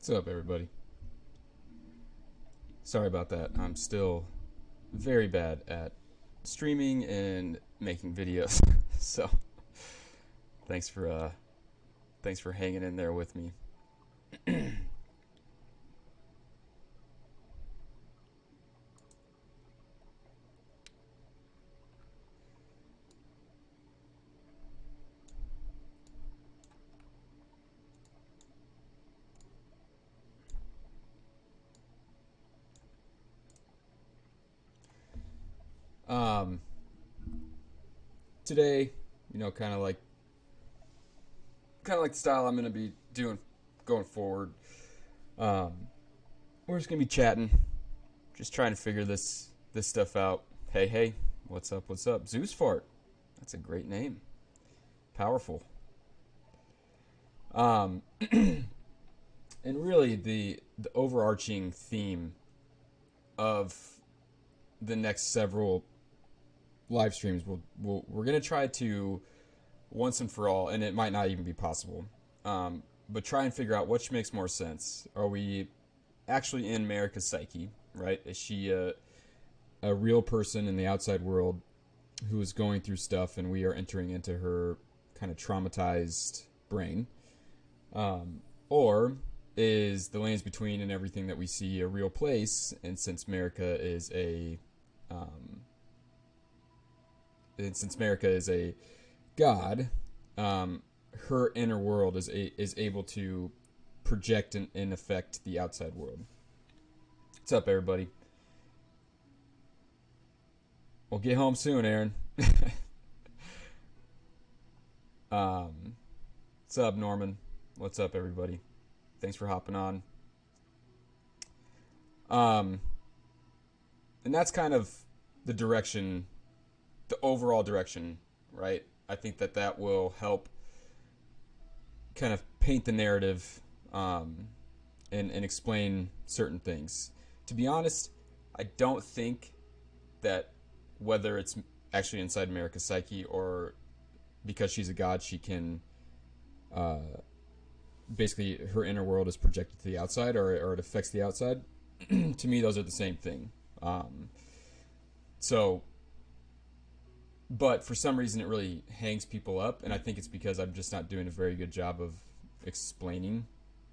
What's up, everybody? Sorry about that. I'm still very bad at streaming and making videos. So thanks for thanks for hanging in there with me. Um, Today, kind of like the style I'm gonna be doing going forward. Um, we're just gonna be chatting, just trying to figure this stuff out. Hey, what's up? What's up? Zeus fart. That's a great name. Powerful. Um, and really the overarching theme of the next several live streams we're gonna try to once and for all, and it might not even be possible, but try and figure out which makes more sense. Are we actually in Marika's psyche, right? Is she a real person in the outside world who is going through stuff, and we are entering into her kind of traumatized brain, or is the lands between and everything that we see a real place? And since Marika is um, a god, her inner world is able to project and affect the outside world. What's up, everybody? We'll get home soon, Aaron. What's up, Norman? What's up, everybody? Thanks for hopping on. Um, and that's kind of the direction, the overall direction, right? I think that will help kind of paint the narrative, and explain certain things. To be honest, I don't think that whether it's actually inside Marika's psyche or because she's a god, she can uh, basically her inner world is projected to the outside, or it affects the outside. To me, those are the same thing. Um, so, but for some reason, it really hangs people up, and I think it's because I'm just not doing a very good job of explaining,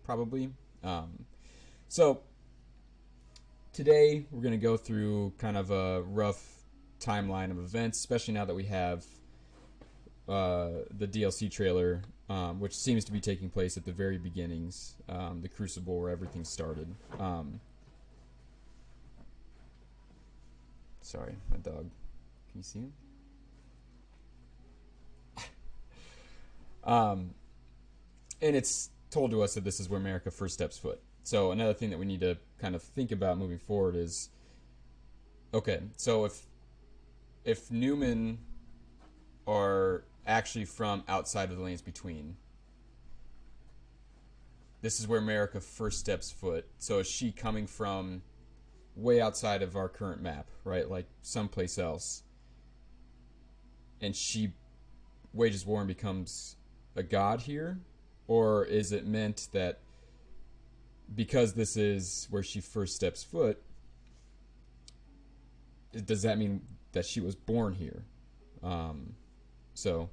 probably. Um, so today we're going to go through kind of a rough timeline of events, especially now that we have the DLC trailer, which seems to be taking place at the very beginnings, the crucible where everything started. Sorry, my dog. Can you see him? Um, and it's told to us that this is where Marika first steps foot. So another thing that we need to kind of think about moving forward is, okay, so if Newman are actually from outside of the lanes between, this is where Marika first steps foot. So is she coming from way outside of our current map, right? Like someplace else, and she wages war and becomes a god here? Or is it meant that because this is where she first steps foot, does that mean that she was born here? So,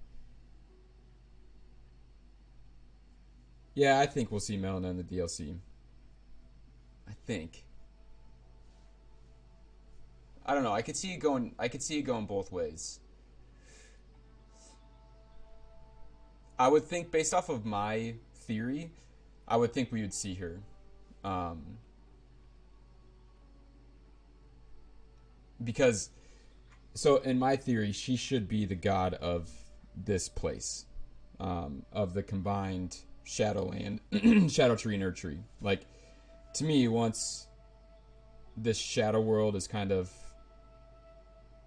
yeah, I think we'll see Melina in the DLC. I think. I don't know. I could see it going. I could see it going both ways. I would think, based off of my theory, I would think we would see her. Um, because, so in my theory, she should be the god of this place, of the combined Shadowland, Shadow Tree, and Earth Tree. Like, to me, once this shadow world is kind of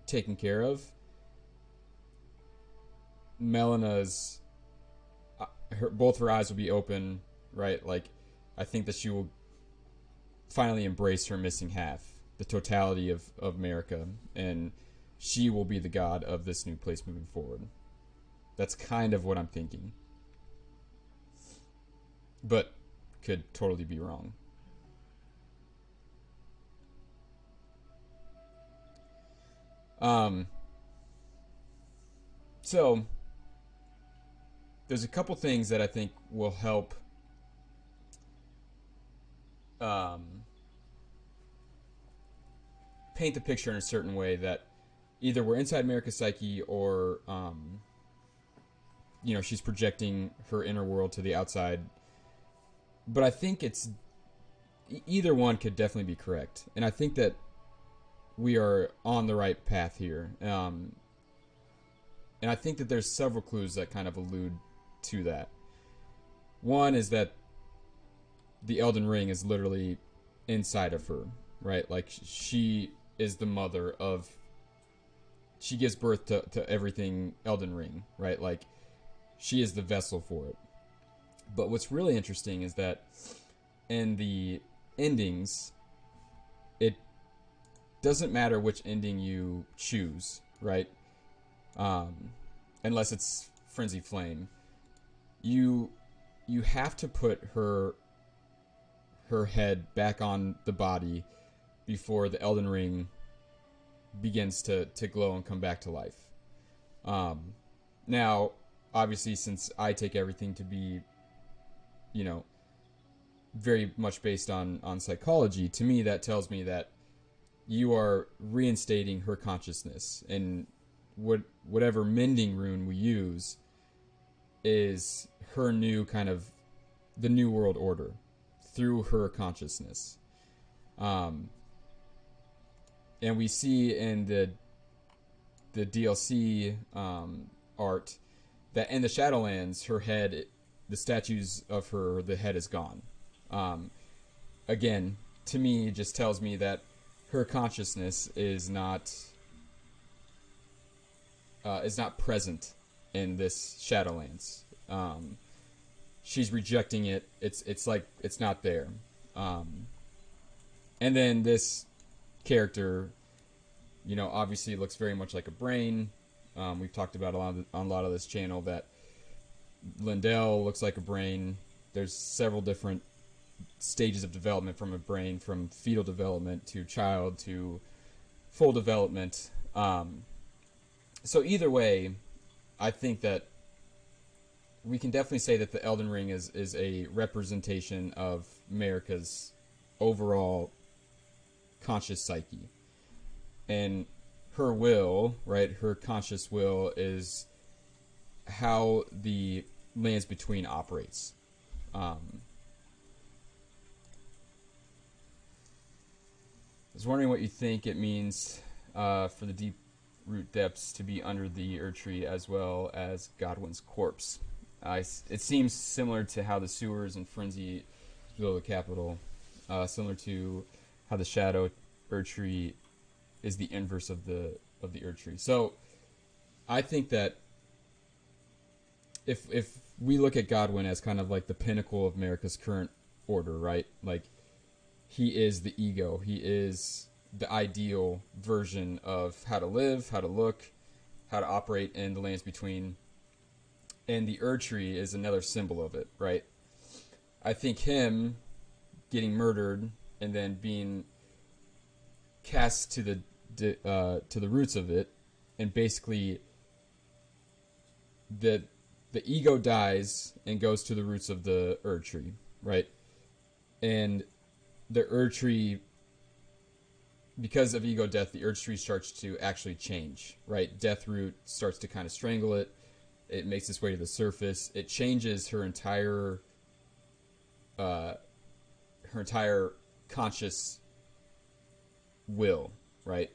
taken care of, Melina's both her eyes will be open, right? Like, I think that she will finally embrace her missing half, the totality of Marika, and she will be the god of this new place moving forward. That's kind of what I'm thinking. But could totally be wrong. So there's a couple things that I think will help um, paint the picture in a certain way that either we're inside America's psyche or she's projecting her inner world to the outside. But I think it's either one could definitely be correct, and I think that we are on the right path here. And I think that there's several clues that kind of allude to that. One is that the Elden Ring is literally inside of her, right? Like, she is the mother of... She gives birth to everything Elden Ring, right? Like, she is the vessel for it. But what's really interesting is that in the endings, it doesn't matter which ending you choose, right? Unless it's Frenzy Flame. You have to put her head back on the body before the Elden Ring begins to glow and come back to life. Now, obviously, since I take everything to be, very much based on psychology, to me that tells me that you are reinstating her consciousness, and whatever mending rune we use is her new kind of the new world order through her consciousness. And we see in the DLC art that in the Shadowlands, her head, the statues of her, the head is gone. Again, to me, it just tells me that her consciousness is not present in this Shadowlands. She's rejecting it. It's like it's not there. And then this character, obviously looks very much like a brain. We've talked about on a lot of this channel that Lindell looks like a brain. There's several different stages of development from a brain, from fetal development to child to full development. So either way, I think that we can definitely say that the Elden Ring is a representation of America's overall conscious psyche. And her will, right, her conscious will is how the Lands Between operates. I was wondering what you think it means for the deep root depths to be under the Erdtree as well as Godwin's corpse. It seems similar to how the sewers in Frenzy below the capital, similar to how the Shadow Erdtree is the inverse of the Erdtree. So I think that if we look at Godwin as kind of like the pinnacle of America's current order, right? Like, he is the ego. He is the ideal version of how to live, how to look, how to operate in the Lands Between. And the Erdtree is another symbol of it, right? I think him getting murdered and then being cast to the roots of it, and basically the ego dies and goes to the roots of the Erdtree, right? And the Erdtree, because of ego death, the Erdtree starts to actually change, right? Deathroot starts to kind of strangle it. It makes its way to the surface. It changes her entire conscious will, right?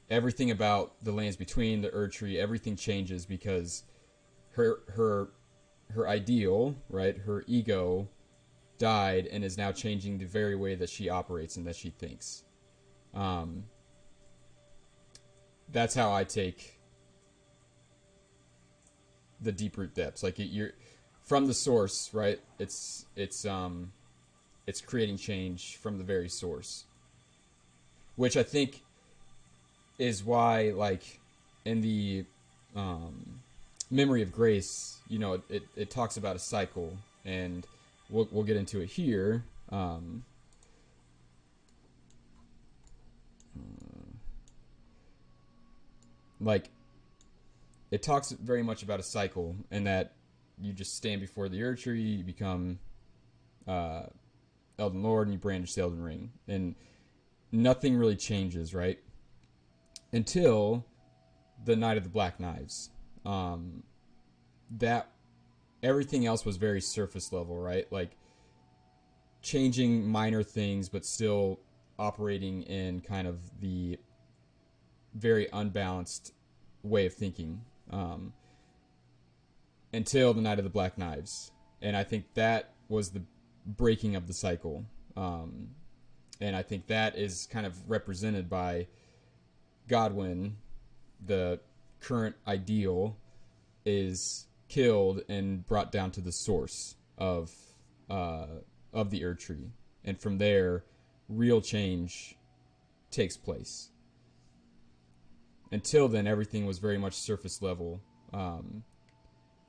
Everything about the Lands Between, the Erdtree, everything changes because her ideal, right? Her ego died and is now changing the very way that she operates and that she thinks. That's how I take the deep root depths. Like, you're from the source, right? It's creating change from the very source, which I think is why, like, in the Memory of Grace, it talks about a cycle and we'll get into it here. Like, it talks very much about a cycle, and that you just stand before the Erd Tree, you become uh, Elden Lord, and you brandish the Elden Ring, and nothing really changes, right? Until the Night of the Black Knives. That everything else was very surface level, right? Like changing minor things, but still operating in kind of the very unbalanced way of thinking, until the Night of the Black Knives. And I think that was the breaking of the cycle. And I think that is kind of represented by Godwyn, the current ideal, is killed and brought down to the source of the Erd Tree, and from there, real change takes place. Until then, everything was very much surface level, and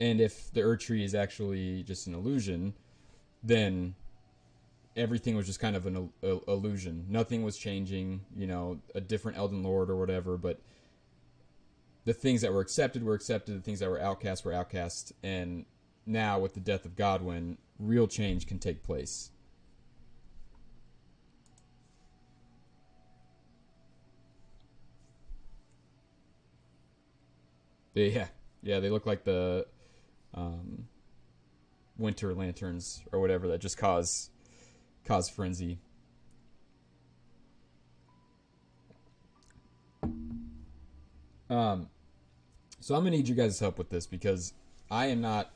if the Erd Tree is actually just an illusion, then everything was just kind of an illusion. Nothing was changing, a different Elden Lord or whatever, but the things that were accepted, the things that were outcast were outcast, and now with the death of Godwyn, real change can take place. Yeah, they look like the um, winter lanterns or whatever that just cause frenzy. Um, so I'm gonna need you guys' help with this because I am not.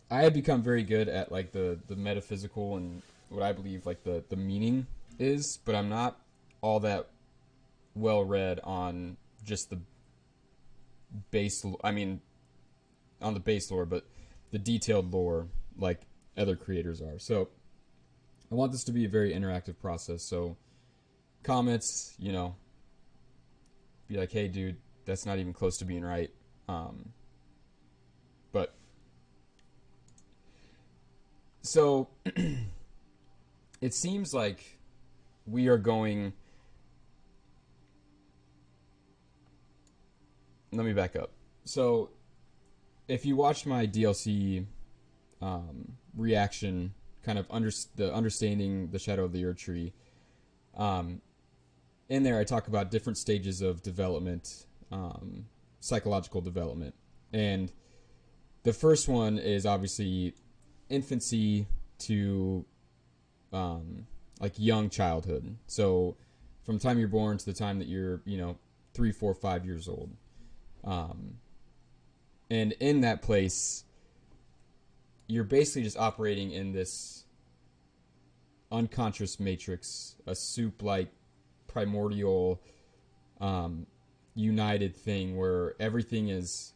I have become very good at like the metaphysical and what I believe like the meaning is, but I'm not all that well read on just the base. I mean, on the base lore, but the detailed lore like other creators are. So I want this to be a very interactive process. So comments, be like, hey, dude, that's not even close to being right. But so it seems like we are going. Let me back up. So if you watched my DLC reaction, kind of the understanding the Shadow of the Erd Tree, in there I talk about different stages of development, psychological development, and the first one is obviously infancy to like young childhood. So from the time you're born to the time that you're 3, 4, 5 years old, and in that place you're basically just operating in this unconscious matrix, a soup like primordial united thing where everything is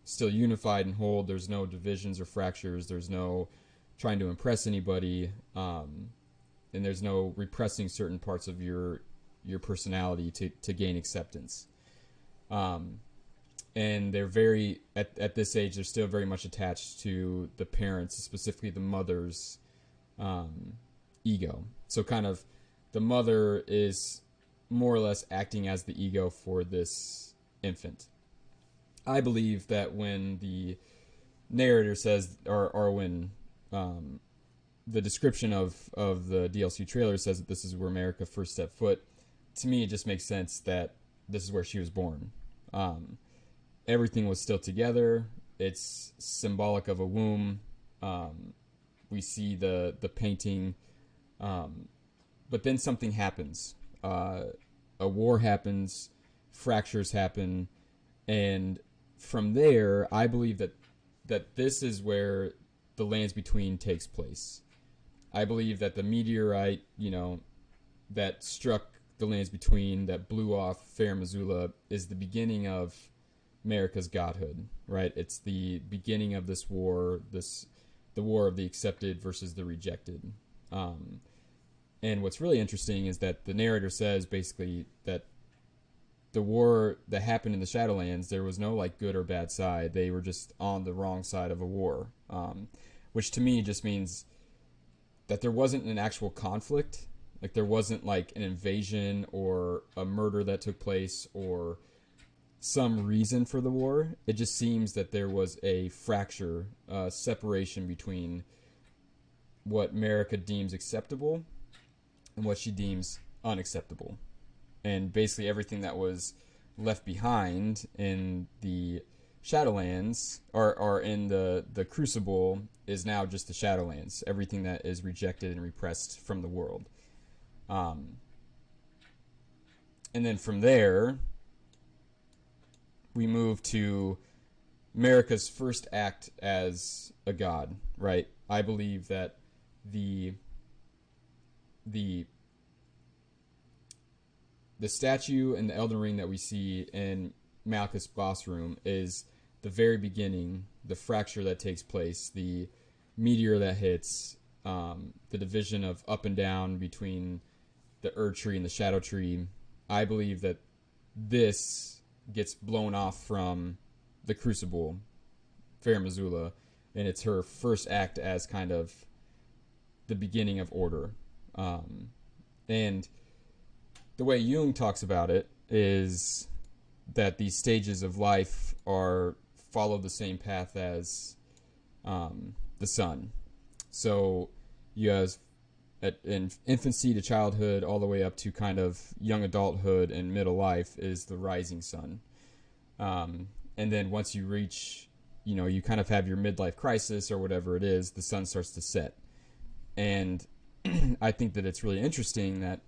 still unified and whole. There's no divisions or fractures. There's no trying to impress anybody, and there's no repressing certain parts of your personality to gain acceptance. And they're very at this age they're still very much attached to the parents, specifically the mother's ego. So kind of the mother is more or less acting as the ego for this infant. I believe that when the narrator says, or when the description of the DLC trailer says that this is where America first stepped foot, to me it just makes sense that this is where she was born. Everything was still together. It's symbolic of a womb. We see the painting, but then something happens. A war happens, fractures happen, and from there, I believe that this is where the Lands Between takes place. I believe that the meteorite, that struck the Lands Between, that blew off Fair Missoula, is the beginning of America's godhood, right? It's the beginning of this war, the war of the accepted versus the rejected. And what's really interesting is that the narrator says basically that the war that happened in the Shadowlands, there was no like good or bad side. They were just on the wrong side of a war. which to me just means that there wasn't an actual conflict. Like there wasn't like an invasion or a murder that took place or some reason for the war. It just seems that there was a fracture, separation between what America deems acceptable and what she deems unacceptable. And basically everything that was left behind in the Shadowlands or in the Crucible is now just the Shadowlands. Everything that is rejected and repressed from the world. And then from there, we move to America's first act as a god, right? I believe that the statue in the Elden Ring that we see in Malkuth's boss room is the very beginning, the fracture that takes place, the meteor that hits, the division of up and down between the Erd tree and the Shadow tree. I believe that this gets blown off from the Crucible, Fair Missoula, and it's her first act as kind of the beginning of order. And the way Jung talks about it is that these stages of life follow the same path as the sun. So you have in infancy to childhood all the way up to kind of young adulthood and middle life is the rising sun. And then once you reach, you kind of have your midlife crisis or whatever it is, the sun starts to set. And I think that it's really interesting that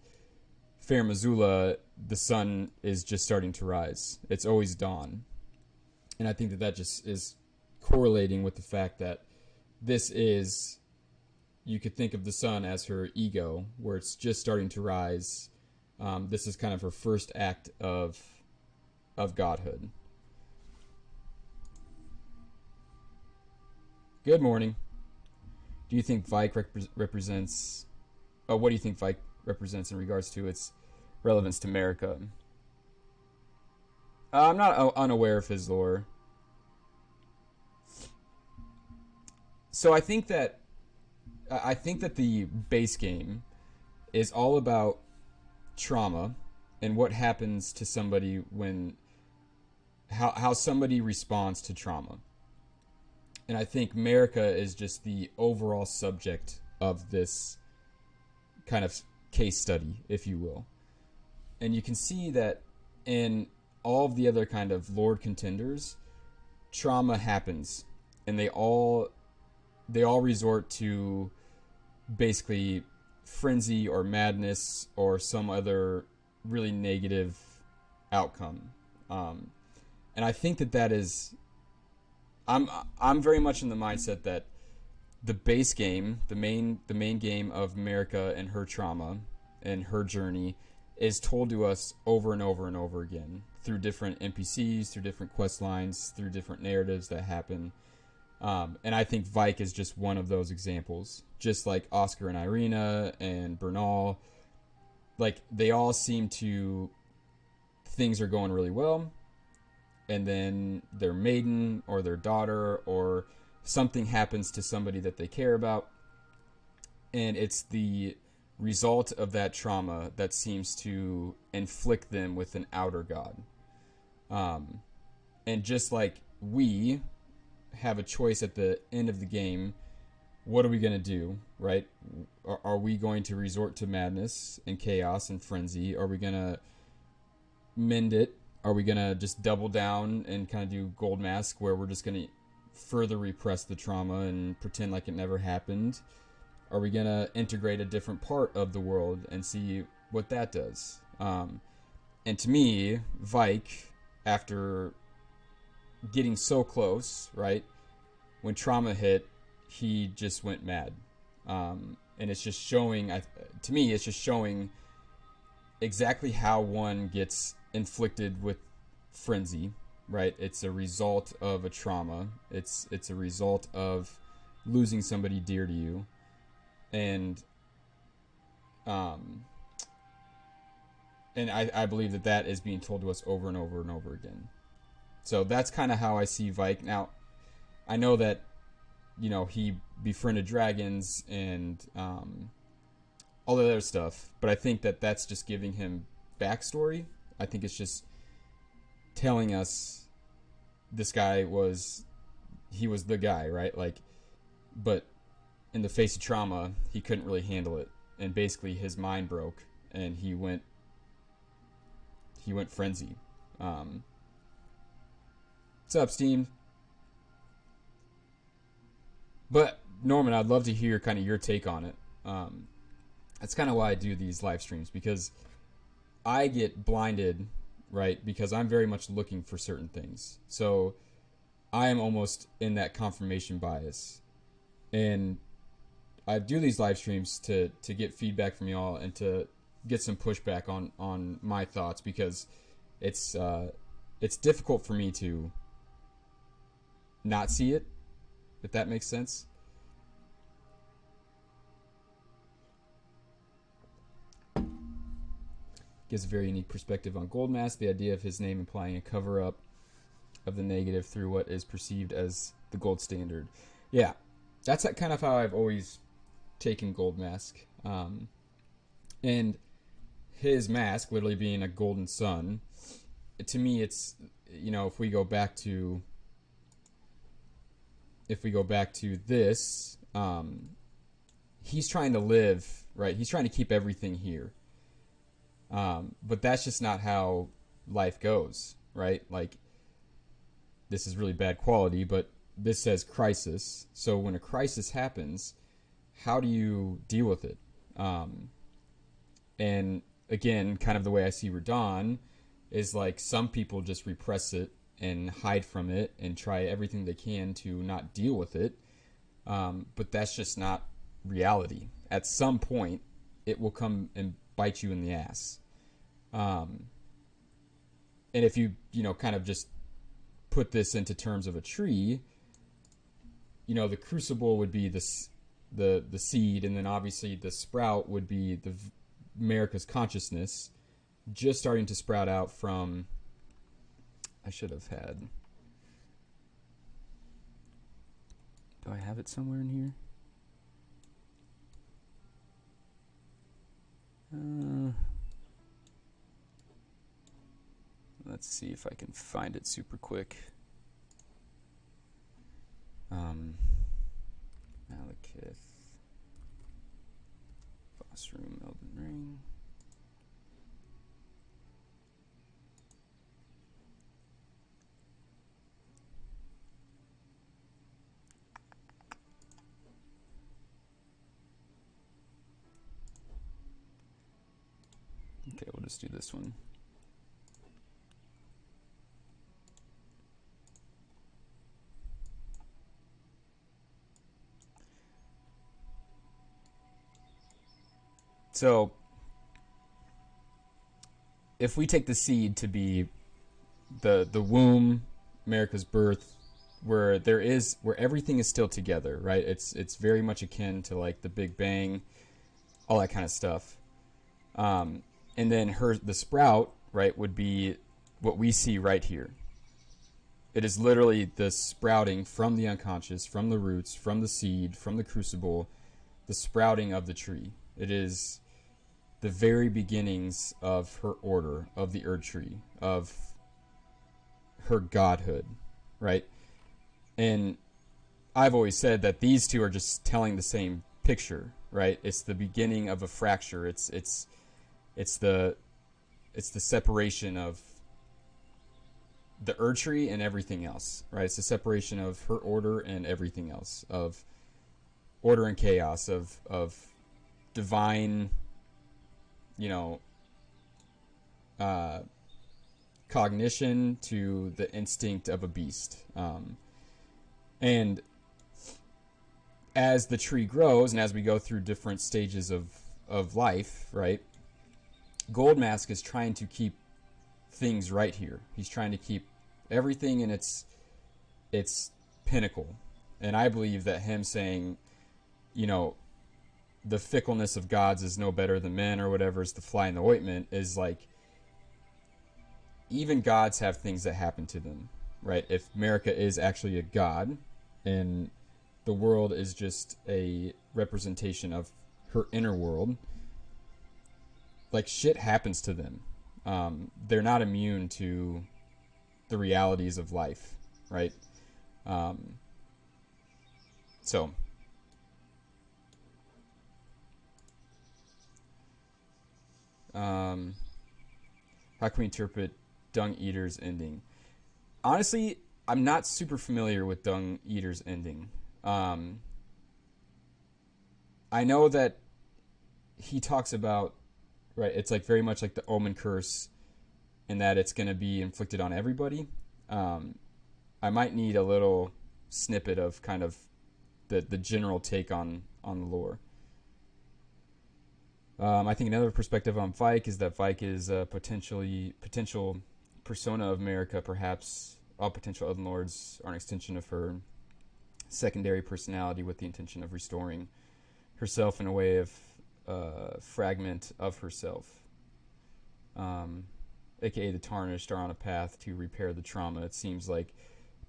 Fair Missoula, the sun is just starting to rise. It's always dawn. And I think that just is correlating with the fact that this is, you could think of the sun as her ego, where it's just starting to rise. This is kind of her first act of godhood. Good morning. Do you think Vike represents... what do you think Vike represents in regards to its relevance to America? I'm not unaware of his lore. So I think that the base game is all about trauma and what happens to somebody when how somebody responds to trauma. And I think America is just the overall subject of this kind of case study, if you will. And you can see that in all of the other kind of Lord contenders, trauma happens, and they all resort to basically frenzy or madness or some other really negative outcome. And I think that is... I'm very much in the mindset that the base game, the main game of America and her trauma and her journey is told to us over and over and over again through different NPCs, through different quest lines, through different narratives that happen. And I think Vike is just one of those examples. Just like Oscar and Irina and Bernal, like they all seem to... things are going really well, and then their maiden or their daughter or something happens to somebody that they care about, and it's the result of that trauma that seems to inflict them with an outer god. And just like we have a choice at the end of the game, what are we going to do, right? Are we going to resort to madness and chaos and frenzy? Are we going to mend it? Are we going to just double down and kind of do gold mask, where we're just going to further repress the trauma and pretend like it never happened? Are we going to integrate a different part of the world and see what that does? And to me, Vike, after getting so close, right, when trauma hit, he just went mad. And it's just showing, to me, it's just showing exactly how one gets inflicted with frenzy, right? It's a result of a trauma. It's a result of losing somebody dear to you. And I believe that is being told to us over and over and over again. So that's kind of how I see Vike. Now, I know that he befriended dragons and all that other stuff. But I think that that's just giving him backstory. I think it's just telling us this guy was the guy, right? Like, but in the face of trauma, he couldn't really handle it, and basically his mind broke, and he went frenzy. What's up, Steam? But Norman, I'd love to hear kind of your take on it. That's kind of why I do these live streams, because I get blinded, right? Because I'm very much looking for certain things. So I am almost in that confirmation bias. And I do these live streams to get feedback from y'all and to get some pushback on my thoughts, because it's difficult for me to not see it, if that makes sense. Gives a very unique perspective on Gold Mask, the idea of his name implying a cover-up of the negative through what is perceived as the gold standard. Yeah, that's kind of how I've always taken Gold Mask. And his mask literally being a golden sun, to me it's, if we go back to this, he's trying to live, right? He's trying to keep everything here. But that's just not how life goes, right? Like, this is really bad quality, but this says crisis. So when a crisis happens, how do you deal with it? And again, kind of the way I see Radon is like some people just repress it and hide from it and try everything they can to not deal with it. But that's just not reality. At some point, it will come and bite you in the ass. And if you kind of just put this into terms of a tree, the crucible would be the seed, and then obviously the sprout would be America's consciousness just starting to sprout out from, I should have had, do I have it somewhere in here? Let's see if I can find it super quick. Malekith, Boss Room, Elden Ring. Okay, we'll just do this one. So, if we take the seed to be the womb, America's birth, where everything is still together, right? It's very much akin to like the Big Bang, all that kind of stuff. And then the sprout, right, would be what we see right here. It is literally the sprouting from the unconscious, from the roots, from the seed, from the crucible, the sprouting of the tree. It is the very beginnings of her order, of the Erd Tree, of her godhood, right? And I've always said that these two are just telling the same picture, right? It's the beginning of a fracture. It's the separation of the Erd Tree and everything else, right? It's the separation of her order and everything else, of order and chaos, of divine, cognition to the instinct of a beast. And as the tree grows and as we go through different stages of life, right, Gold Mask is trying to keep things right here. He's trying to keep everything in its pinnacle. And I believe that him saying, the fickleness of gods is no better than men, or whatever, is the fly in the ointment, is like, even gods have things that happen to them, right? If America is actually a god, and the world is just a representation of her inner world, like shit happens to them. They're not immune to the realities of life, right? Um, so, um, how can we interpret Dung Eater's ending? Honestly, I'm not super familiar with Dung Eater's ending. Um, I know that he talks about, right, it's like very much like the Omen curse, in that it's going to be inflicted on everybody. Um, I might need a little snippet of kind of the general take on the lore. I think another perspective on Vike is that Vike is a potential persona of America. Perhaps all potential Elden Lords are an extension of her secondary personality with the intention of restoring herself in a way of fragment of herself. AKA the Tarnished are on a path to repair the trauma. It seems like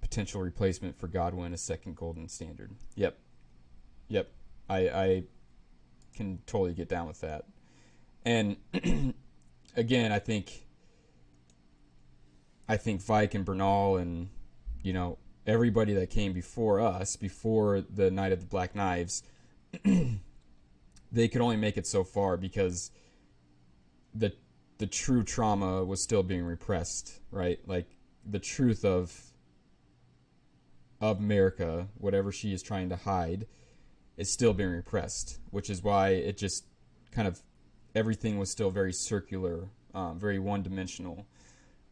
potential replacement for Godwin, a second golden standard. Yep. I can totally get down with that. And again, I think Vike and Bernal and everybody that came before us, before the Night of the Black Knives, they could only make it so far because the true trauma was still being repressed, right? Like the truth of America, whatever she is trying to hide, is still being repressed, which is why it just kind of everything was still very circular, very one-dimensional,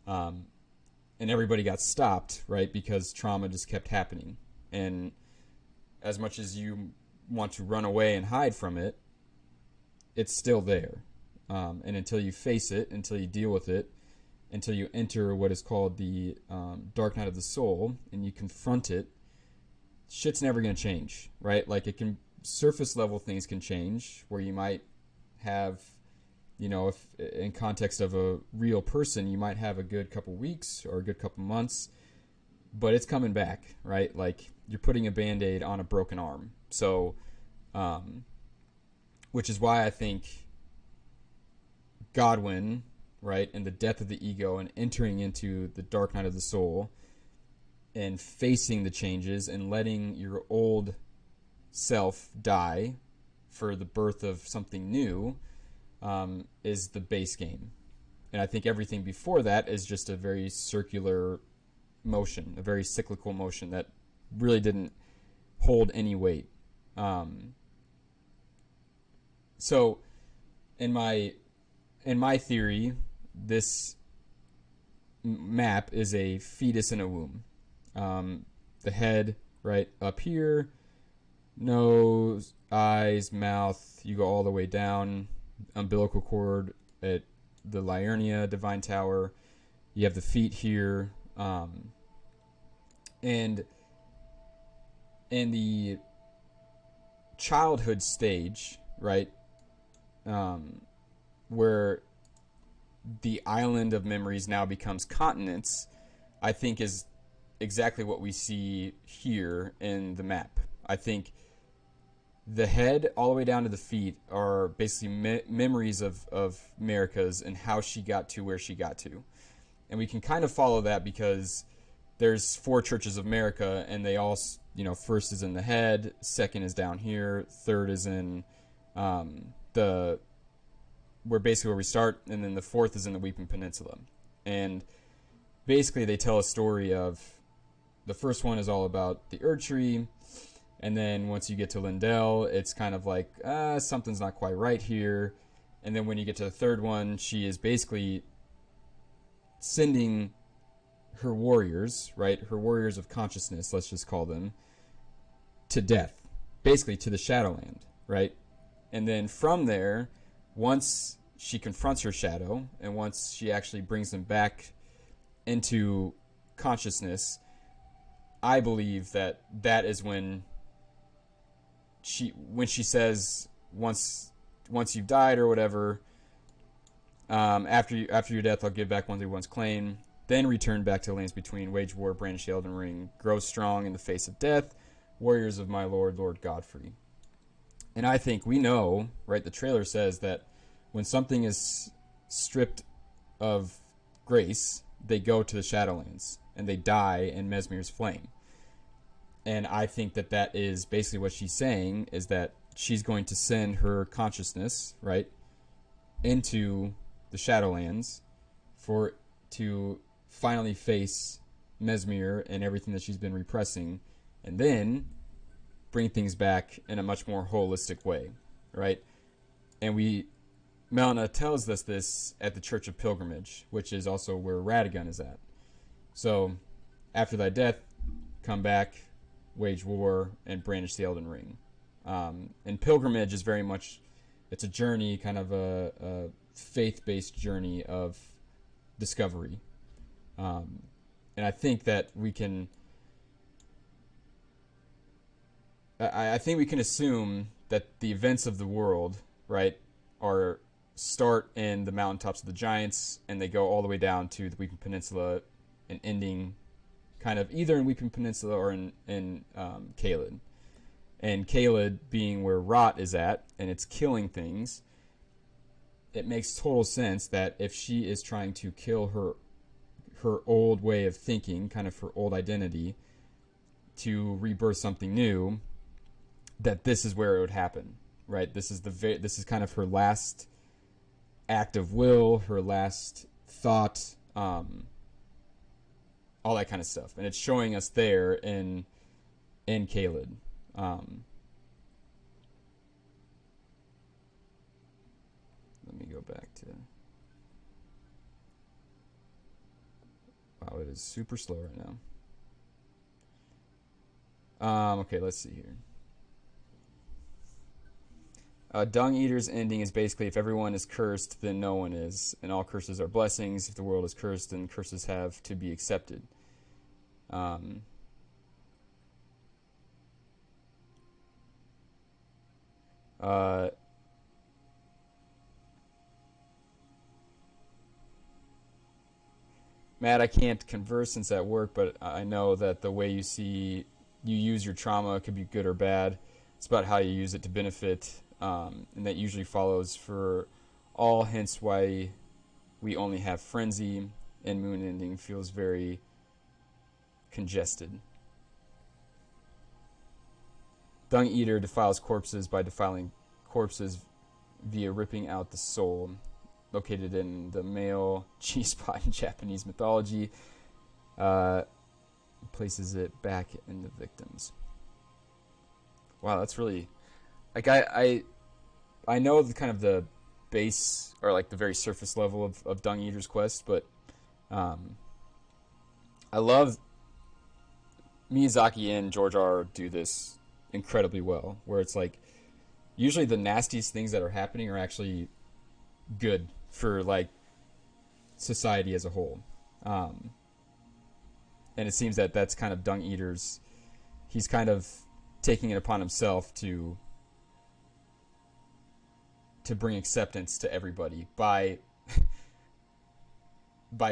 and everybody got stopped, right? Because trauma just kept happening, and as much as you want to run away and hide from it, it's still there, and until you face it, until you deal with it, until you enter what is called the dark night of the soul, and you confront it, shit's never going to change, right? Like it can, surface level things can change where you might have, if in context of a real person, you might have a good couple weeks or a good couple months, but it's coming back, right? Like you're putting a band-aid on a broken arm. So, which is why I think Godwin, right, and the death of the ego and entering into the dark night of the soul and facing the changes and letting your old self die for the birth of something new is the base game. And I think everything before that is just a very circular motion, a very cyclical motion that really didn't hold any weight. So in my theory, this map is a fetus in a womb. The head right up here, nose, eyes, mouth, you go all the way down, umbilical cord at the Liurnia Divine Tower. You have the feet here, and in the childhood stage, right, where the island of memories now becomes continents, I think is exactly what we see here in the map. I think the head all the way down to the feet are basically memories of America's and how she got to where she got to. And we can kind of follow that because there's 4 churches of America, and they all, first is in the head, second is down here, third is in where we start, and then the fourth is in the Weeping Peninsula. And basically they tell a story of, the first one is all about the Erd Tree, and then once you get to Lindell, it's kind of like, something's not quite right here. And then when you get to the third one, she is basically sending her warriors, right, her warriors of consciousness, let's just call them, to death, basically to the Shadowland, right? And then from there, once she confronts her shadow, and once she actually brings them back into consciousness, I believe that is when she says, once you've died or whatever, after your death, I'll give back one's claim. Then return back to the lands between, wage war, brandish the Elden Ring, grow strong in the face of death, warriors of my lord, Lord Godfrey. And I think we know, right? The trailer says that when something is stripped of grace, they go to the Shadowlands and they die in Mesmir's flame. And I think that that is basically what she's saying, is that she's going to send her consciousness, right, into the Shadowlands to finally face Mesmir and everything that she's been repressing, and then bring things back in a much more holistic way, right? And Melina tells us this at the Church of Pilgrimage, which is also where Radagon is at. So, after thy death, come back, wage war, and brandish the Elden Ring. And Pilgrimage is very much, it's a journey, kind of a faith-based journey of discovery. And I think that we can, I think we can assume that the events of the world, right, start in the mountaintops of the giants, and they go all the way down to the Weeping Peninsula, and ending kind of either in Weeping Peninsula or in Caelid. And Caelid being where Rot is at, and it's killing things, it makes total sense that if she is trying to kill her old way of thinking, kind of her old identity, to rebirth something new, that this is where it would happen, right? This is kind of her last act of will, her last thought, all that kind of stuff, and it's showing us there in Caelid. Let me go back to. Wow, it is super slow right now. Okay, let's see here. Dung Eater's ending is basically, if everyone is cursed, then no one is, and all curses are blessings. If the world is cursed, then curses have to be accepted. Matt, I can't converse since at work, but I know that the way you use your trauma could be good or bad. It's about how you use it to benefit, and that usually follows for all, hence why we only have frenzy, and moon ending feels very congested. Dung Eater defiles corpses by defiling corpses via ripping out the soul, located in the male G-spot in Japanese mythology. Places it back in the victims. Wow, that's really, like, I know the kind of the base, or like the very surface level of Dung Eater's quest, but I love Miyazaki and George R. do this incredibly well, where it's like usually the nastiest things that are happening are actually good for like society as a whole, and it seems that that's kind of Dung Eater's. He's kind of taking it upon himself to bring acceptance to everybody by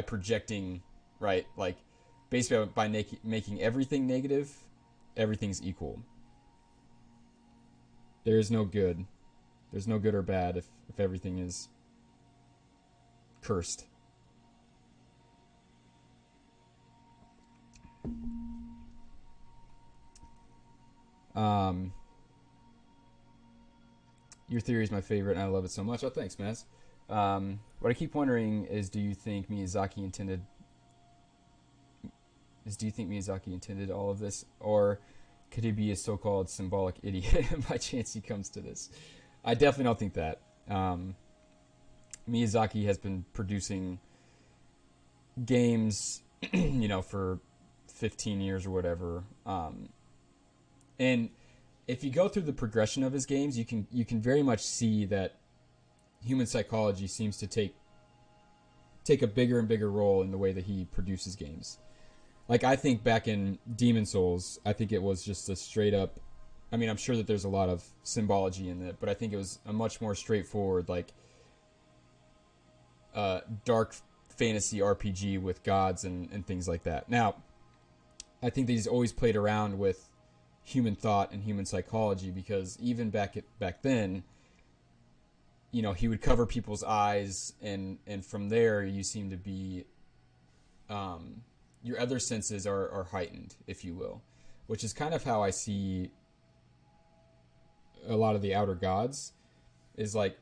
projecting, right, like basically by making everything negative, everything's equal. There is no good. There's no good or bad if everything is cursed. Your theory is my favorite, and I love it so much. Oh, thanks, Maz. What I keep wondering is, do you think Miyazaki intended all of this, or could he be a so-called symbolic idiot by chance he comes to this? I definitely don't think that. Miyazaki has been producing games, for 15 years or whatever. And if you go through the progression of his games, you can very much see that human psychology seems to take a bigger and bigger role in the way that he produces games. Like, I think back in Demon Souls, I think it was just a straight up, I mean, I'm sure that there's a lot of symbology in it, but I think it was a much more straightforward, like, dark fantasy RPG with gods and things like that. Now, I think that he's always played around with human thought and human psychology, because even back then, you know, he would cover people's eyes, and from there you seem to be, your other senses are heightened, if you will, which is kind of how I see a lot of the outer gods. Is like,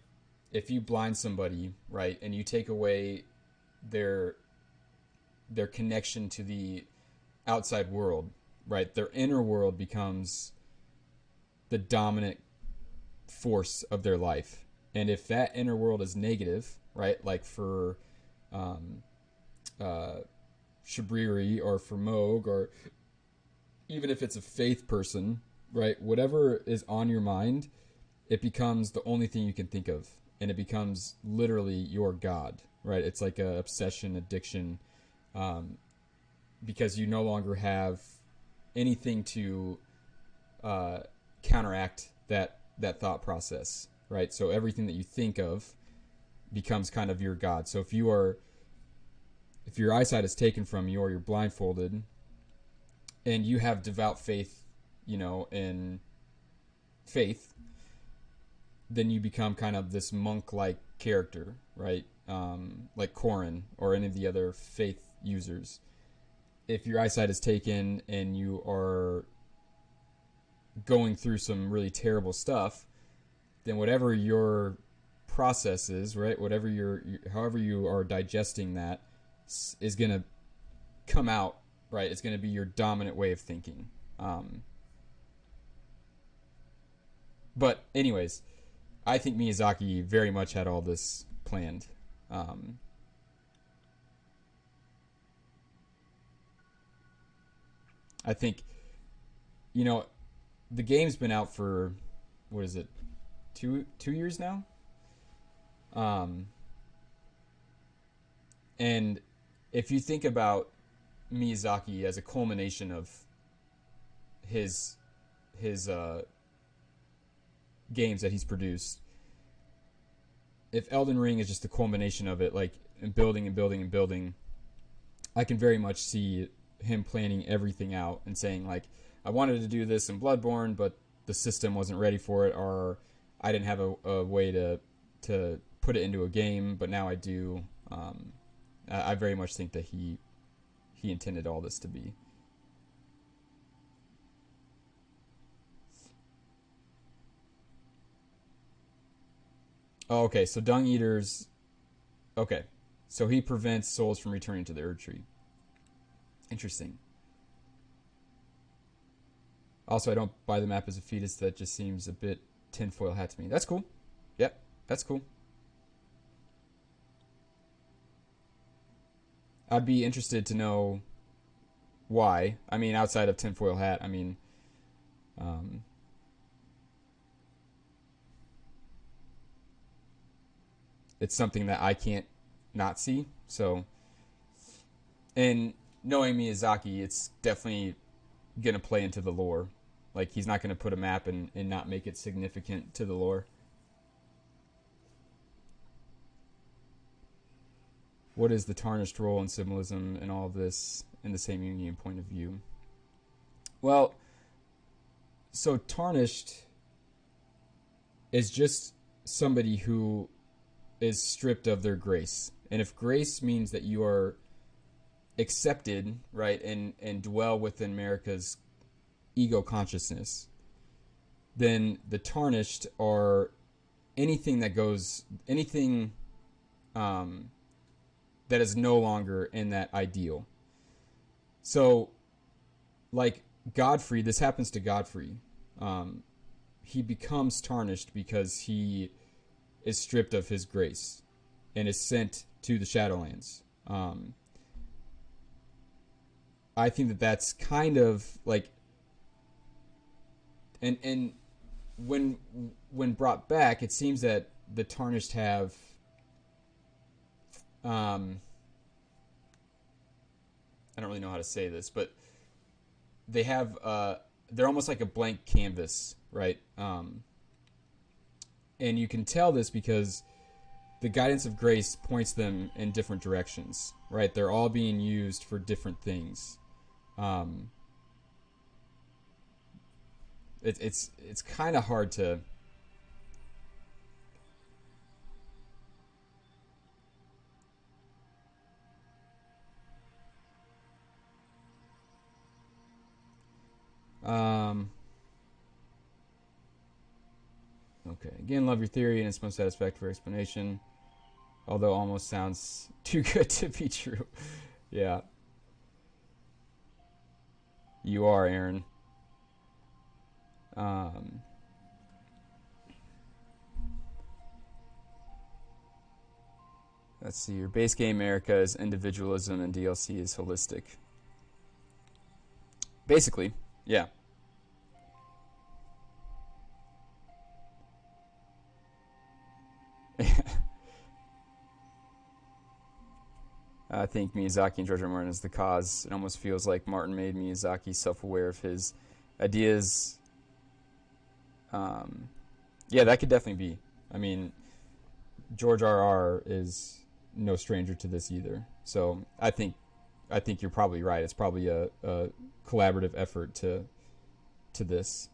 if you blind somebody, right, and you take away their their connection to the outside world, right, their inner world becomes the dominant force of their life. And if that inner world is negative, right, like for um, uh, Shabriri or for Moog, or even if it's a faith person, right, whatever is on your mind, it becomes the only thing you can think of. And it becomes literally your God, right? It's like a obsession, addiction, um, because you no longer have anything to uh, counteract that thought process, right? So everything that you think of becomes kind of your God. So if your eyesight is taken from you, or you're blindfolded, and you have devout faith, you know, in faith, then you become kind of this monk-like character, right? Like Korin or any of the other faith users. If your eyesight is taken and you are going through some really terrible stuff, then whatever your process is, right? Whatever however you are digesting that is going to come out, right? It's going to be your dominant way of thinking. But anyways, I think Miyazaki very much had all this planned. Um, I think, you know, the game's been out for, what is it, 2 years now? Um, and if you think about Miyazaki as a culmination of his his games that he's produced, if Elden Ring is just a culmination of it, like, and building and building and building, I can very much see him planning everything out and saying, like, I wanted to do this in Bloodborne, but the system wasn't ready for it, or I didn't have a way to put it into a game, but now I do. I very much think that he intended all this to be. Oh, okay, so Dung Eaters. Okay, so he prevents souls from returning to the Erd Tree. Interesting. Also, I don't buy the map as a fetus. That just seems a bit tinfoil hat to me. That's cool. Yep, that's cool. I'd be interested to know why. I mean, outside of tinfoil hat, I mean, um, it's something that I can't not see. So, and knowing Miyazaki, it's definitely gonna play into the lore. Like, he's not gonna put a map and not make it significant to the lore. What is the tarnished role in symbolism and all of this in the same union point of view? Well, so tarnished is just somebody who is stripped of their grace. And if grace means that you are accepted, right, and dwell within America's ego consciousness, then the tarnished are anything um, that is no longer in that ideal. So, like Godfrey, this happens to Godfrey. Um, he becomes tarnished because he is stripped of his grace and is sent to the Shadowlands. I think that that's kind of like, and when when brought back, it seems that the tarnished have um, I don't really know how to say this, but they have they're almost like a blank canvas, right? And you can tell this because the guidance of grace points them in different directions, right? They're all being used for different things. Um, It's kind of hard to. Um, okay. Again, love your theory and its most satisfactory explanation. Although almost sounds too good to be true. Yeah. You are, Aaron. Um, let's see. Your base game America is individualism and DLC is holistic. Basically, yeah. I think Miyazaki and George R. R. Martin is the cause. It almost feels like Martin made Miyazaki self-aware of his ideas. Yeah, that could definitely be. I mean, George R. R. is no stranger to this either. So I think you're probably right. It's probably a collaborative effort to this.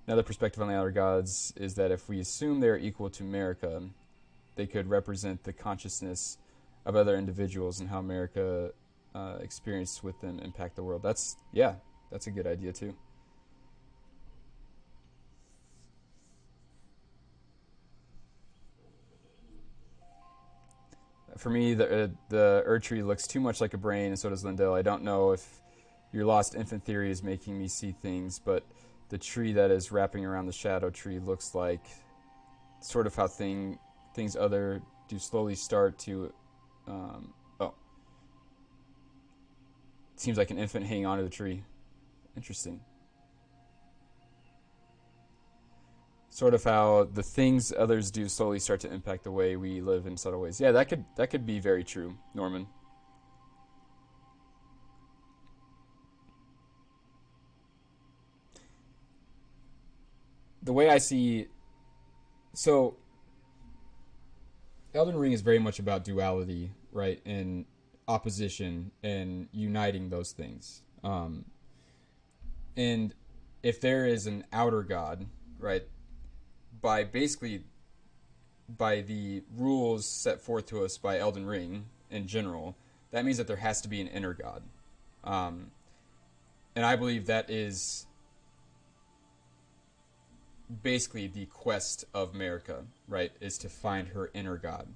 Another perspective on the outer gods is that if we assume they're equal to America, they could represent the consciousness of other individuals and how America experience with them impact the world. That's a good idea too. For me, the Erd tree looks too much like a brain, and so does Lindell. I don't know if your lost infant theory is making me see things, but the tree that is wrapping around the shadow tree looks like sort of how things other do slowly start to. Oh, it seems like an infant hanging onto the tree. Interesting. Sort of how the things others do slowly start to impact the way we live in subtle ways. Yeah, that could be very true, Norman. The way I see, so Elden Ring is very much about duality, right, and opposition and uniting those things. And if there is an outer god, right, by basically by the rules set forth to us by Elden Ring in general, that means that there has to be an inner god. Um, and I believe that is basically the quest of America, right? Is to find her inner god.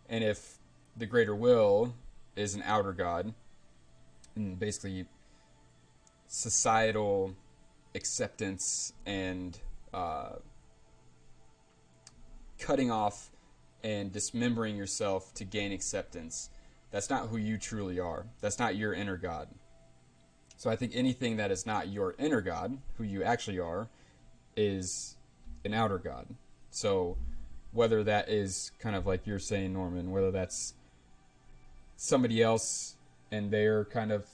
And if the greater will is an outer god, and basically societal acceptance and uh, cutting off and dismembering yourself to gain acceptance, that's not who you truly are. That's not your inner God. So I think anything that is not your inner God, who you actually are, is an outer God. So whether that is kind of like you're saying, Norman, whether that's somebody else and their kind of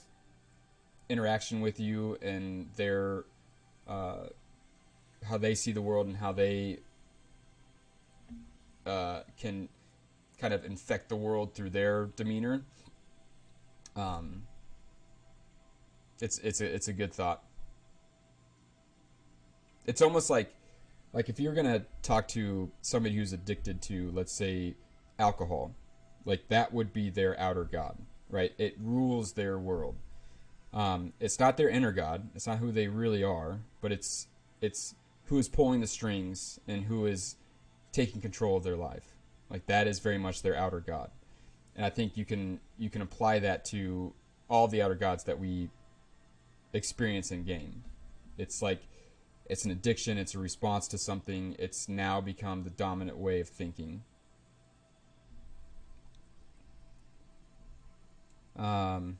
interaction with you and their uh, how they see the world and how they can kind of infect the world through their demeanor. Um, it's a good thought. It's almost like if you're gonna talk to somebody who's addicted to, let's say, alcohol, like that would be their outer god, right? It rules their world. It's not their inner god. It's not who they really are, but it's who is pulling the strings and who is taking control of their life. Like that is very much their outer god. And I think you can apply that to all the outer gods that we experience in game. It's like it's an addiction, it's a response to something, it's now become the dominant way of thinking. Um,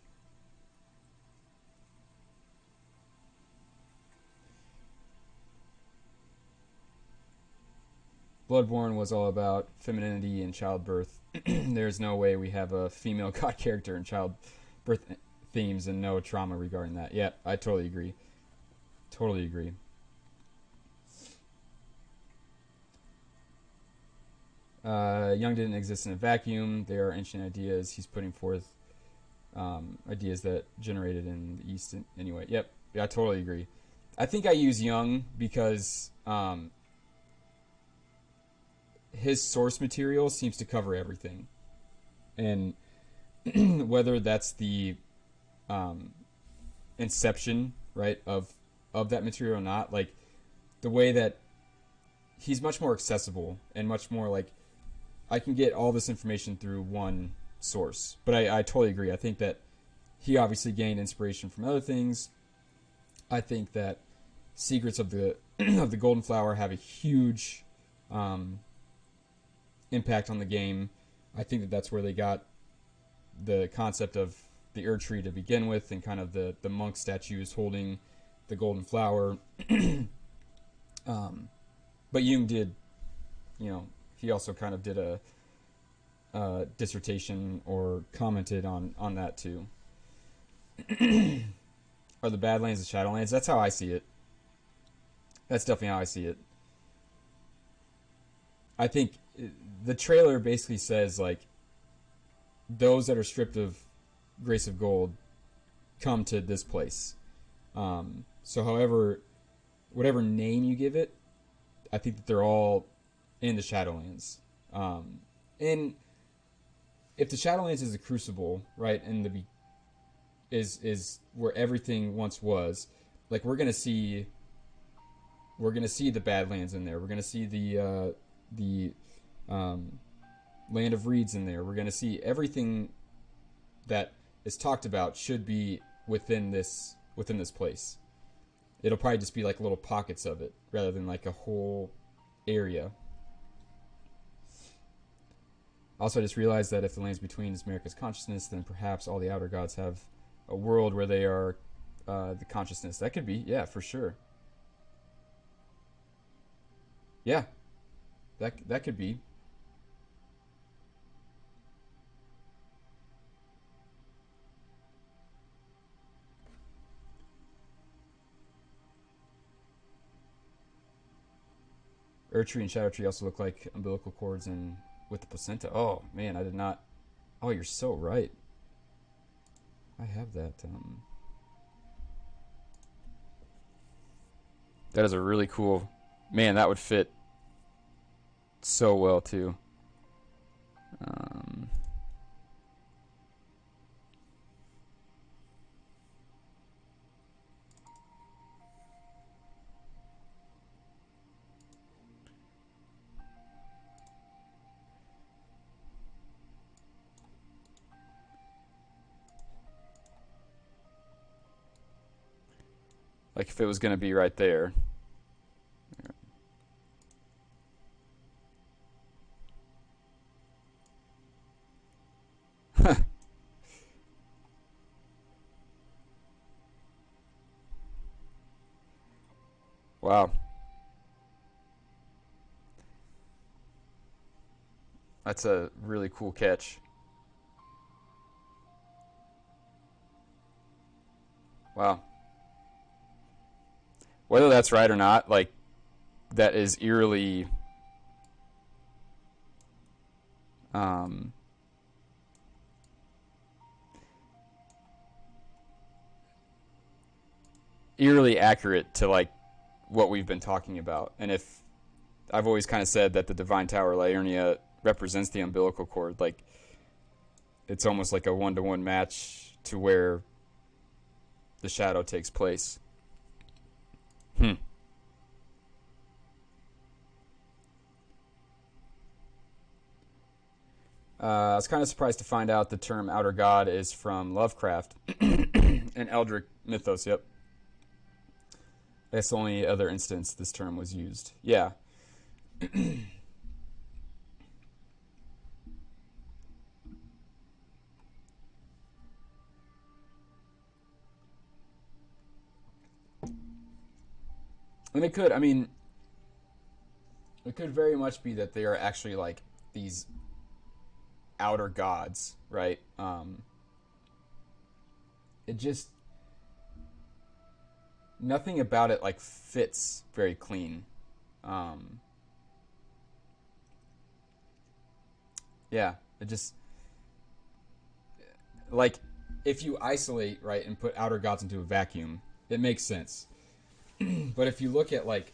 Bloodborne was all about femininity and childbirth. There's no way we have a female god character in childbirth themes and no trauma regarding that. Yeah, I totally agree. Totally agree. Young didn't exist in a vacuum. They are ancient ideas. He's putting forth ideas that generated in the East anyway. Yep, yeah, I totally agree. I think I use Young because his source material seems to cover everything, and whether that's the um, inception, right, of that material or not, like the way that he's much more accessible and much more like I can get all this information through one source. But I totally agree. I think that he obviously gained inspiration from other things. I think that Secrets of the of the Golden Flower have a huge impact on the game. I think that that's where they got the concept of the Erd Tree to begin with, and kind of the monk statues holding the Golden Flower. But Jung did, he also kind of did a dissertation or commented on that too. Are the Badlands the Shadowlands? That's how I see it. That's definitely how I see it. I think the trailer basically says like those that are stripped of Grace of Gold come to this place. So however, whatever name you give it, I think that they're all in the Shadowlands. And if the Shadowlands is a crucible, right, and is where everything once was, like we're gonna see the Badlands in there. We're gonna see the Land of Reeds in there. We're gonna see everything that is talked about should be within this place. It'll probably just be like little pockets of it rather than like a whole area. Also, I just realized that if the lands between is America's consciousness, then perhaps all the outer gods have a world where they are the consciousness. That could be, yeah, for sure. Yeah, that could be. Earth Tree and Shadow Tree also look like umbilical cords and with the placenta. Oh man, I did not. Oh, you're so right. I have that. That is a really cool. Man, that would fit so well too. Like if it was going to be right there. Wow. That's a really cool catch. Wow. Whether that's right or not, like that is eerily eerily accurate to like what we've been talking about. And if I've always kind of said that the Divine Tower Liurnia represents the umbilical cord, like it's almost like a 1-to-1 match to where the shadow takes place. I was kind of surprised to find out the term outer god is from Lovecraft and Eldritch mythos. Yep. That's the only other instance this term was used. Yeah. And it could, I mean, it could very much be that they are actually like these outer gods, right? It just nothing about it like fits very clean. Yeah, it just like if you isolate right and put outer gods into a vacuum, it makes sense. But if you look at like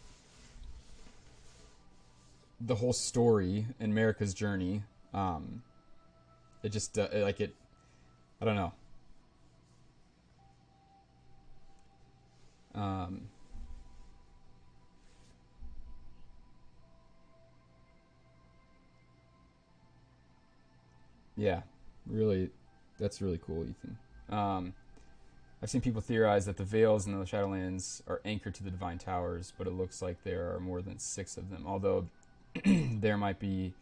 the whole story in America's journey, it just like it. I don't know. Um, yeah, really, that's really cool, Ethan. I've seen people theorize that the Vales in the Shadowlands are anchored to the Divine Towers, but it looks like there are more than 6 of them. Although there might be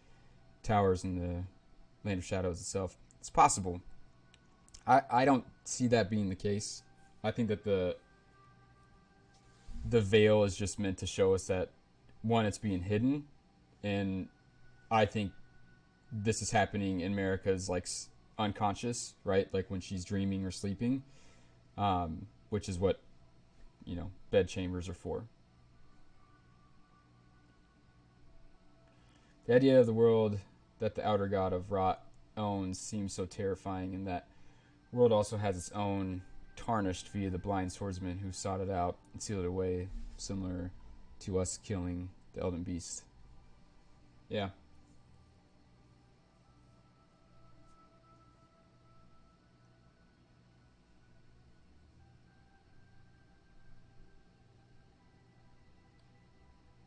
towers in the Land of Shadows itself. It's possible. I don't see that being the case. I think that the veil is just meant to show us that, one, it's being hidden, and I think this is happening in America's like unconscious, right? Like when she's dreaming or sleeping, which is what bed chambers are for. The idea of the world that the outer god of Rot owns seems so terrifying, and that world also has its own tarnished via the blind swordsman who sought it out and sealed it away, similar to us killing the Elden Beast. Yeah.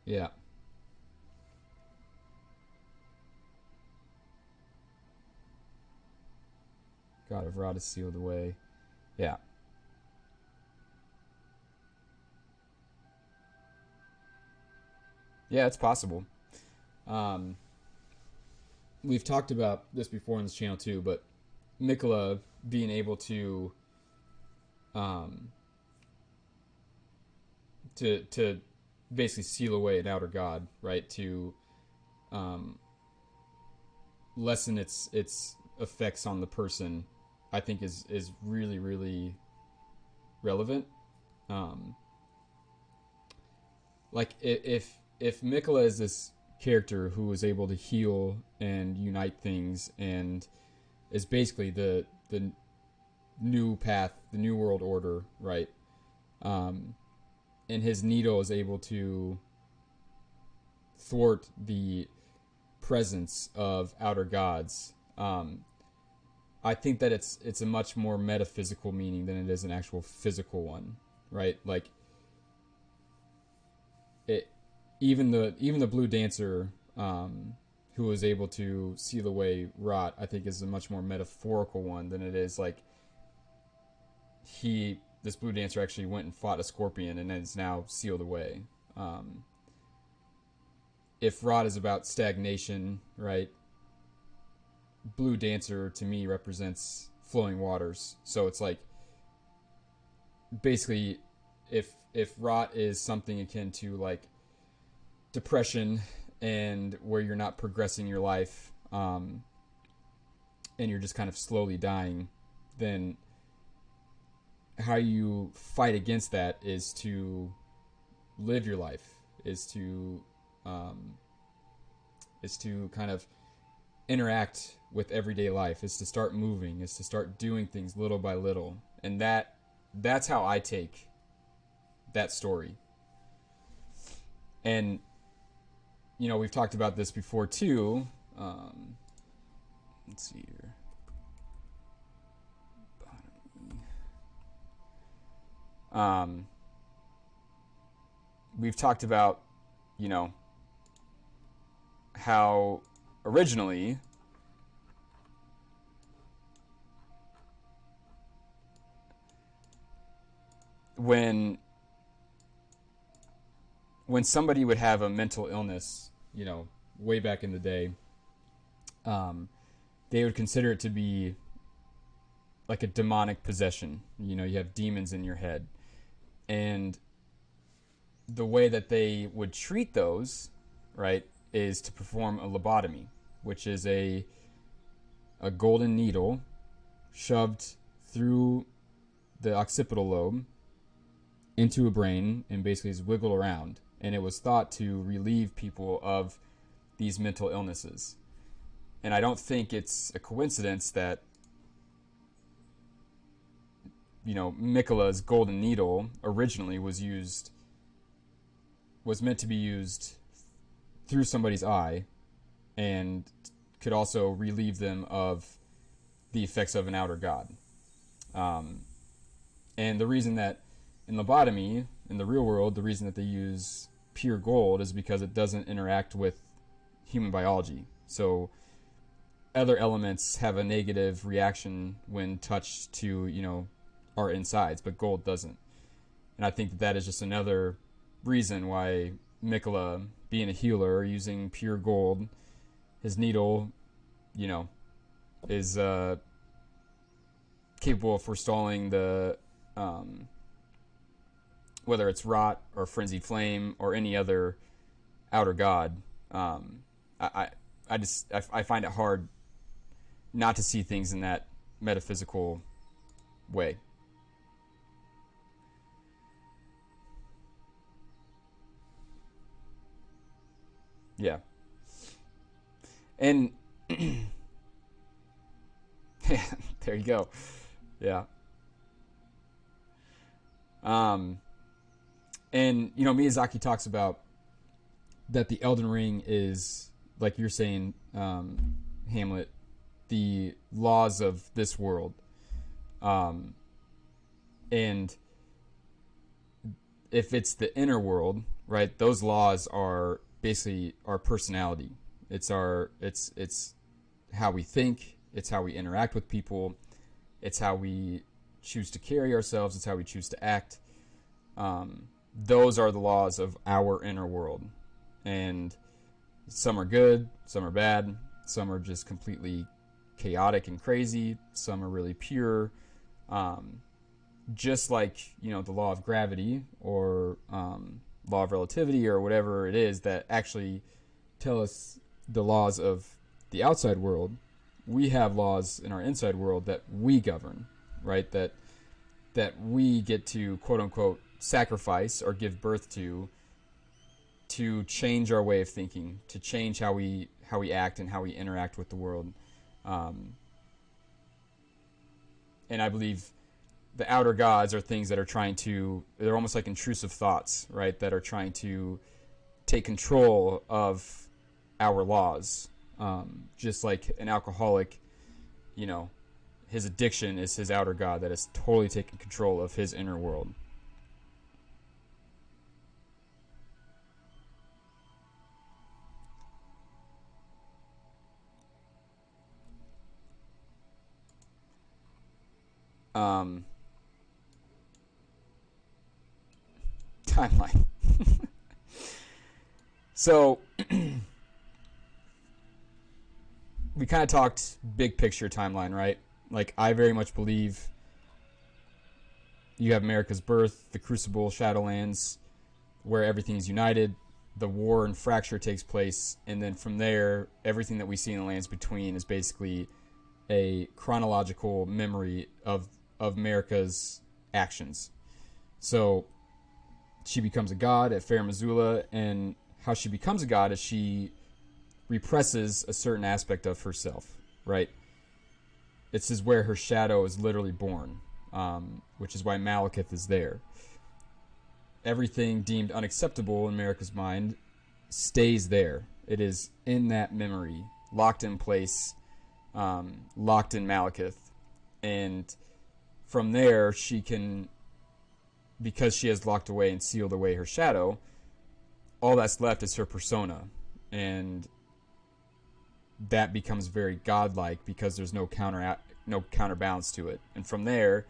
Yeah. God of Rot is sealed away. Yeah. Yeah, it's possible. Um, we've talked about this before on this channel too, but Miquella being able um, to basically seal away an outer god, right? To um, lessen its effects on the person, I think is really really relevant. Um, like if Miquella is this character who is able to heal and unite things and is basically the new path, the new world order, right? Um, and his needle is able to thwart the presence of outer gods. I think that it's a much more metaphysical meaning than it is an actual physical one, right? Like it, even the blue dancer, who was able to seal away Rot, I think is a much more metaphorical one than it is like this blue dancer actually went and fought a scorpion and is now sealed away. Um, if Rot is about stagnation, right? Blue dancer to me represents flowing waters. So it's like basically if Rot is something akin to like depression and where you're not progressing your life, and you're just kind of slowly dying, then how you fight against that is to live your life, um, is to kind of interact with everyday life, is to start moving, is to start doing things little by little, and that's how I take that story. And we've talked about this before too. Let's see here. Um, we've talked about, you know, how originally when somebody would have a mental illness, way back in the day, um, they would consider it to be like a demonic possession. You have demons in your head. And the way that they would treat those, right, is to perform a lobotomy, which is a golden needle shoved through the occipital lobe into a brain and basically is wiggled around. And it was thought to relieve people of these mental illnesses. And I don't think it's a coincidence that, Miquella's golden needle originally was used was meant to be used through somebody's eye and could also relieve them of the effects of an outer god. And the reason that in lobotomy, in the real world, the reason that they use pure gold is because it doesn't interact with human biology. So other elements have a negative reaction when touched to, our insides, but gold doesn't. And I think that that is just another reason why Miquella, being a healer, using pure gold, his needle, is capable of forestalling the whether it's rot or frenzied flame or any other outer god. I find it hard not to see things in that metaphysical way. Yeah. And there you go. Yeah. And Miyazaki talks about that the Elden Ring is, like you're saying, Hamlet, the laws of this world. And if it's the inner world, right, those laws are basically our personality. It's how we think, it's how we interact with people, it's how we choose to carry ourselves, it's how we choose to act. Those are the laws of our inner world. And some are good, some are bad, some are just completely chaotic and crazy, some are really pure. Just like, the law of gravity or law of relativity or whatever it is that actually tell us the laws of the outside world, we have laws in our inside world that we govern, right? That we get to, quote unquote, sacrifice or give birth to change our way of thinking, to change how we act and how we interact with the world. And I believe the outer gods are things that are they're almost like intrusive thoughts, right? That are trying to take control of our laws. Just like an alcoholic, his addiction is his outer god that has totally taken control of his inner world. Timeline. So we kind of talked big picture timeline, right? Like, I very much believe you have America's birth, the crucible, Shadowlands, where everything is united, the war and fracture takes place, and then from there, everything that we see in the lands between is basically a chronological memory of America's actions. So she becomes a god at Fair Missoula, and how she becomes a god is she represses a certain aspect of herself, right? This is where her shadow is literally born, which is why Malekith is there. Everything deemed unacceptable in America's mind stays there. It is in that memory, locked in place, locked in Malekith. And from there, she can, because she has locked away and sealed away her shadow, all that's left is her persona. And that becomes very godlike because there's no counterbalance to it. And from there,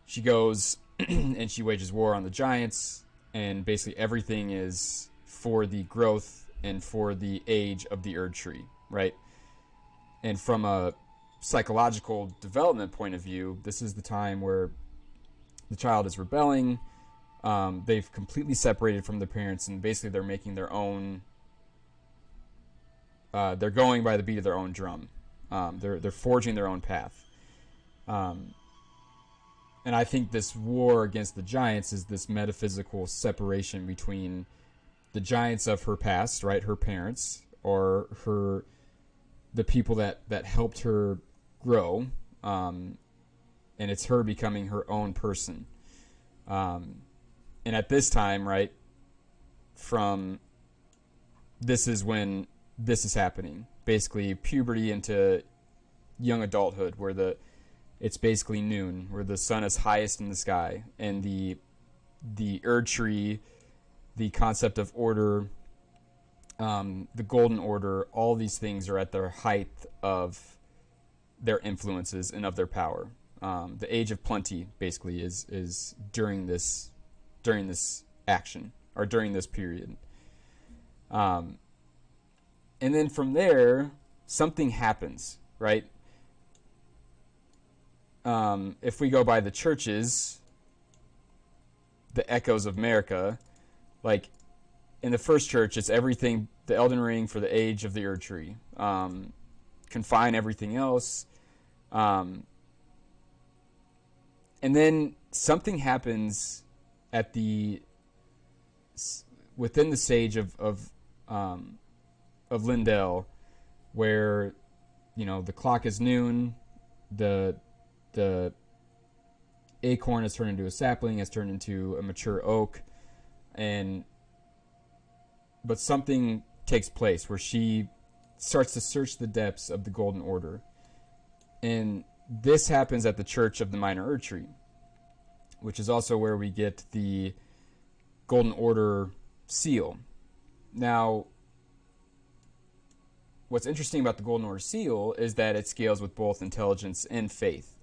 she goes and she wages war on the giants, and basically everything is for the growth and for the age of the Erd tree, right? And from a psychological development point of view, this is the time where the child is rebelling. They've completely separated from their parents, and basically they're making their own. They're going by the beat of their own drum. They're forging their own path. And I think this war against the giants is this metaphysical separation between the giants of her past, right, her parents, or the people that helped her grow, and it's her becoming her own person. And at this time, right, from this is when this is happening. Basically, puberty into young adulthood, where it's basically noon, where the sun is highest in the sky, and the Erd tree, the concept of order, the golden order, all these things are at their height of their influences and of their power. The age of plenty basically is during this action, or during this period. And then from there, something happens, right? If we go by the churches, the echoes of America, like in the first church, it's everything, the Elden Ring for the age of the Erd tree. Confine everything else. And then something happens within the sage of Lindell, where, the clock is noon, the acorn has turned into a sapling, has turned into a mature oak, but something takes place where she starts to search the depths of the golden order. And this happens at the Church of the Minor Erd Tree, which is also where we get the Golden Order seal. Now, what's interesting about the Golden Order seal is that it scales with both intelligence and faith.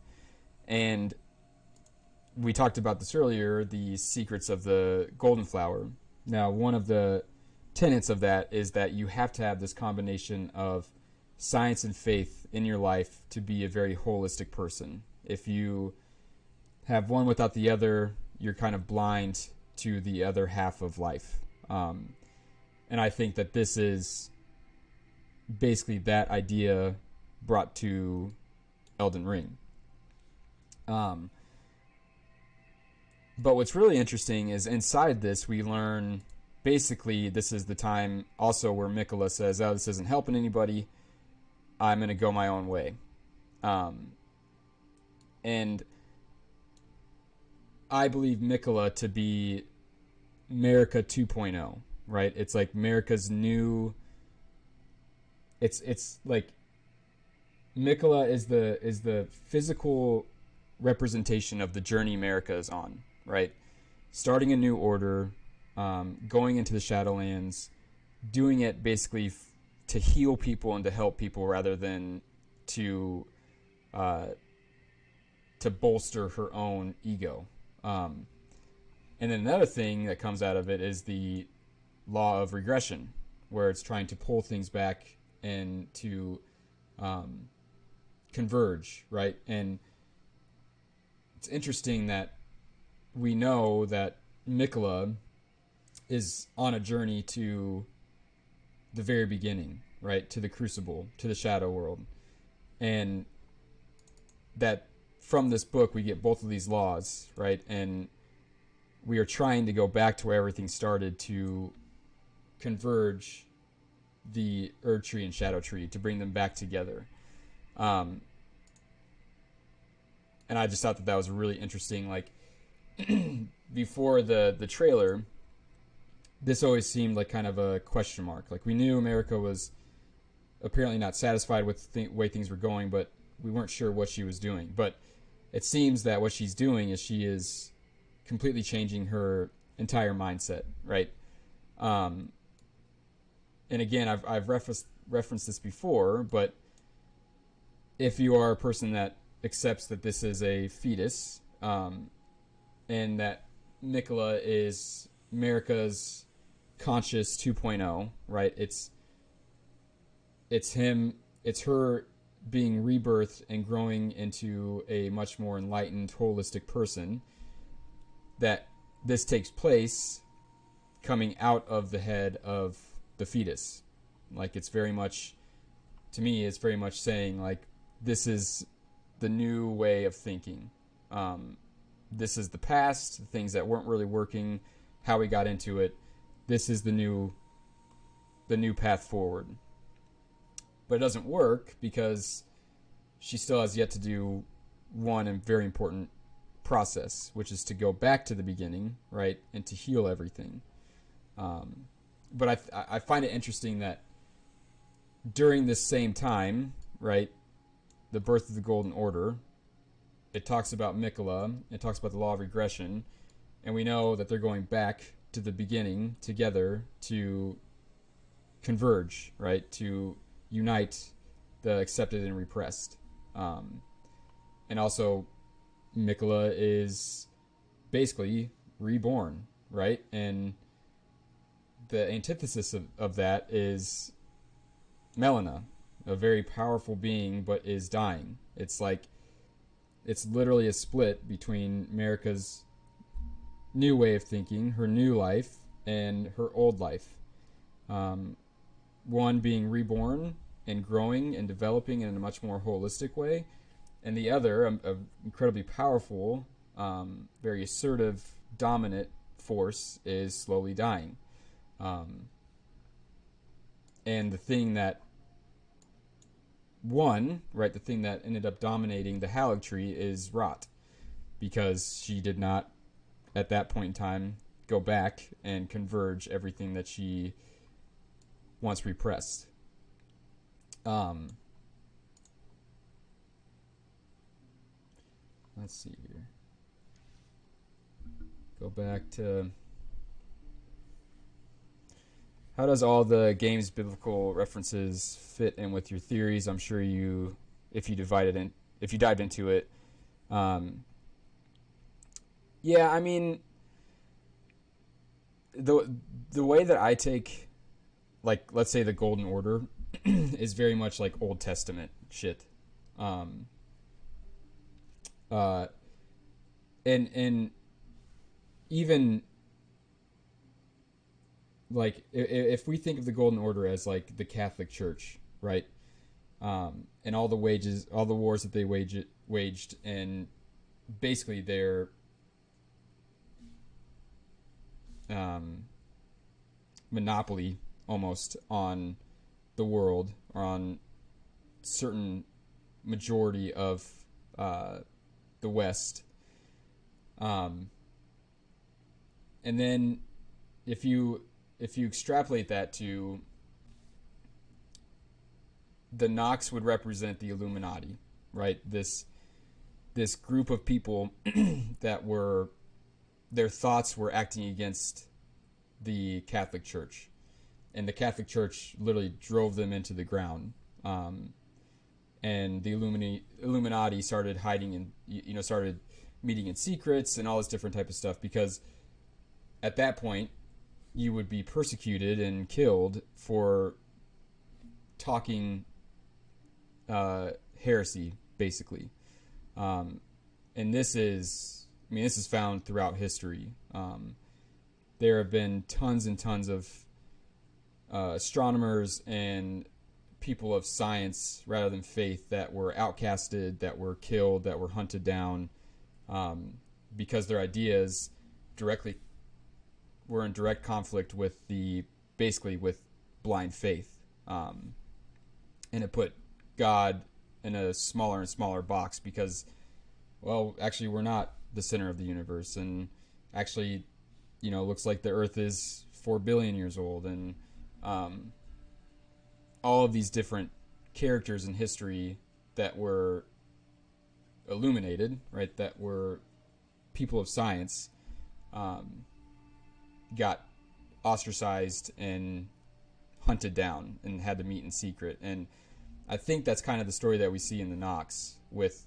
And we talked about this earlier, the secrets of the golden flower. Now, one of the tenets of that is that you have to have this combination of science and faith in your life to be a very holistic person. If you have one without the other, you're kind of blind to the other half of life. And I think that this is basically that idea brought to Elden Ring. But what's really interesting is inside this, we learn basically this is the time also where Miquella says, oh, this isn't helping anybody. I'm going to go my own way. And I believe Miquella to be America 2.0, right? It's like America's new... It's like Miquella is the physical representation of the journey America is on, right? Starting a new order, going into the Shadowlands, doing it basically to heal people and to help people rather than to bolster her own ego. And then another thing that comes out of it is the law of regression, where it's trying to pull things back and to converge, right? And it's interesting that we know that Miquella is on a journey to the very beginning, right? To the crucible, to the shadow world. And that from this book we get both of these laws, right? And we are trying to go back to where everything started to converge the Erd Tree and Shadow Tree, to bring them back together. And I just thought that was really interesting. Like, before the trailer, this always seemed like kind of a question mark. Like, we knew America was apparently not satisfied with the way things were going, but we weren't sure what she was doing. But it seems that what she's doing is she is completely changing her entire mindset, right? And again, I've referenced this before, but if you are a person that accepts that this is a fetus, and that Miquella is America's conscious 2.0, right? It's her being rebirthed and growing into a much more enlightened, holistic person, that this takes place coming out of the head of the fetus. Like, it's very much, to me, it's very much saying, like, this is the new way of thinking. This is the past, the things that weren't really working, how we got into it. This is the new path forward. But it doesn't work because she still has yet to do one and very important process, which is to go back to the beginning, right, and to heal everything. But I find it interesting that during this same time, right, the birth of the Golden Order, it talks about Miquella, it talks about the law of regression, and we know that they're going back to the beginning together to converge, right, to unite the accepted and repressed. And also, Miquella is basically reborn, right? And the antithesis of that is Melina, a very powerful being, but is dying. It's like, it's literally a split between America's new way of thinking, her new life, and her old life. One being reborn and growing and developing in a much more holistic way, and the other, a incredibly powerful, very assertive, dominant force, is slowly dying. And the thing that the thing that ended up dominating the Halig tree is Rot, because she did not, at that point in time, go back and converge everything that she once repressed. Let's see here. Go back to, how does all the game's biblical references fit in with your theories? I'm sure you, if you dived into it. Yeah, I mean, the way that I take, like, let's say the Golden Order is very much like Old Testament shit. And even like, if we think of the Golden Order as like the Catholic Church, right? And all the wars that they waged, and basically their monopoly almost on the world, or on certain majority of the West. And then if you extrapolate that to, the Nox would represent the Illuminati, right? This group of people that were, their thoughts were acting against the Catholic Church, and the Catholic Church literally drove them into the ground. And the Illuminati started hiding and started meeting in secrets and all this different type of stuff, because at that point you would be persecuted and killed for talking heresy, basically. And this is found throughout history. There have been tons and tons of astronomers and people of science rather than faith that were outcasted, that were killed, that were hunted down, because their ideas were in direct conflict with with blind faith. And it put God in a smaller and smaller box, because, well, actually we're not the center of the universe, and actually, looks like the Earth is 4 billion years old, and all of these different characters in history that were illuminated, right, that were people of science, got ostracized and hunted down and had to meet in secret. And I think that's kind of the story that we see in the Nox, with,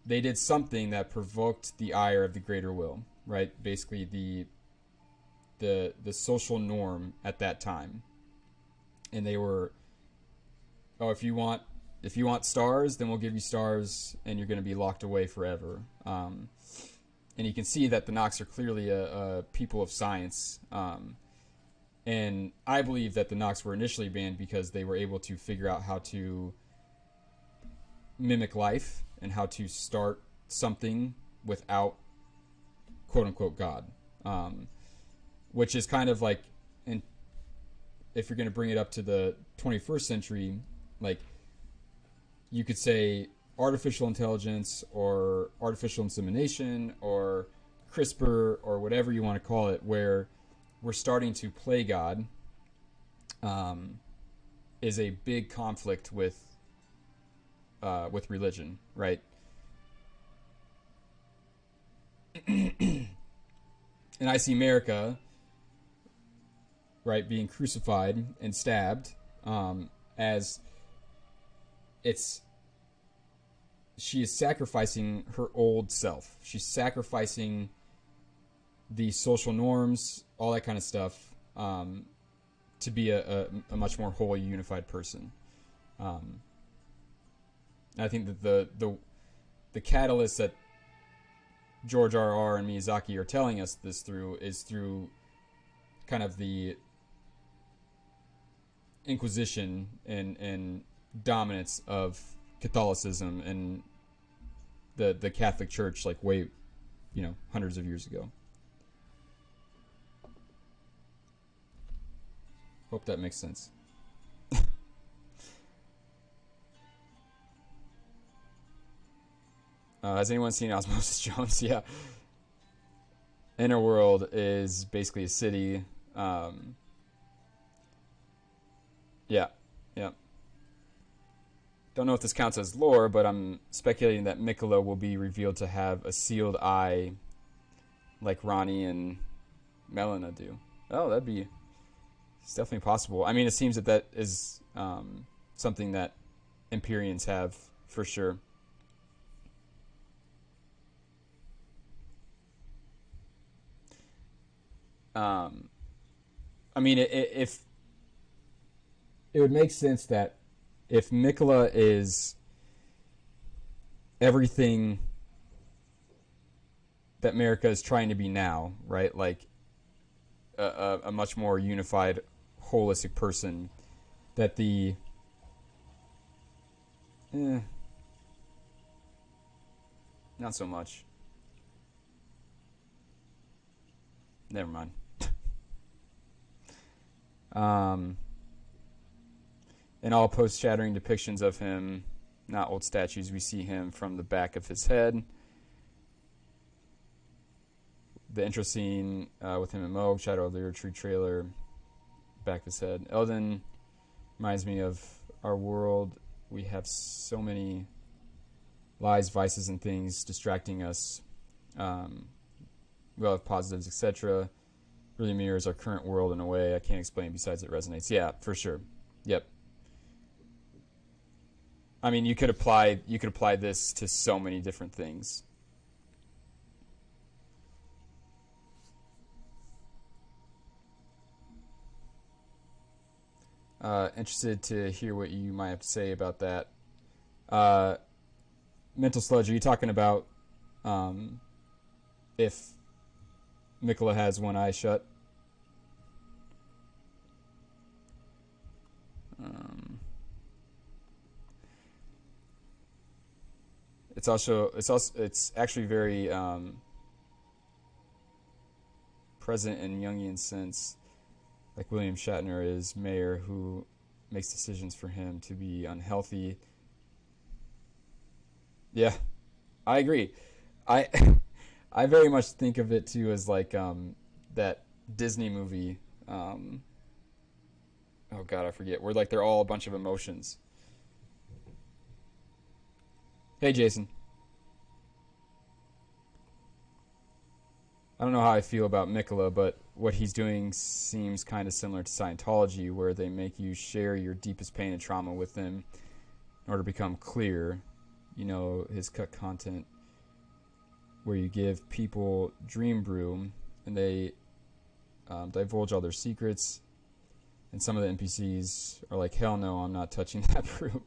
they did something that provoked the ire of the greater will, right? Basically the social norm at that time. And they were, oh, if you want stars, then we'll give you stars, and you're going to be locked away forever. And you can see that the Nox are clearly a people of science. And I believe that the Nox were initially banned because they were able to figure out how to mimic life and how to start something without, quote unquote, God. Which is kind of like, and if you're going to bring it up to the 21st century, like, you could say artificial intelligence or artificial insemination or CRISPR or whatever you want to call it, where we're starting to play God um, is a big conflict with religion, right? And I see America, right, being crucified and stabbed as it's she is sacrificing her old self. She's sacrificing the social norms, all that kind of stuff, to be a much more whole, unified person. Um, I think that the catalyst that George R. and Miyazaki are telling us this through is through kind of the Inquisition and dominance of Catholicism and the Catholic Church, like way, hundreds of years ago. Hope that makes sense. Has anyone seen Osmosis Jones? Yeah. Inner World is basically a city. Yeah, yeah. Don't know if this counts as lore, but I'm speculating that Miquella will be revealed to have a sealed eye, like Ronnie and Melina do. Oh, it's definitely possible. I mean, it seems that is something that Empyreans have for sure. Um, I mean, if it would make sense that if Miquella is everything that America is trying to be now, right? Like a much more unified, holistic person, that eh, not so much. Never mind. Um, in all post-shattering depictions of him, not old statues, we see him from the back of his head. The intro scene with him and Moog, Shadow of the Erdtree trailer, back of his head. Elden reminds me of our world. We have so many lies, vices, and things distracting us. We all have positives, etc. Really mirrors our current world in a way I can't explain, besides it resonates. Yeah, for sure. Yep. I mean, you could apply this to so many different things. Interested to hear what you might have to say about that. Uh, Mental Sludge, are you talking about if Miquella has one eye shut? Um, it's actually very present in Jungian sense, like William Shatner is mayor who makes decisions for him to be unhealthy. Yeah, I agree. I I very much think of it too as like that Disney movie. Oh God, I forget. Where like they're all a bunch of emotions. Hey, Jason. I don't know how I feel about Miquella, but what he's doing seems kind of similar to Scientology, where they make you share your deepest pain and trauma with them in order to become clear. His cut content where you give people dream brew and they divulge all their secrets, and some of the NPCs are like, hell no, I'm not touching that brew.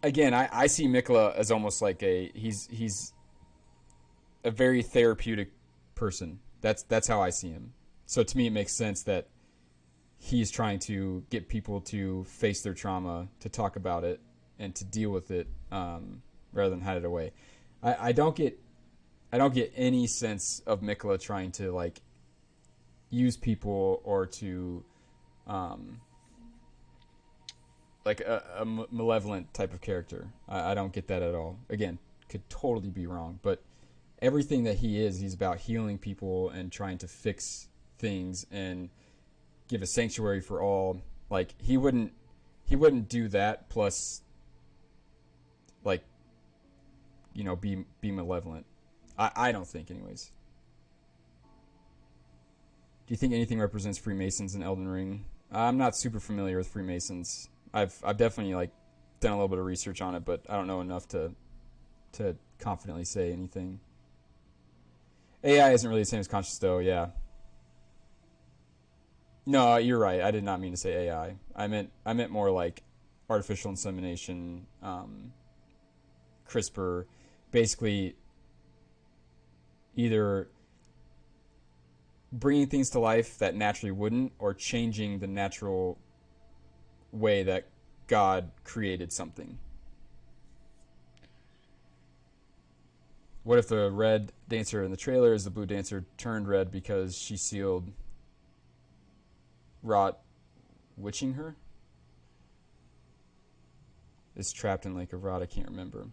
Again, I see Miquella as almost like he's a very therapeutic person. That's how I see him. So to me, it makes sense that he's trying to get people to face their trauma, to talk about it, and to deal with it, rather than hide it away. I don't get any sense of Miquella trying to like use people or to like a malevolent type of character. I don't get that at all. Again, could totally be wrong, but everything that he is, he's about healing people and trying to fix things and give a sanctuary for all. Like he wouldn't do that plus like be malevolent. I don't think, anyways. Do you think anything represents Freemasons in Elden Ring? I'm not super familiar with Freemasons. I've definitely like done a little bit of research on it, but I don't know enough to confidently say anything. AI isn't really the same as conscious, though. Yeah. No, you're right. I did not mean to say AI. I meant more like artificial insemination, CRISPR, basically either bringing things to life that naturally wouldn't, or changing the natural way that God created something. What if the red dancer in the trailer is the blue dancer turned red because she sealed Rot witching her? Is trapped in Lake of Rot. I can't remember.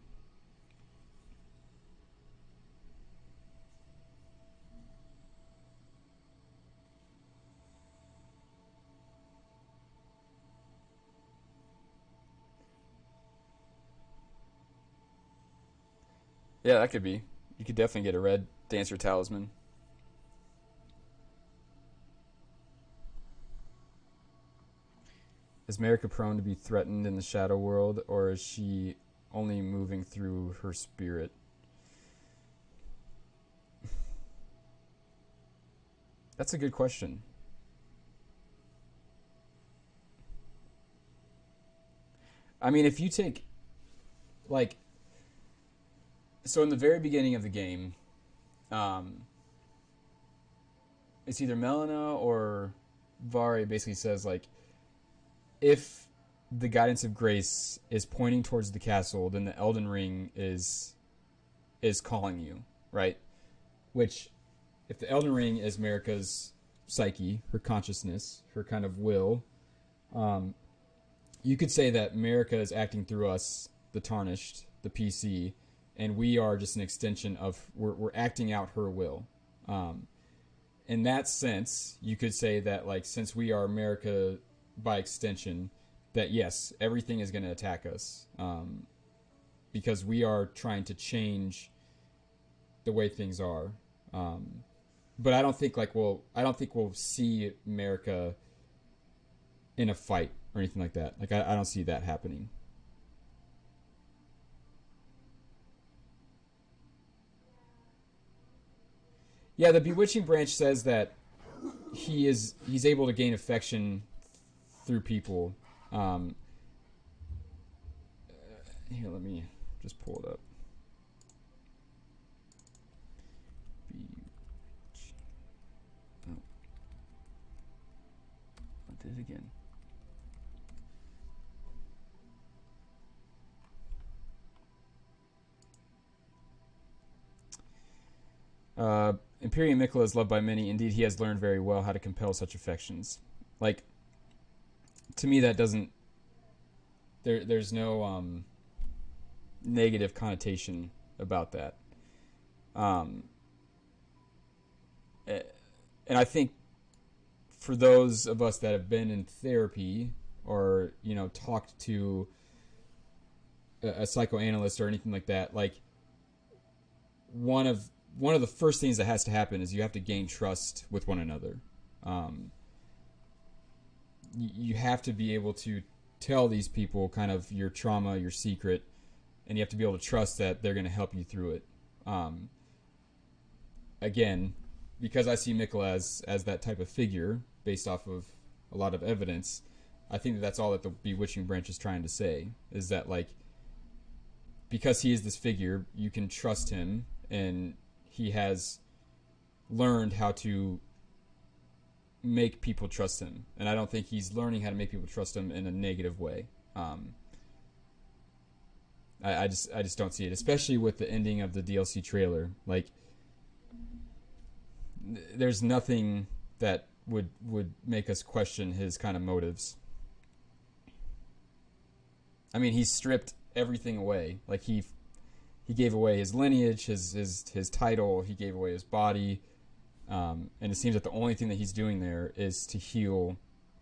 Yeah, that could be. You could definitely get a red dancer talisman. Is Marika prone to be threatened in the shadow world, or is she only moving through her spirit? That's a good question. I mean, if you take, like, so in the very beginning of the game, um, it's either Melina or Vari basically says, like, if the guidance of grace is pointing towards the castle, then the Elden Ring is calling you, right? Which, if the Elden Ring is Marika's psyche, her consciousness, her kind of will, um, you could say that Marika is acting through us, the Tarnished, the PC, and we are just an extension of, we're acting out her will. Um, in that sense, you could say that, like, since we are Marika by extension, that yes, everything is going to attack us, because we are trying to change the way things are. Um, but I don't think we'll see Marika in a fight or anything like that. Like I don't see that happening. Yeah, the bewitching branch says that he's able to gain affection through people. Um, Here, let me just pull it up. Oh, I did it again. Imperium Miquella is loved by many. Indeed, he has learned very well how to compel such affections. Like, to me, that doesn't. There's no negative connotation about that. Um, eh, and I think for those of us that have been in therapy or talked to a psychoanalyst or anything like that, like one of one of the first things that has to happen is you have to gain trust with one another. Um, you have to be able to tell these people kind of your trauma, your secret, and you have to be able to trust that they're going to help you through it. Um, Again, because I see Mikkel as that type of figure based off of a lot of evidence, I think that that's all that the bewitching branch is trying to say, is that, like, because he is this figure, you can trust him, and he has learned how to make people trust him. And I don't think he's learning how to make people trust him in a negative way. I just don't see it, especially with the ending of the DLC trailer. Like, there's nothing that would make us question his kind of motives. I mean, he stripped everything away. Like, he gave away his lineage, his title, he gave away his body, and it seems that the only thing that he's doing there is to heal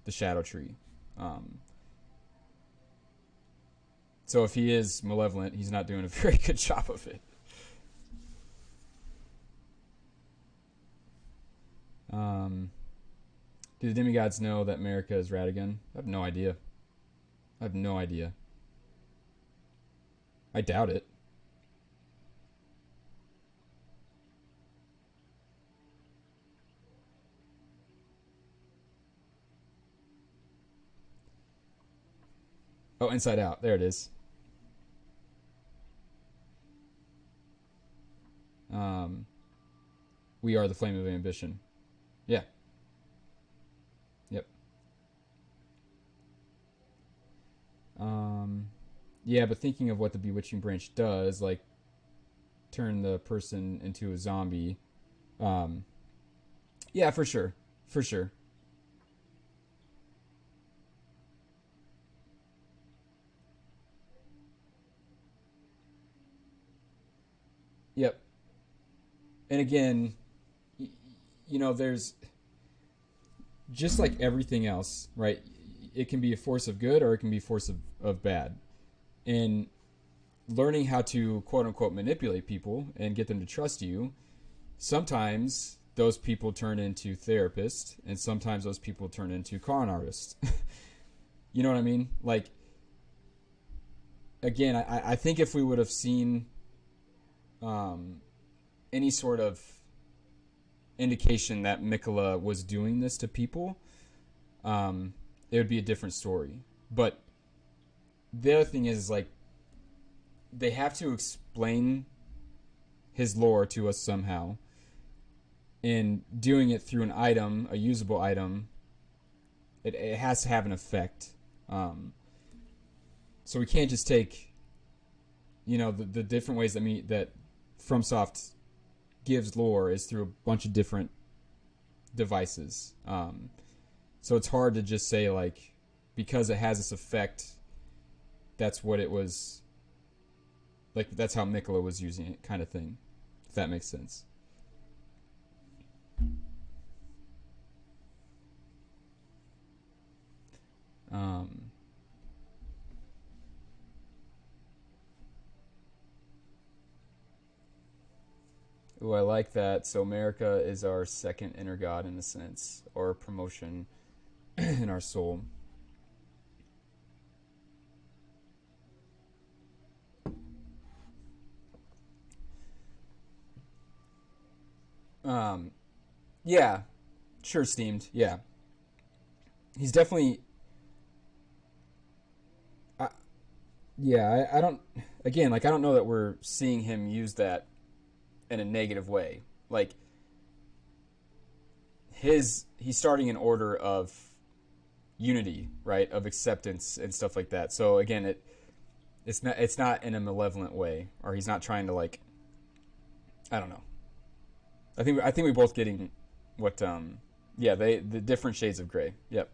the shadow tree. Um, so if he is malevolent, he's not doing a very good job of it. Do the demigods know that America is Radigan? I have no idea. I have no idea. I doubt it. Oh, Inside Out. There it is. Um, we are the flame of ambition. Yeah. Yep. Um, yeah, but thinking of what the bewitching branch does, like turn the person into a zombie. Um, yeah, for sure. For sure. Yep. And again, there's just like everything else, right? It can be a force of good or it can be a force of bad. And learning how to quote unquote manipulate people and get them to trust you, sometimes those people turn into therapists and sometimes those people turn into con artists. You know what I mean? Like, again, I think if we would have seen um, any sort of indication that Miquella was doing this to people, it would be a different story. But the other thing is, like, they have to explain his lore to us somehow. And doing it through an item, a usable item, it has to have an effect. Um, so we can't just take, the different ways that FromSoft gives lore is through a bunch of different devices. So it's hard to just say, like, because it has this effect, that's what it was, like, that's how Miquella was using it, kind of thing, if that makes sense. Um, ooh, I like that. So America is our second inner god in a sense, or promotion in our soul. Um, yeah, sure, steamed. Yeah, he's definitely. I, yeah, I don't. Again, like, I don't know that we're seeing him use that in a negative way. Like, he's starting an order of unity, right? Of acceptance and stuff like that. So again, it's not in a malevolent way, or he's not trying to, like, I don't know. I think we're both getting what yeah, the different shades of gray. Yep.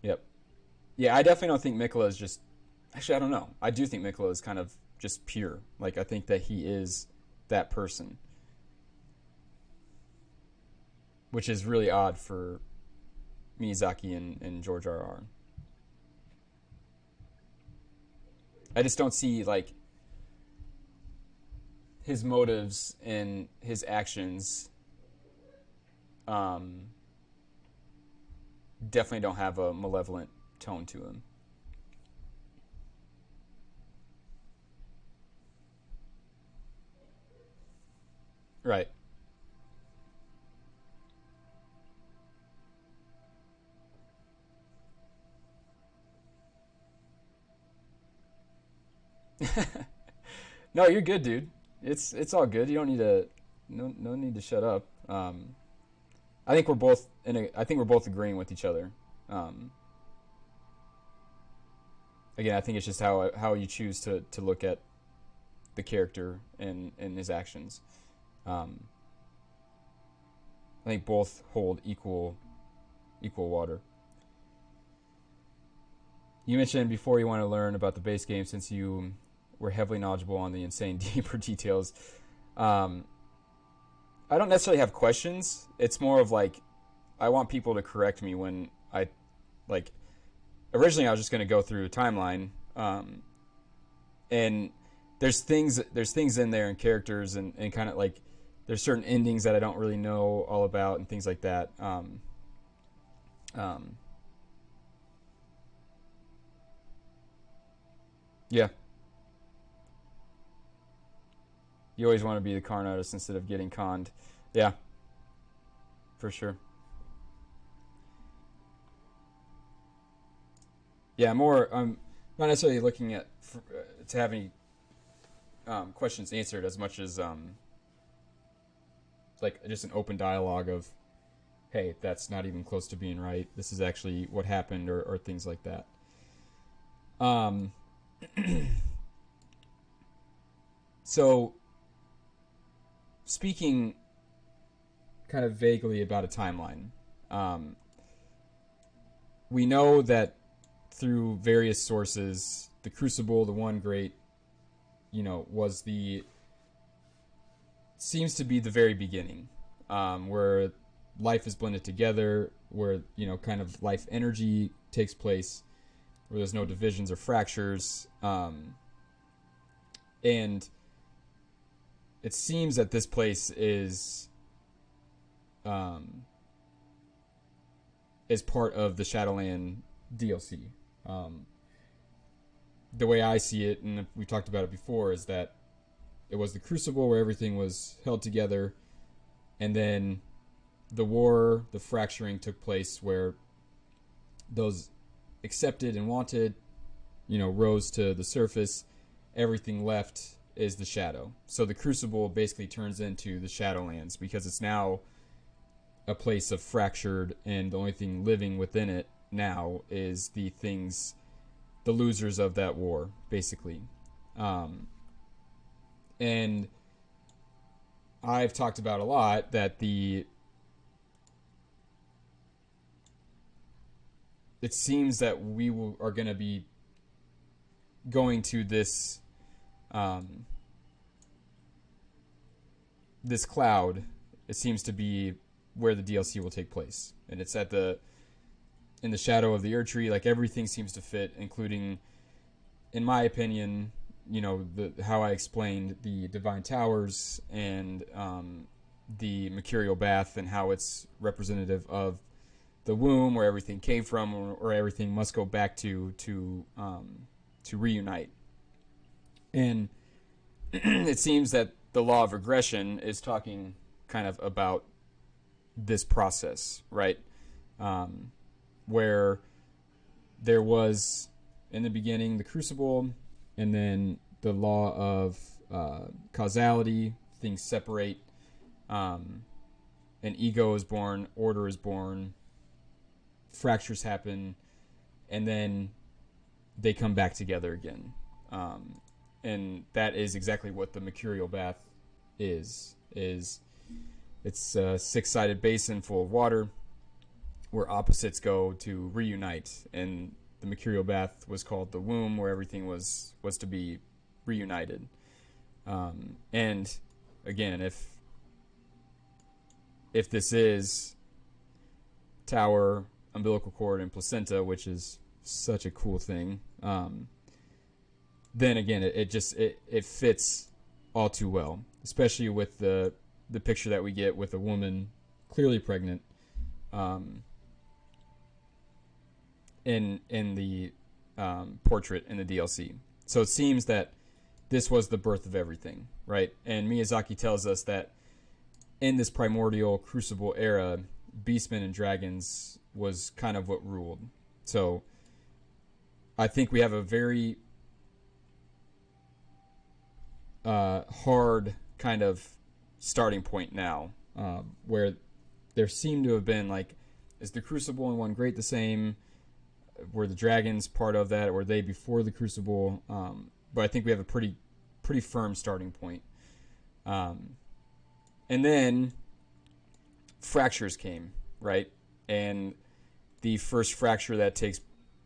Yep. Yeah, I definitely don't think Miquella is just, actually, I don't know. I do think Miquella is kind of just pure. Like, I think that he is that person, which is really odd for Miyazaki and George R. R. I just don't see, like, his motives and his actions um, definitely don't have a malevolent tone to him. Right. No, you're good, dude. It's all good. You don't need to, no need to shut up. I think we're both I think we're both agreeing with each other. Um, Again, I think it's just how you choose to look at the character and his actions. Um, I think both hold equal water. You mentioned before you want to learn about the base game since you we're heavily knowledgeable on the insane deeper details. Um, I don't necessarily have questions. It's more of like I want people to correct me when I like. Originally, I was just going to go through a timeline, and there's things in there and characters and kind of like there's certain endings that I don't really know all about and things like that. Um, yeah, you always want to be the con artist instead of getting conned. Yeah, for sure. Yeah, more. Not necessarily looking at to have any questions answered as much as like just an open dialogue of, hey, that's not even close to being right. This is actually what happened, or things like that. Um, so speaking kind of vaguely about a timeline, um, we know that through various sources, the Crucible, the one great, was the seems to be the very beginning, where life is blended together, where kind of life energy takes place, where there's no divisions or fractures, and it seems that this place um, is part of the Shadowland DLC. Um, the way I see it, and we talked about it before, is that it was the Crucible where everything was held together, and then the war, the fracturing took place where those accepted and wanted, rose to the surface. Everything left is the shadow. So the Crucible basically turns into the Shadowlands because it's now a place of fractured, and the only thing living within it now is the losers of that war, basically. Um, and I've talked about a lot that it seems that are going to be going to um, this cloud. It seems to be where the DLC will take place, and it's in the shadow of the Erd Tree. Like everything seems to fit, including, in my opinion, how I explained the Divine Towers and the Mercurial Bath, and how it's representative of the womb where everything came from, or everything must go back to reunite. And it seems that the law of regression is talking kind of about this process, right? Where there was in the beginning the Crucible, and then the law of causality, things separate, an ego is born, order is born, fractures happen, and then they come back together again. And that is exactly what the Mercurial Bath is it's a six-sided basin full of water where opposites go to reunite, and the Mercurial Bath was called the womb, where everything was to be reunited. And again, if this is tower, umbilical cord, and placenta, which is such a cool thing, then again, it fits all too well, especially with the picture that we get with a woman clearly pregnant, in the portrait in the DLC. So it seems that this was the birth of everything, right? And Miyazaki tells us that in this primordial Crucible era, beastmen and dragons was kind of what ruled. So I think we have a very hard kind of starting point now, where there seem to have been like, is the Crucible and One Great the same? Were the dragons part of that? Were they before the Crucible? But I think we have a pretty firm starting point. And then fractures came, right? And the first fracture that takes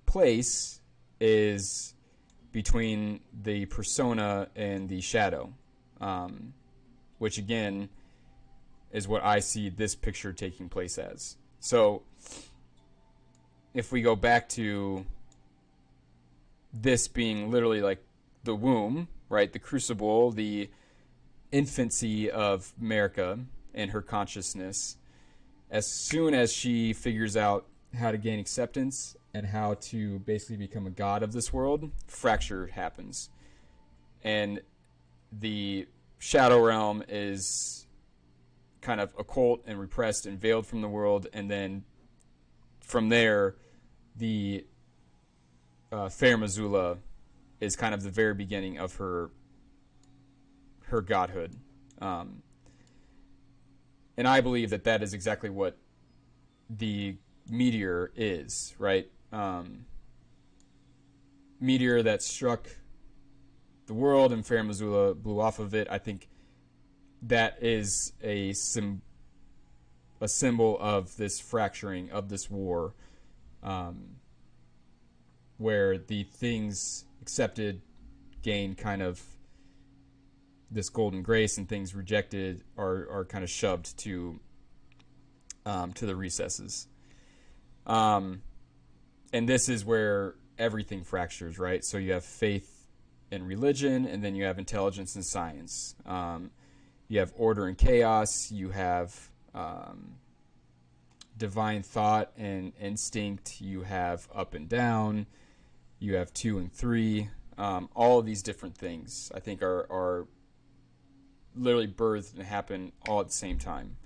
place is between the persona and the shadow, which again is what I see this picture taking place as. So if we go back to this being literally like the womb, right? The crucible, the infancy of America and her consciousness. As soon as she figures out how to gain acceptance and how to basically become a god of this world, fracture happens. And the shadow realm is kind of occult and repressed and veiled from the world. And then from there, the Fair Missoula is kind of the very beginning of her godhood. And I believe that that is exactly what the meteor is, right? Meteor that struck the world and Fair Missoula blew off of it. I think that is a symbol of this fracturing, of this war, where the things accepted gain kind of this golden grace, and things rejected are kind of shoved to the recesses. And this is where everything fractures, right? So you have faith and religion, and then you have intelligence and science. You have order and chaos. You have divine thought and instinct. You have up and down. You have 2 and 3. All of these different things, I think, are literally birthed and happen all at the same time.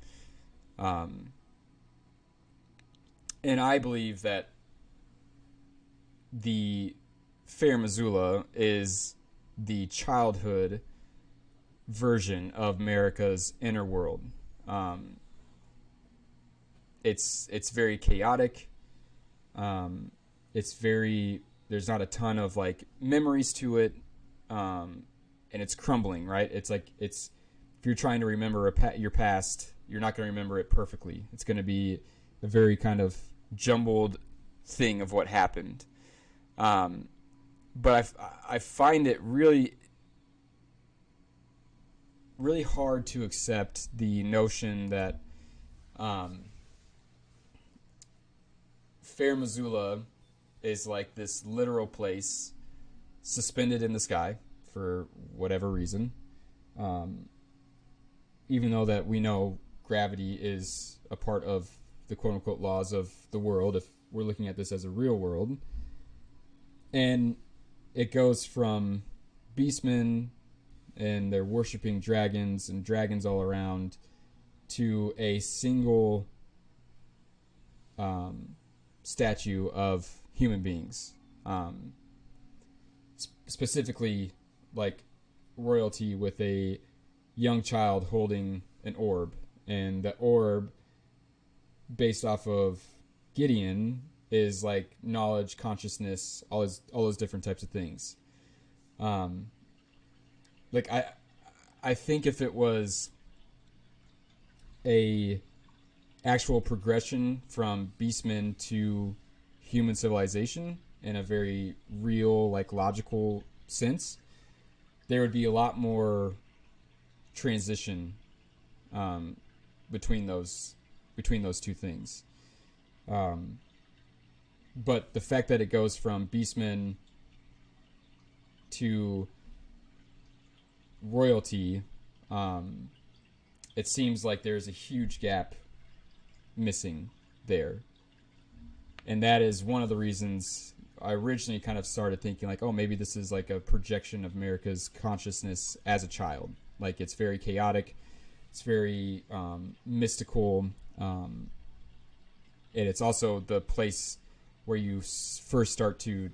And I believe that the Fair Missoula is the childhood version of America's inner world. It's very chaotic. There's not a ton of like memories to it, and it's crumbling, right? It's like if you're trying to remember your past, you're not going to remember it perfectly. It's going to be a very kind of jumbled thing of what happened. But I find it really, really hard to accept the notion that Fair Missoula is like this literal place suspended in the sky for whatever reason. Even though that we know gravity is a part of the quote-unquote laws of the world, if we're looking at this as a real world. And it goes from beastmen and they're worshiping dragons and dragons all around to a single statue of human beings. Specifically, like royalty with a young child holding an orb. And the orb, based off of Gideon, is like knowledge, consciousness, all those different types of things. Like I think if it was a actual progression from beastmen to human civilization in a very real, like logical sense, there would be a lot more transition between those two things. But the fact that it goes from beastmen to royalty, it seems like there's a huge gap missing there. And that is one of the reasons I originally kind of started thinking like, oh, maybe this is like a projection of America's consciousness as a child. Like it's very chaotic, it's very mystical, and it's also the place where you first start to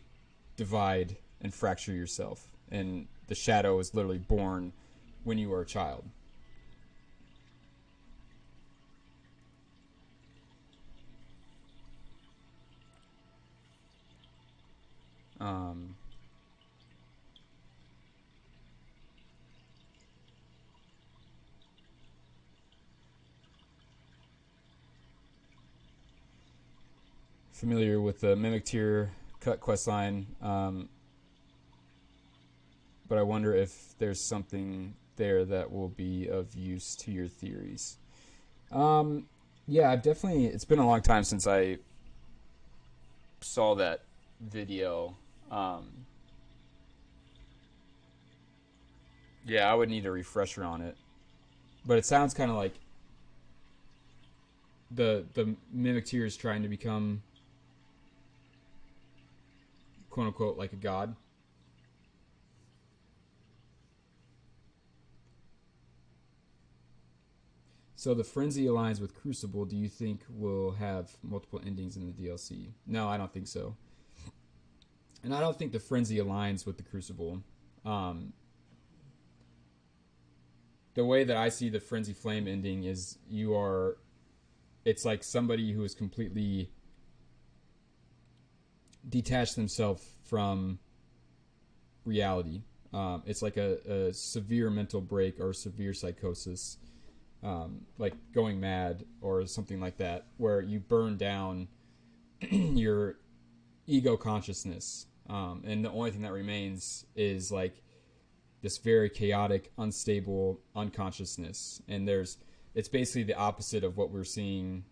divide and fracture yourself. And the shadow is literally born when you are a child. Familiar with the Mimic Tier cut questline. but I wonder if there's something there that will be of use to your theories. Um, yeah, I've definitely. It's been a long time since I saw that video. Um, yeah, I would need a refresher on it, but it sounds kind of like the mimic tier is trying to become quote unquote like a god. So the frenzy aligns with Crucible. Do you think will have multiple endings in the DLC? No, I don't think so. And I don't think the frenzy aligns with the Crucible. Um, the way that I see the frenzy flame ending is you are. It's like somebody who is completely detached themselves from reality. It's like a severe mental break or severe psychosis, like going mad or something like that, where you burn down your ego consciousness, and the only thing that remains is like this very chaotic, unstable unconsciousness. And it's basically the opposite of what we're seeing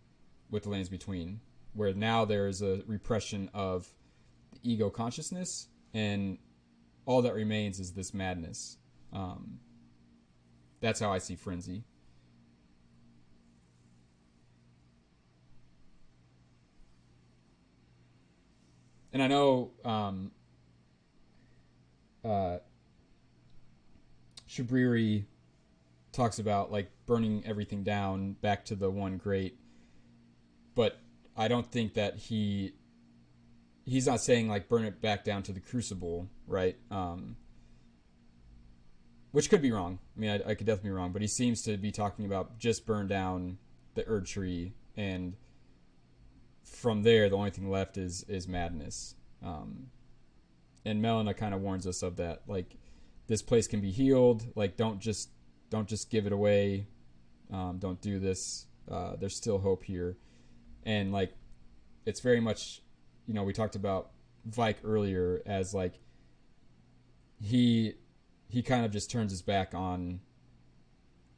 with the lands between, where now there's a repression of the ego consciousness, and all that remains is this madness. Um, that's how I see frenzy. And I know uh, Shabriri talks about like burning everything down back to the one great, but I don't think that he's not saying like burn it back down to the crucible, right? Which could be wrong. I mean, I could definitely be wrong, but he seems to be talking about just burn down the Erd tree, and from there, the only thing left is madness. Um, and Melina kind of warns us of that. Like, this place can be healed. Like, don't just give it away. Don't do this. There's still hope here, and like it's very much, we talked about Vike earlier as like he he kind of just turns his back on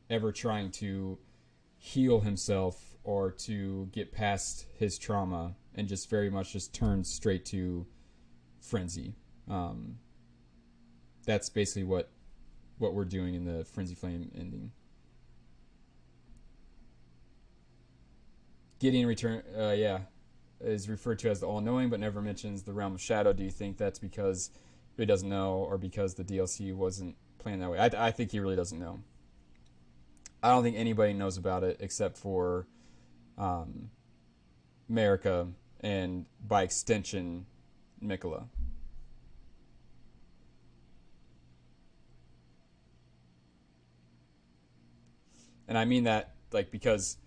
ever trying to heal himself or to get past his trauma, and just very much just turns straight to frenzy. Um, that's basically what we're doing in the frenzy flame ending. Gideon return, yeah, is referred to as the all-knowing, but never mentions the realm of shadow. Do you think that's because he doesn't know, or because the DLC wasn't planned that way? I think he really doesn't know. I don't think anybody knows about it except for um, America, and by extension, Miquella. And I mean that like because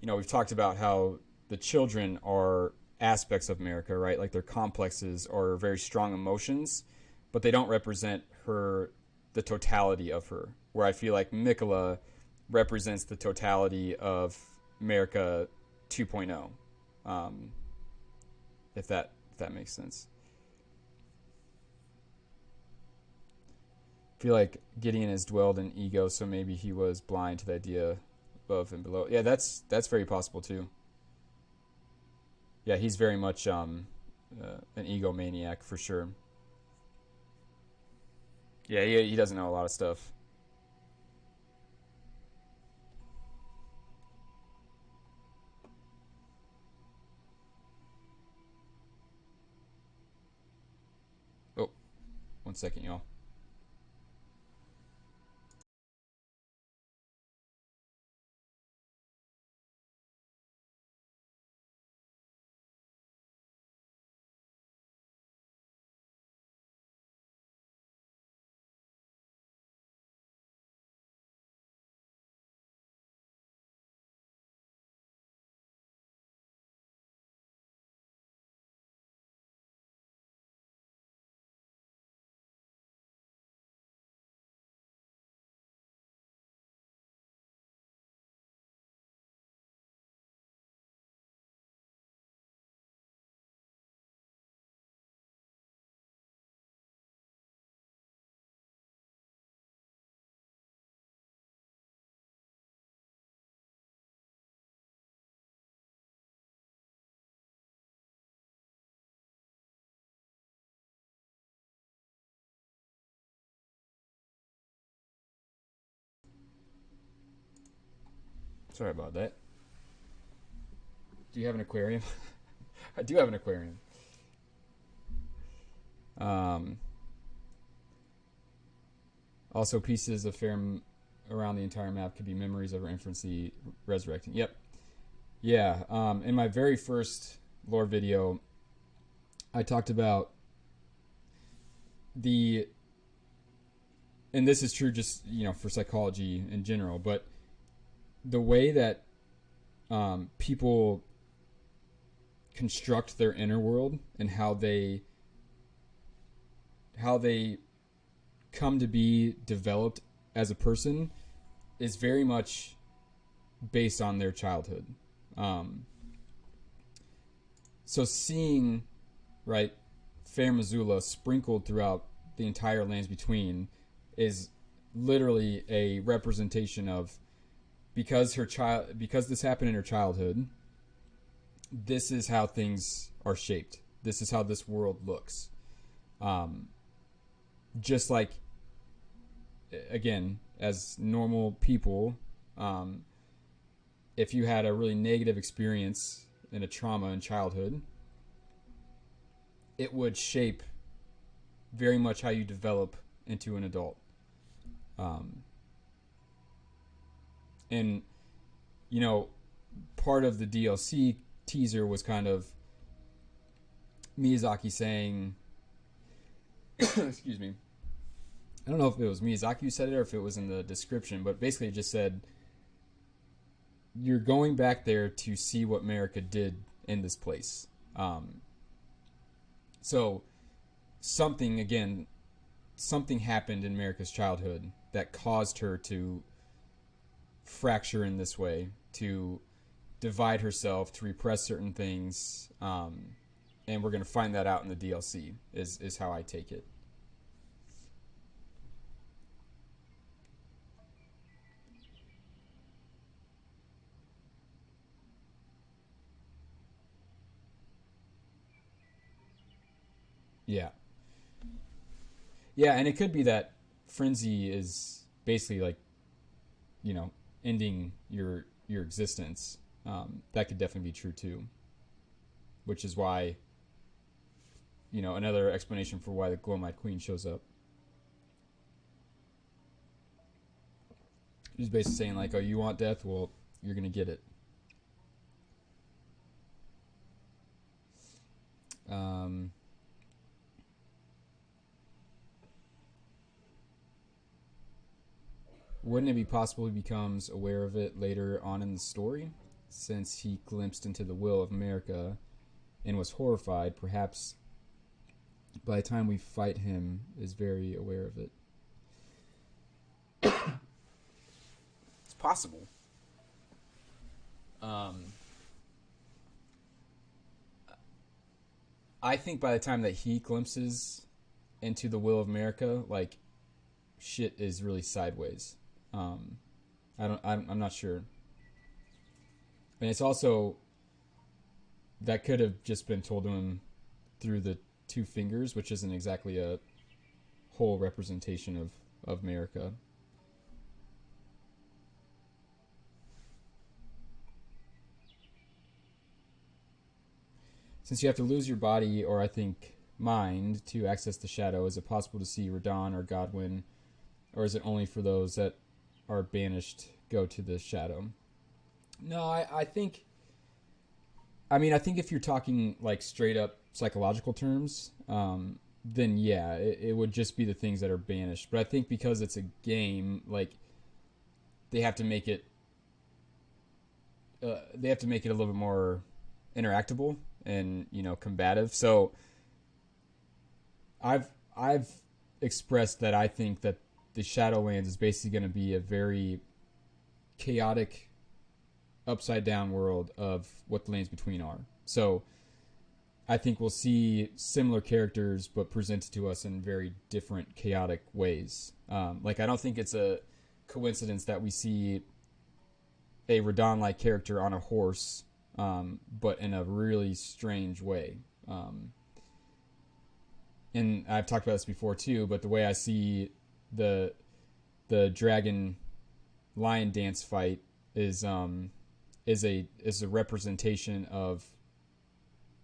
we've talked about how the children are aspects of America, right? Like their complexes are very strong emotions, but they don't represent her, the totality of her. Where I feel like Miquella represents the totality of America 2.0, um, if that makes sense. I feel like Gideon has dwelled in ego, so maybe he was blind to the idea above and below. Yeah, that's very possible too. Yeah, he's very much an egomaniac for sure. Yeah, he doesn't know a lot of stuff. Oh, 1 second, y'all. Sorry about that. Do you have an aquarium? I do have an aquarium. Um, Also, pieces of Farum around the entire map could be memories of our infancy resurrecting. Yep. Yeah. In my very first lore video, I talked about the, and this is true just, for psychology in general, but the way that people construct their inner world and how they come to be developed as a person is very much based on their childhood. So seeing, right, Fair Missoula sprinkled throughout the entire lands between is literally a representation of, because this happened in her childhood, this is how things are shaped. This is how this world looks. Just like, again, as normal people, if you had a really negative experience and a trauma in childhood, it would shape very much how you develop into an adult. And, part of the DLC teaser was kind of Miyazaki saying, excuse me, I don't know if it was Miyazaki who said it or if it was in the description, but basically it just said, you're going back there to see what America did in this place. So something happened in America's childhood that caused her to fracture in this way, to divide herself, to repress certain things, and we're going to find that out in the DLC, is how I take it. Yeah. Yeah, and it could be that frenzy is basically like, ending your existence. That could definitely be true too. Which is why, another explanation for why the Glowmite Queen shows up. She's basically saying like, oh, you want death? Well, you're gonna get it. Wouldn't it be possible he becomes aware of it later on in the story? Since he glimpsed into the will of America and was horrified, perhaps by the time we fight him is very aware of it. It's possible. I think by the time that he glimpses into the will of America, like, shit is really sideways. I'm not sure. And it's also, that could have just been told to him through the two fingers, which isn't exactly a whole representation of America. Since you have to lose your body, or I think mind, to access the shadow, is it possible to see Radon or Godwin, or is it only for those that are banished go to the shadow? No, I think, I think if you're talking like straight up psychological terms, then yeah, it would just be the things that are banished. But I think because it's a game, like, they have to make it a little bit more interactable and combative. So I've expressed that I think that the Shadowlands is basically going to be a very chaotic, upside down world of what the lands between are. So I think we'll see similar characters, but presented to us in very different, chaotic ways. Like, I don't think it's a coincidence that we see a Radon-like character on a horse, but in a really strange way. And I've talked about this before too, but the way I see the dragon lion dance fight is is a representation of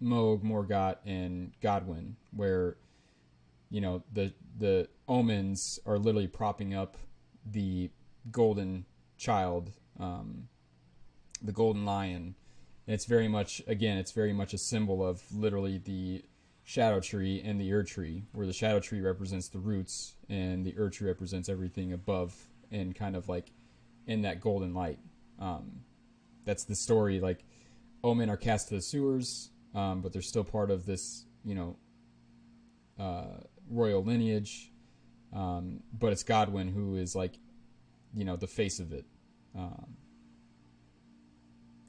Moog, Morgott, and Godwin, where the omens are literally propping up the golden child, the golden lion. And it's very much, again, it's very much a symbol of literally the shadow tree and the Ur tree, where the shadow tree represents the roots and the Ur tree represents everything above and kind of like in that golden light. That's the story. Like, omen are cast to the sewers, but they're still part of this, royal lineage. But it's Godwin who is like, the face of it.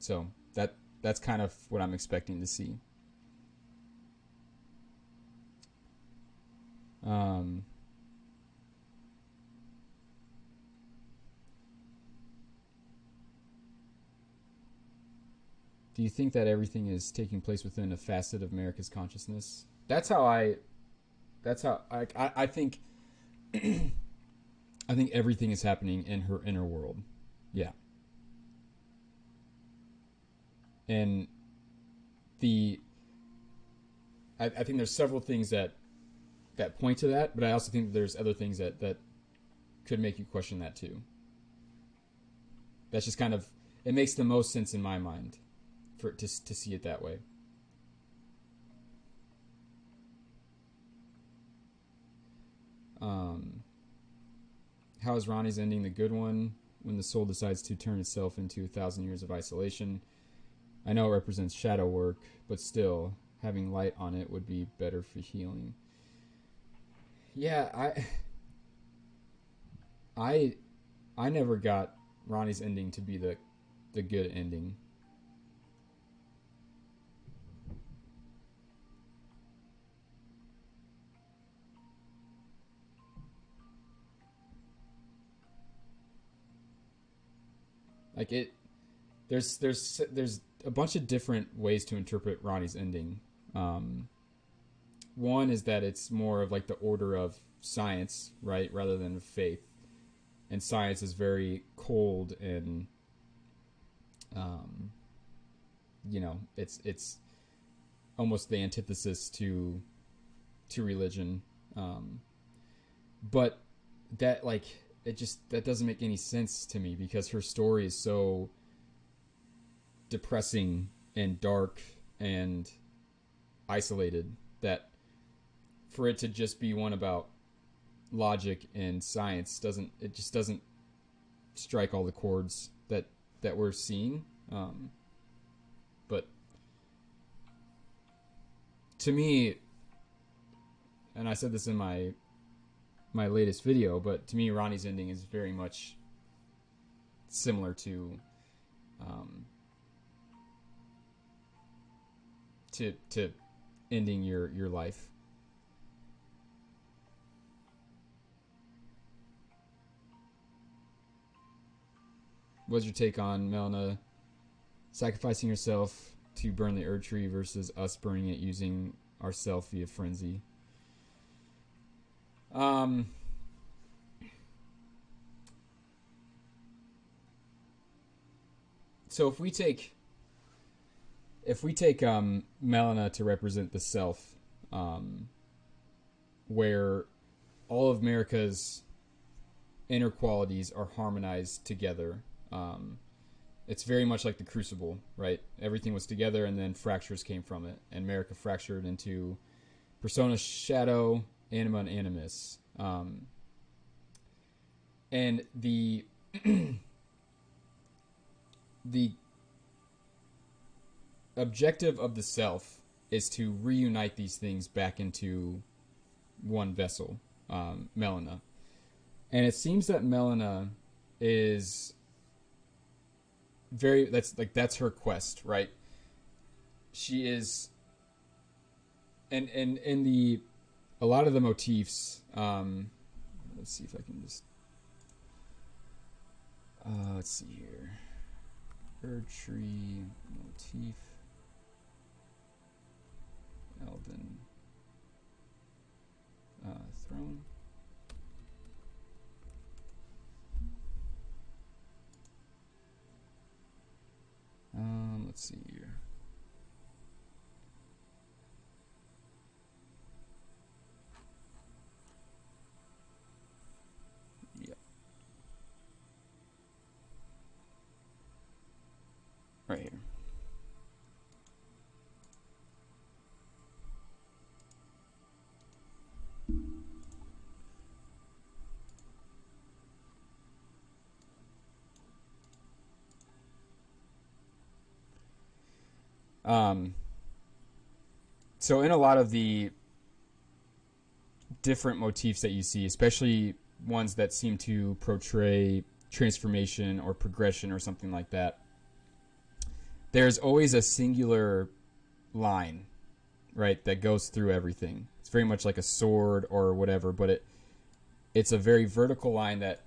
So that's kind of what I'm expecting to see. Do you think that everything is taking place within a facet of America's consciousness? That's how I think. I think everything is happening in her inner world. Yeah. And the I think there's several things that point to that, but I also think that there's other things that could make you question that too. That's just kind of, it makes the most sense in my mind for to see it that way. How is Ronnie's ending the good one when the soul decides to turn itself into 1,000 years of isolation? I know it represents shadow work, but still, having light on it would be better for healing. Yeah, I never got Ronnie's ending to be the good ending. Like there's a bunch of different ways to interpret Ronnie's ending. One is that it's more of like the order of science, right, rather than faith, and science is very cold and it's almost the antithesis to religion. But that, like, that doesn't make any sense to me because her story is so depressing and dark and isolated that for it to just be one about logic and science doesn't strike all the chords that we're seeing. But to me, and I said this in my latest video, but to me Ronnie's ending is very much similar to to ending your life. What's your take on Melna sacrificing herself to burn the Erd tree versus us burning it using ourself via frenzy? So if we take Melina to represent the self, where all of America's inner qualities are harmonized together, it's very much like the crucible, right? Everything was together and then fractures came from it, and America fractured into persona, shadow, anima, and animus. And the the objective of the self is to reunite these things back into one vessel, Melina. And it seems that Melina is that's her quest, right? She is, and in the a lot of the motifs. Let's see if I can just. Let's see here. Bird tree motif. Elden. Throne. let's see here. Yeah. Right here. So in a lot of the different motifs that you see, especially ones that seem to portray transformation or progression or something like that, there's always a singular line, right, that goes through everything. It's very much like a sword or whatever, but it's a very vertical line that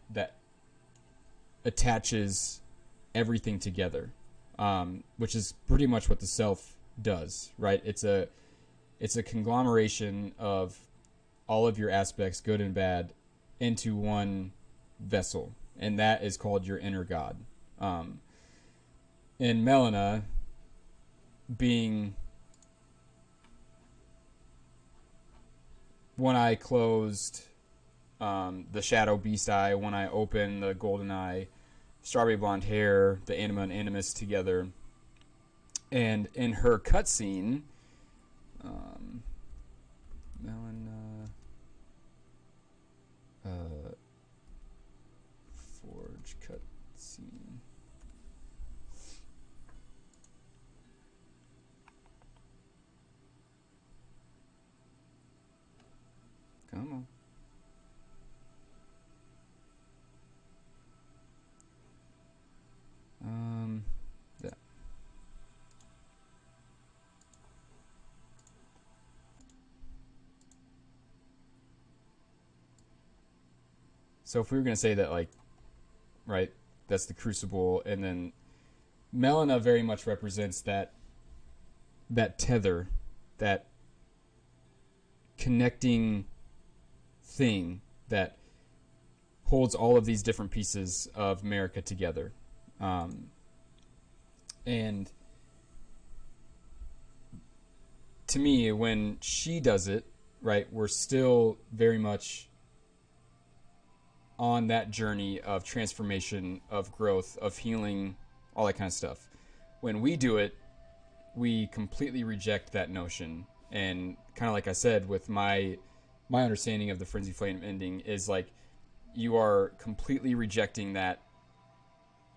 attaches everything together, which is pretty much what the self does, right? It's a conglomeration of all of your aspects, good and bad, into one vessel, and that is called your inner god. And Melina being one eye closed, the shadow beast eye, one eye open, the golden eye, strawberry blonde hair, the anima and animus together. And in her cutscene, Melina, Forge cutscene. Come on. Yeah. So if we were going to say that, like, right, that's the crucible, and then Melina very much represents that tether, that connecting thing that holds all of these different pieces of America together. And to me, when she does it, right, we're still very much on that journey of transformation, of growth, of healing, all that kind of stuff. When we do it, we completely reject that notion. And kind of like I said, with my understanding of the Frenzy Flame ending is like you are completely rejecting that,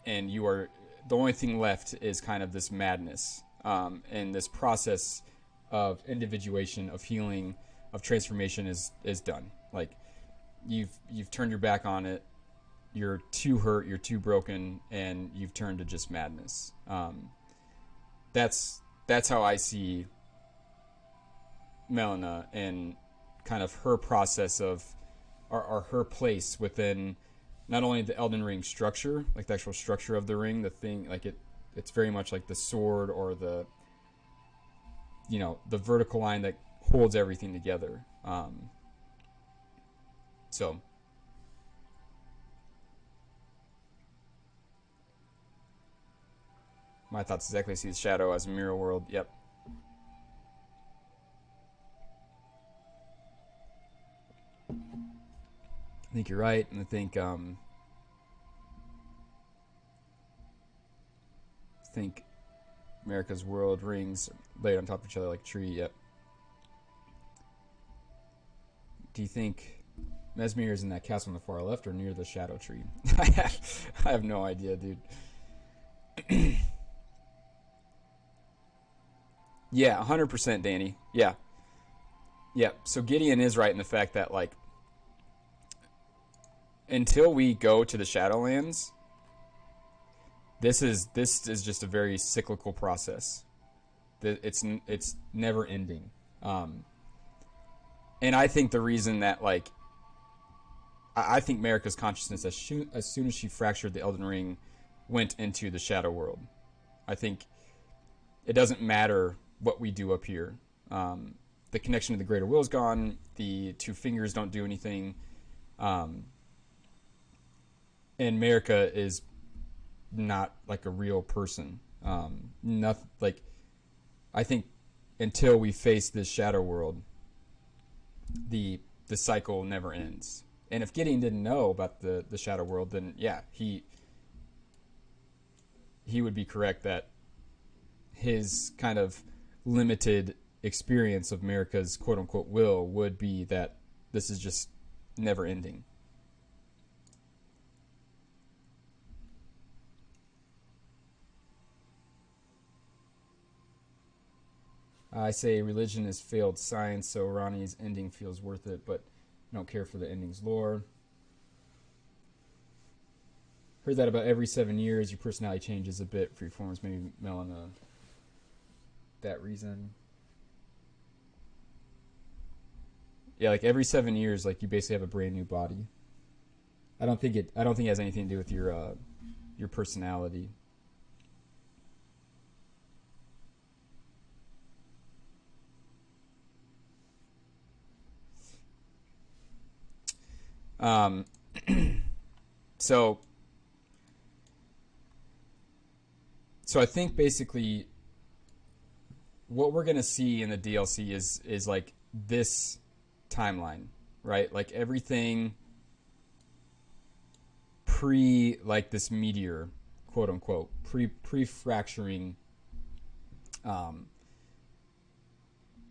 and you are the only thing left is kind of this madness, and this process of individuation, of healing, of transformation is done. Like you've turned your back on it. You're too hurt. You're too broken, and you've turned to just madness. That's how I see Melina and kind of her process of or her place within not only the Elden Ring structure, like the actual structure of the ring, the thing, like it's very much like the sword or the vertical line that holds everything together. So my thoughts exactly. I see the shadow as a mirror world. Yep. I think you're right, and I think America's world rings laid on top of each other like a tree. Yep. Do you think Mesmere is in that castle on the far left or near the shadow tree? I have no idea, dude. Yeah, 100%, Danny. Yeah. Yeah. So Gideon is right in the fact that, like, until we go to the Shadowlands, this is just a very cyclical process. It's never ending. And I think the reason that, like, I think Marika's consciousness, as soon as she fractured the Elden Ring, went into the Shadow World. I think it doesn't matter what we do up here. The connection to the Greater Will is gone. The two fingers don't do anything. And Marika is not like a real person. Nothing like I think until we face this shadow world, the cycle never ends. And if Gideon didn't know about the shadow world, then yeah, he would be correct that his kind of limited experience of America's quote unquote will would be that this is just never ending. I say religion has failed science, so Ronnie's ending feels worth it, but I don't care for the ending's lore. Heard that about every 7 years, your personality changes a bit for your forms, maybe Melana. That reason. Yeah, like every 7 years, like you basically have a brand new body. I don't think it has anything to do with your personality. Um, so so I think basically what we're gonna see in the DLC is like this timeline, right? Like everything pre like this meteor, quote unquote, pre fracturing. Um,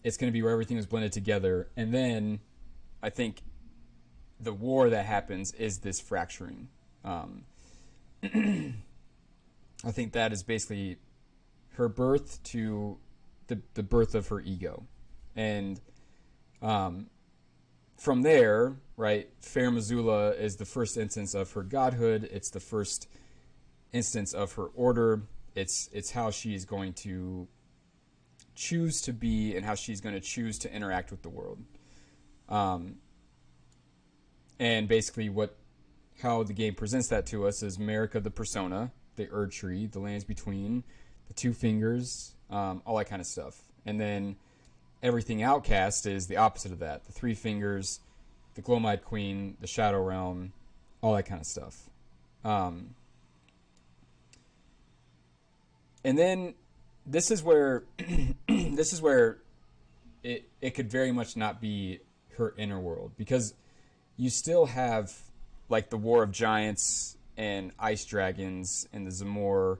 it's gonna be where everything is blended together, and then I think the war that happens is this fracturing. Um, I think that is basically her birth to the birth of her ego, and um, from there, right, Fair Missoula is the first instance of her godhood. It's the first instance of her order. It's how she's going to choose to be and how she's going to choose to interact with the world. Um, and basically, what how the game presents that to us is America, the persona, the Erd tree, the lands between, the two fingers, all that kind of stuff, and then everything outcast is the opposite of that: the three fingers, the Glomite Queen, the Shadow Realm, all that kind of stuff. Um, and then this is where this is where it could very much not be her inner world, because you still have like the War of Giants and Ice Dragons and the Zamor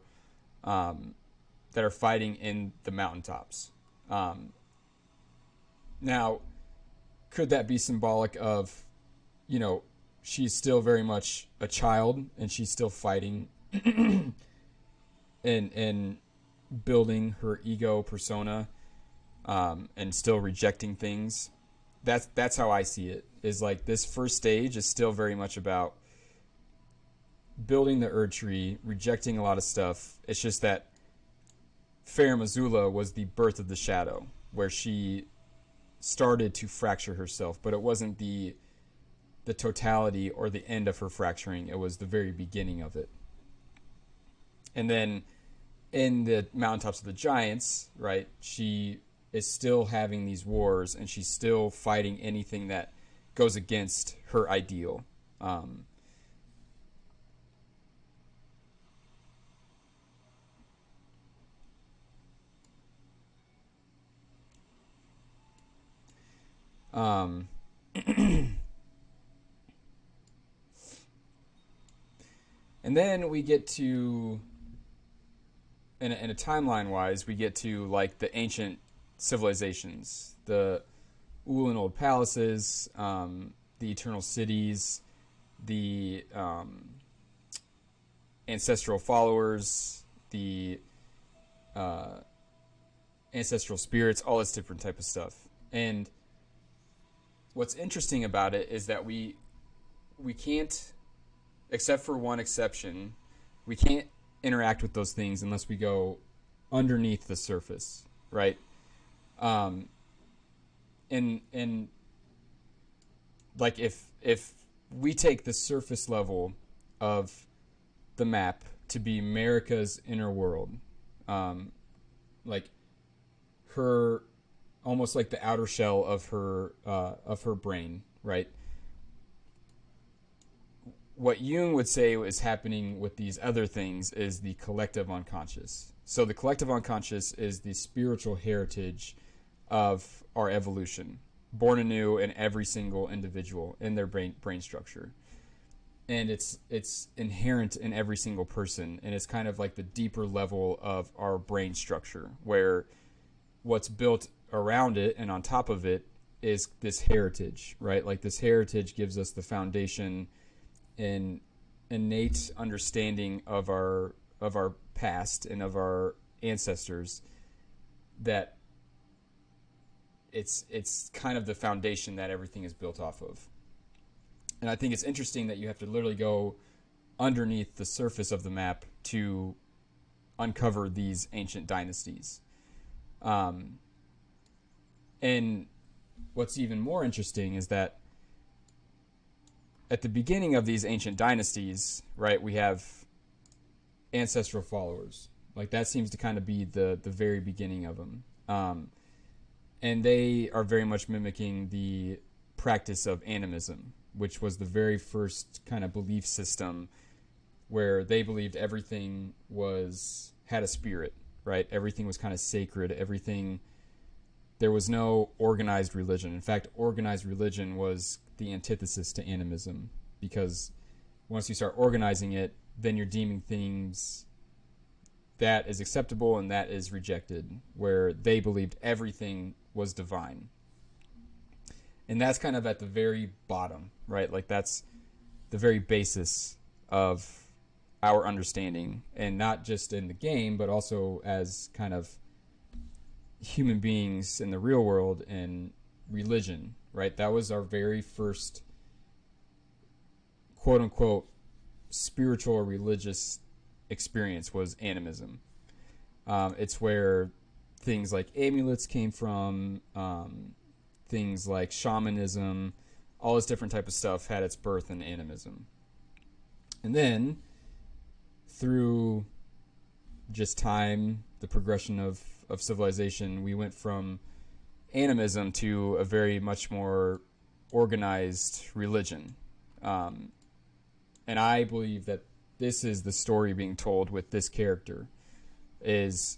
um, that are fighting in the mountaintops. Um, Now, could that be symbolic of, you know, she's still very much a child and she's still fighting and building her ego persona and still rejecting things? That's how I see it. Is like this first stage is still very much about building the Erd tree, rejecting a lot of stuff. It's just that Fair Missoula was the birth of the shadow, where she started to fracture herself, but it wasn't the totality or the end of her fracturing. It was the very beginning of it. And then in the mountaintops of the giants, right, she is still having these wars and she's still fighting anything that goes against her ideal. Um, um, and then we get to in a timeline wise, we get to like the ancient civilizations, the Ulan old palaces, the eternal cities, the ancestral followers, the uh, ancestral spirits, all this different type of stuff. And what's interesting about it is that we can't, except for one exception, we can't interact with those things unless we go underneath the surface, right? Um, and like if we take the surface level of the map to be America's inner world, um, like her almost like the outer shell of her brain, right? what Jung would say is happening with these other things is the collective unconscious. So the collective unconscious is the spiritual heritage of our evolution, born anew in every single individual in their brain structure. And it's inherent in every single person, and it's kind of like the deeper level of our brain structure, where what's built around it and on top of it is this heritage, right? Like this heritage gives us the foundation and innate understanding of our past and of our ancestors, that it's kind of the foundation that everything is built off of. And I think it's interesting that you have to literally go underneath the surface of the map to uncover these ancient dynasties. And what's even more interesting is that at the beginning of these ancient dynasties, right, we have ancestral followers. Like that seems to kind of be the very beginning of them. And they are very much mimicking the practice of animism, which was the very first kind of belief system where they believed everything had a spirit, right? Everything was kind of sacred. There was no organized religion. In fact, organized religion was the antithesis to animism, because once you start organizing it, then you're deeming things that is acceptable and that is rejected, where they believed everything was divine. And that's kind of at the very bottom, right? Like that's the very basis of our understanding, and not just in the game, but also as kind of human beings in the real world and religion, right? That was our very first quote unquote spiritual or religious experience, was animism. It's where things like amulets came from, things like shamanism, all this different type of stuff had its birth in animism. And then through just time, the progression of civilization, we went from animism to a very much more organized religion. And I believe that this is the story being told with this character, is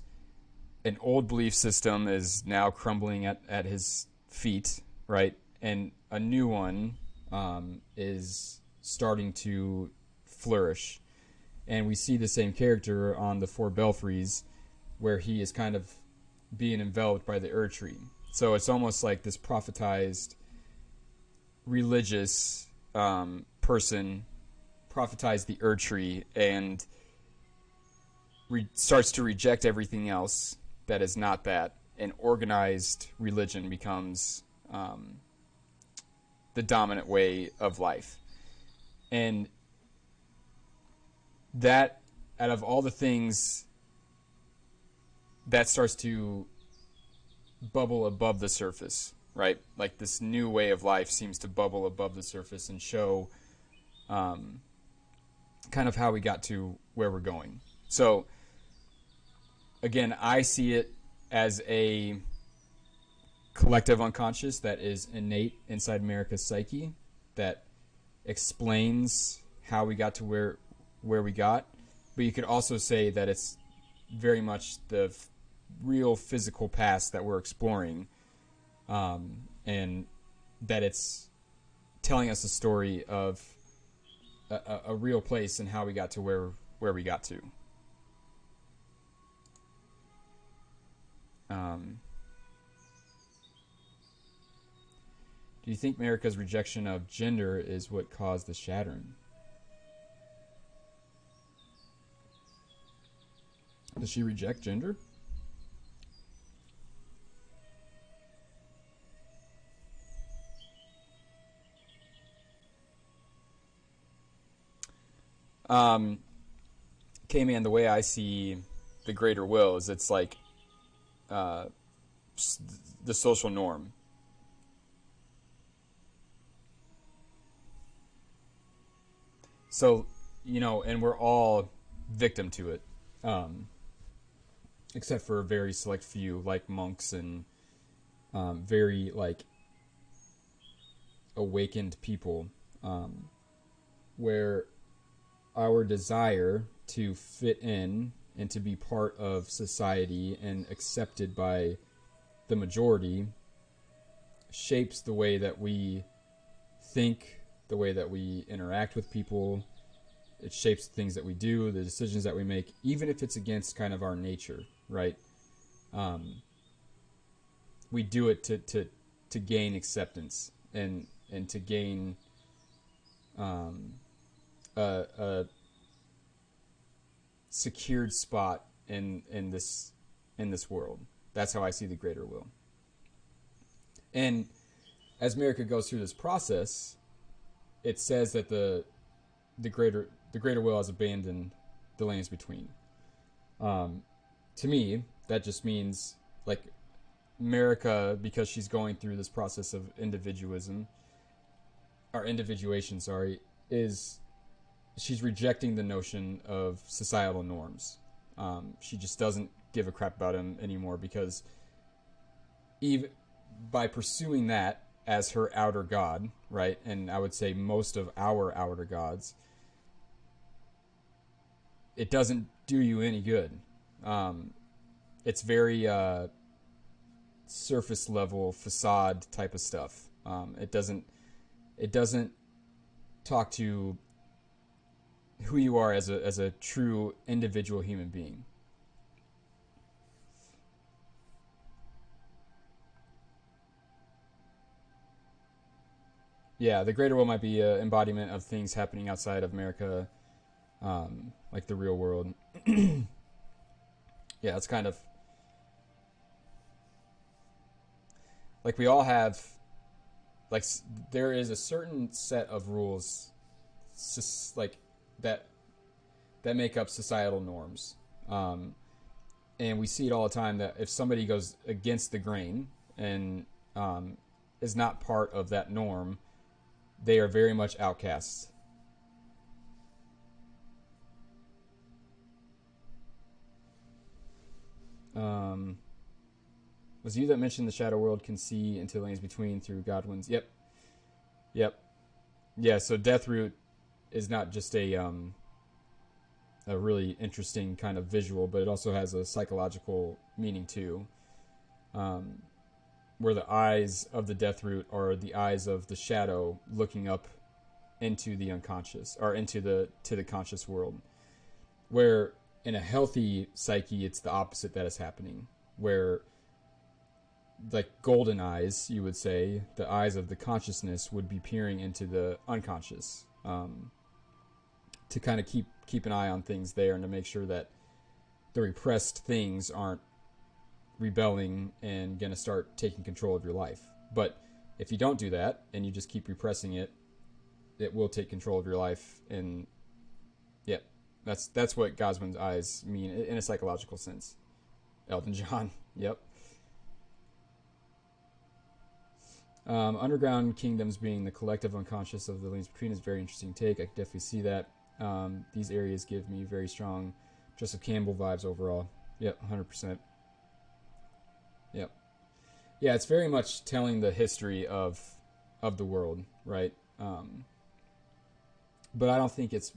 an old belief system is now crumbling at his feet, right? And a new one is starting to flourish. And we see the same character on the Four Belfries, where he is kind of being enveloped by the Ur Tree. So it's almost like this prophetized religious person prophetized the Ur Tree and starts to reject everything else that is not that, and organized religion becomes the dominant way of life. And that, out of all the things, that starts to bubble above the surface, right? Like this new way of life seems to bubble above the surface and show kind of how we got to where we're going. So again, I see it as a collective unconscious that is innate inside America's psyche, that explains how we got to where we got. But you could also say that it's very much the real physical past that we're exploring, and that it's telling us a story of a real place and how we got to where we got to. Do you think America's rejection of gender is what caused the shattering? Does she reject gender? K-Man, the way I see the greater will is it's like the social norm. So, and we're all victim to it, except for a very select few, like monks and very like awakened people, where our desire to fit in and to be part of society and accepted by the majority shapes the way that we think, the way that we interact with people. It shapes the things that we do, the decisions that we make, even if it's against kind of our nature, right? We do it to gain acceptance and to gain a secured spot in this world. That's how I see the greater will. And as America goes through this process, it says that the greater will has abandoned the lands between. To me, that just means like America, because she's going through this process of individuation, is she's rejecting the notion of societal norms. She just doesn't give a crap about them anymore because even by pursuing that as her outer god, right? And I would say most of our outer gods, it doesn't do you any good. It's very surface level facade type of stuff. It doesn't talk to who you are as a true individual human being. Yeah, the greater will might be an embodiment of things happening outside of America, like the real world. Yeah, it's kind of like we all have, like there is a certain set of rules, like that make up societal norms, and we see it all the time that if somebody goes against the grain and is not part of that norm, they are very much outcasts. Um, was it you that mentioned the shadow world can see into the lanes between through Godwin's? Yep, yep, yeah. So Deathroot is not just a really interesting kind of visual, but it also has a psychological meaning too. Um, where the eyes of the Deathroot are the eyes of the shadow looking up into the unconscious or into the to the conscious world. Where in a healthy psyche, it's the opposite that is happening. Where like golden eyes, you would say, the eyes of the consciousness would be peering into the unconscious, to kind of keep an eye on things there and to make sure that the repressed things aren't rebelling and gonna start taking control of your life. But if you don't do that and you just keep repressing it, it will take control of your life. And yeah, that's what Gosman's eyes mean in a psychological sense. Elton John. Yep. Underground kingdoms being the collective unconscious of the lanes between is a very interesting take. I can definitely see that. These areas give me very strong Joseph Campbell vibes overall. Yep, 100%. Yep. Yeah, it's very much telling the history of the world, right? But I don't think it's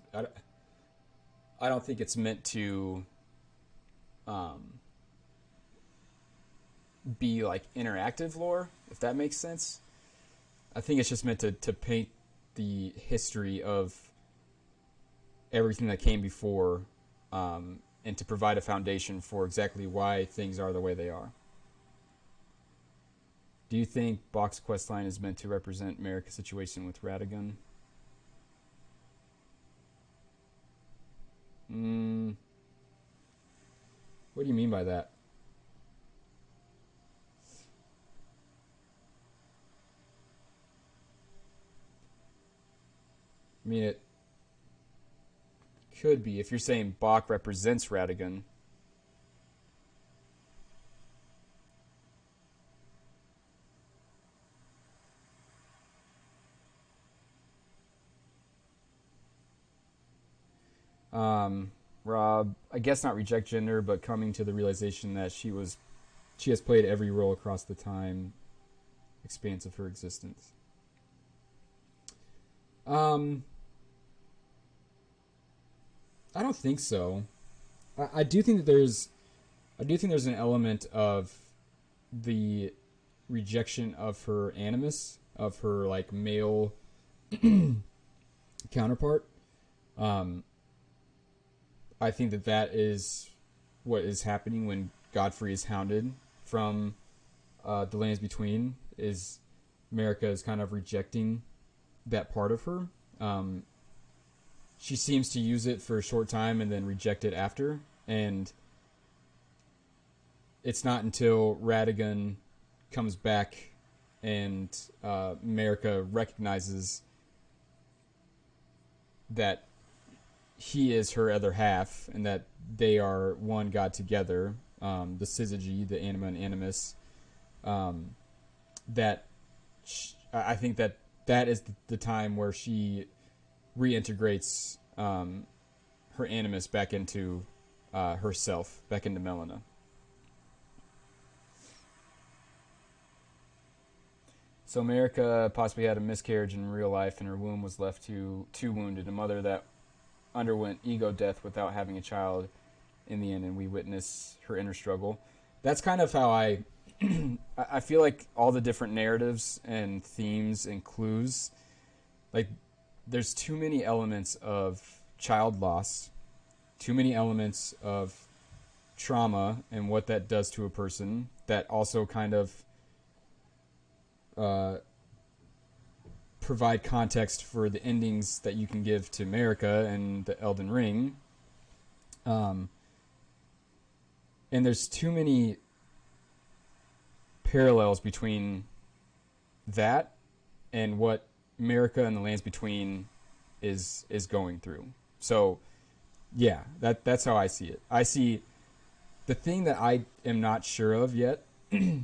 meant to um, be like interactive lore, if that makes sense. I think it's just meant to paint the history of everything that came before, and to provide a foundation for exactly why things are the way they are. Do you think Bach's questline is meant to represent America's situation with Radagon? Mm, what do you mean by that? I mean, it could be if you're saying Bach represents Radagon. Rob, I guess not reject gender, but coming to the realization that she has played every role across the time expanse of her existence. Um, I don't think so. I do think that there's an element of the rejection of her animus, of her like male counterpart. Um, I think that that is what is happening when Godfrey is hounded from the lands between. Is America is kind of rejecting that part of her. Um, she seems to use it for a short time and then reject it after. And it's not until Radigan comes back and America recognizes that he is her other half and that they are one God together, the syzygy, the anima and animus, um, that I think that that is the time where she reintegrates her animus back into herself, back into Melina. So America possibly had a miscarriage in real life, and her womb was left too wounded. A mother that underwent ego death without having a child in the end, and we witness her inner struggle. That's kind of how I feel like all the different narratives and themes and clues, like there's too many elements of child loss, too many elements of trauma and what that does to a person that also kind of uh, provide context for the endings that you can give to America and the Elden Ring. Um, and there's too many parallels between that and what America and the lands between is going through. So yeah, that's how I see it. I see the thing that I am not sure of yet,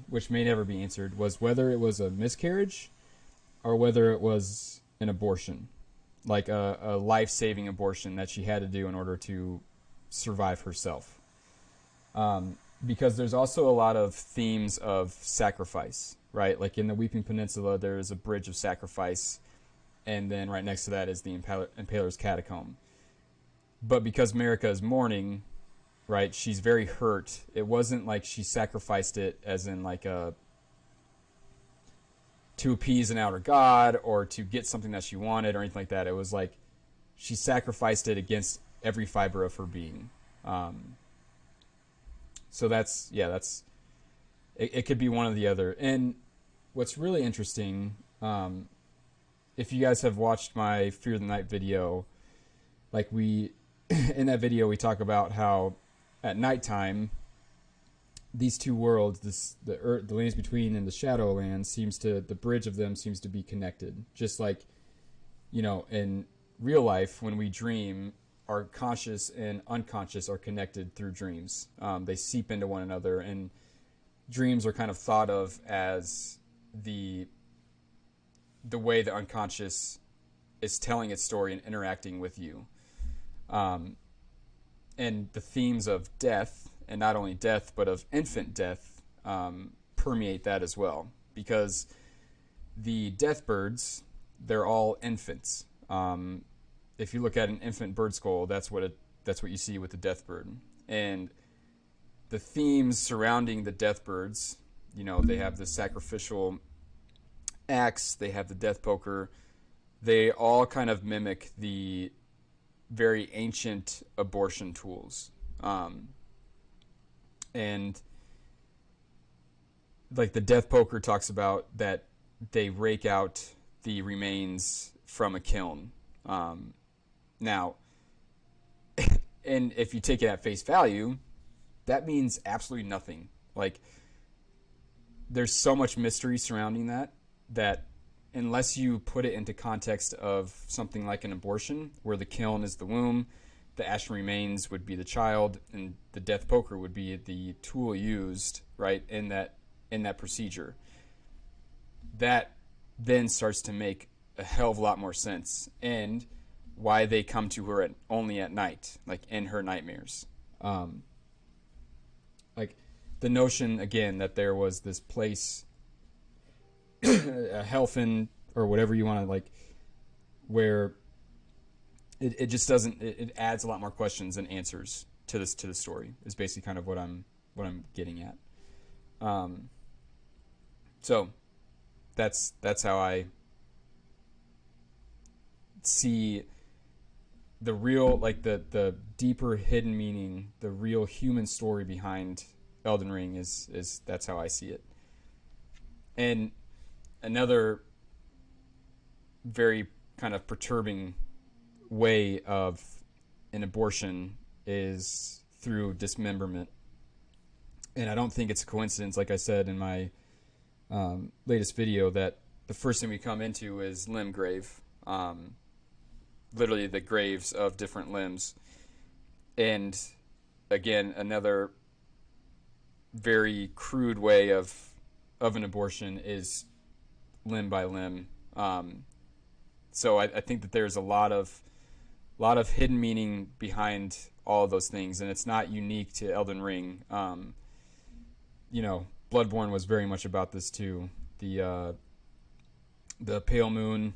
which may never be answered, was whether it was a miscarriage or whether it was an abortion, like a life-saving abortion that she had to do in order to survive herself. Because there's also a lot of themes of sacrifice, right? Like in the Weeping Peninsula, there's a bridge of sacrifice, and then right next to that is the Impaler's Catacomb. But because Marika is mourning, right, she's very hurt. It wasn't like she sacrificed it as in like a to appease an outer god or to get something that she wanted or anything like that. It was like she sacrificed it against every fiber of her being. So that's it could be one or the other. And what's really interesting, if you guys have watched my Fear the Night video, like we in that video we talk about how at nighttime these two worlds, the earth, the lands between and the Shadowlands, the bridge of them seems to be connected. Just like, in real life when we dream, our conscious and unconscious are connected through dreams. They seep into one another, and dreams are kind of thought of as the way the unconscious is telling its story and interacting with you. And the themes of death, and not only death, but of infant death, permeate that as well. Because the death birds, they're all infants. If you look at an infant bird skull, that's what you see with the death bird. And the themes surrounding the death birds, they have the sacrificial axe, they have the death poker. They all kind of mimic the very ancient abortion tools. And like the death poker talks about that they rake out the remains from a kiln. Now, and if you take it at face value, that means absolutely nothing. Like, there's so much mystery surrounding that unless you put it into context of something like an abortion, where the kiln is the womb, the ashen remains would be the child, and the death poker would be the tool used, right, in that procedure. That then starts to make a hell of a lot more sense, and why they come to her only at night, like in her nightmares. Like the notion again that there was this place, a Helfen or whatever you want to like, where it just doesn't. It adds a lot more questions than answers to the story. Is basically kind of what I'm getting at. Um, so that's how I see the real, like the deeper hidden meaning, the real human story behind Elden Ring is that's how I see it. And another very kind of perturbing way of an abortion is through dismemberment. And I don't think it's a coincidence, like I said in my latest video, that the first thing we come into is limb grave. Literally the graves of different limbs. And again, another very crude way of an abortion is limb by limb. So I think that there's a lot of hidden meaning behind all of those things, and it's not unique to Elden Ring. Bloodborne was very much about this too. The pale moon,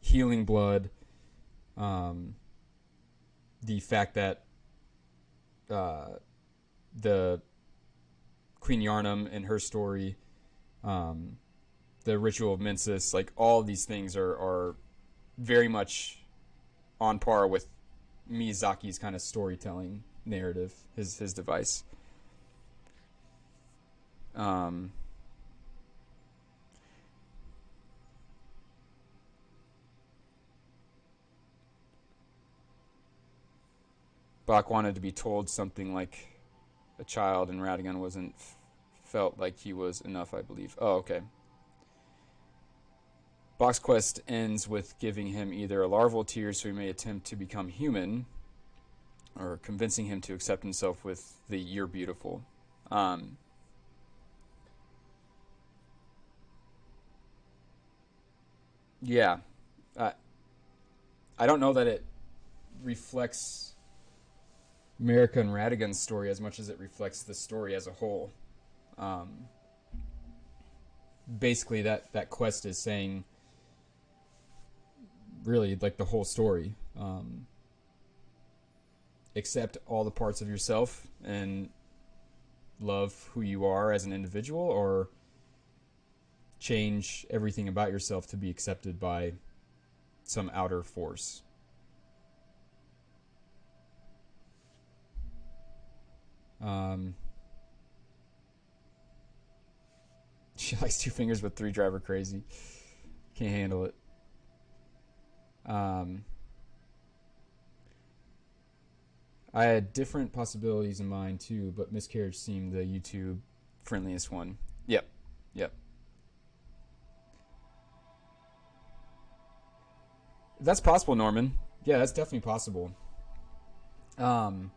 healing blood, the fact that the Queen Yarnum and her story, the ritual of Mensis, like all of these things are very much on par with Miyazaki's kind of storytelling narrative, his device. Bach wanted to be told something like a child, and Radigan wasn't felt like he was enough, I believe. Oh, okay. Bach's quest ends with giving him either a larval tear so he may attempt to become human, or convincing him to accept himself with the "you're beautiful." Yeah. I don't know that it reflects America and Radigan's story as much as it reflects the story as a whole. Basically, that quest is saying really like the whole story. Accept all the parts of yourself and love who you are as an individual, or change everything about yourself to be accepted by some outer force. She likes two fingers but three, driver crazy. Can't handle it. I had different possibilities in mind too, but Miscarriage seemed the YouTube friendliest one. Yep. That's possible, Norman. Yeah, that's definitely possible. Um,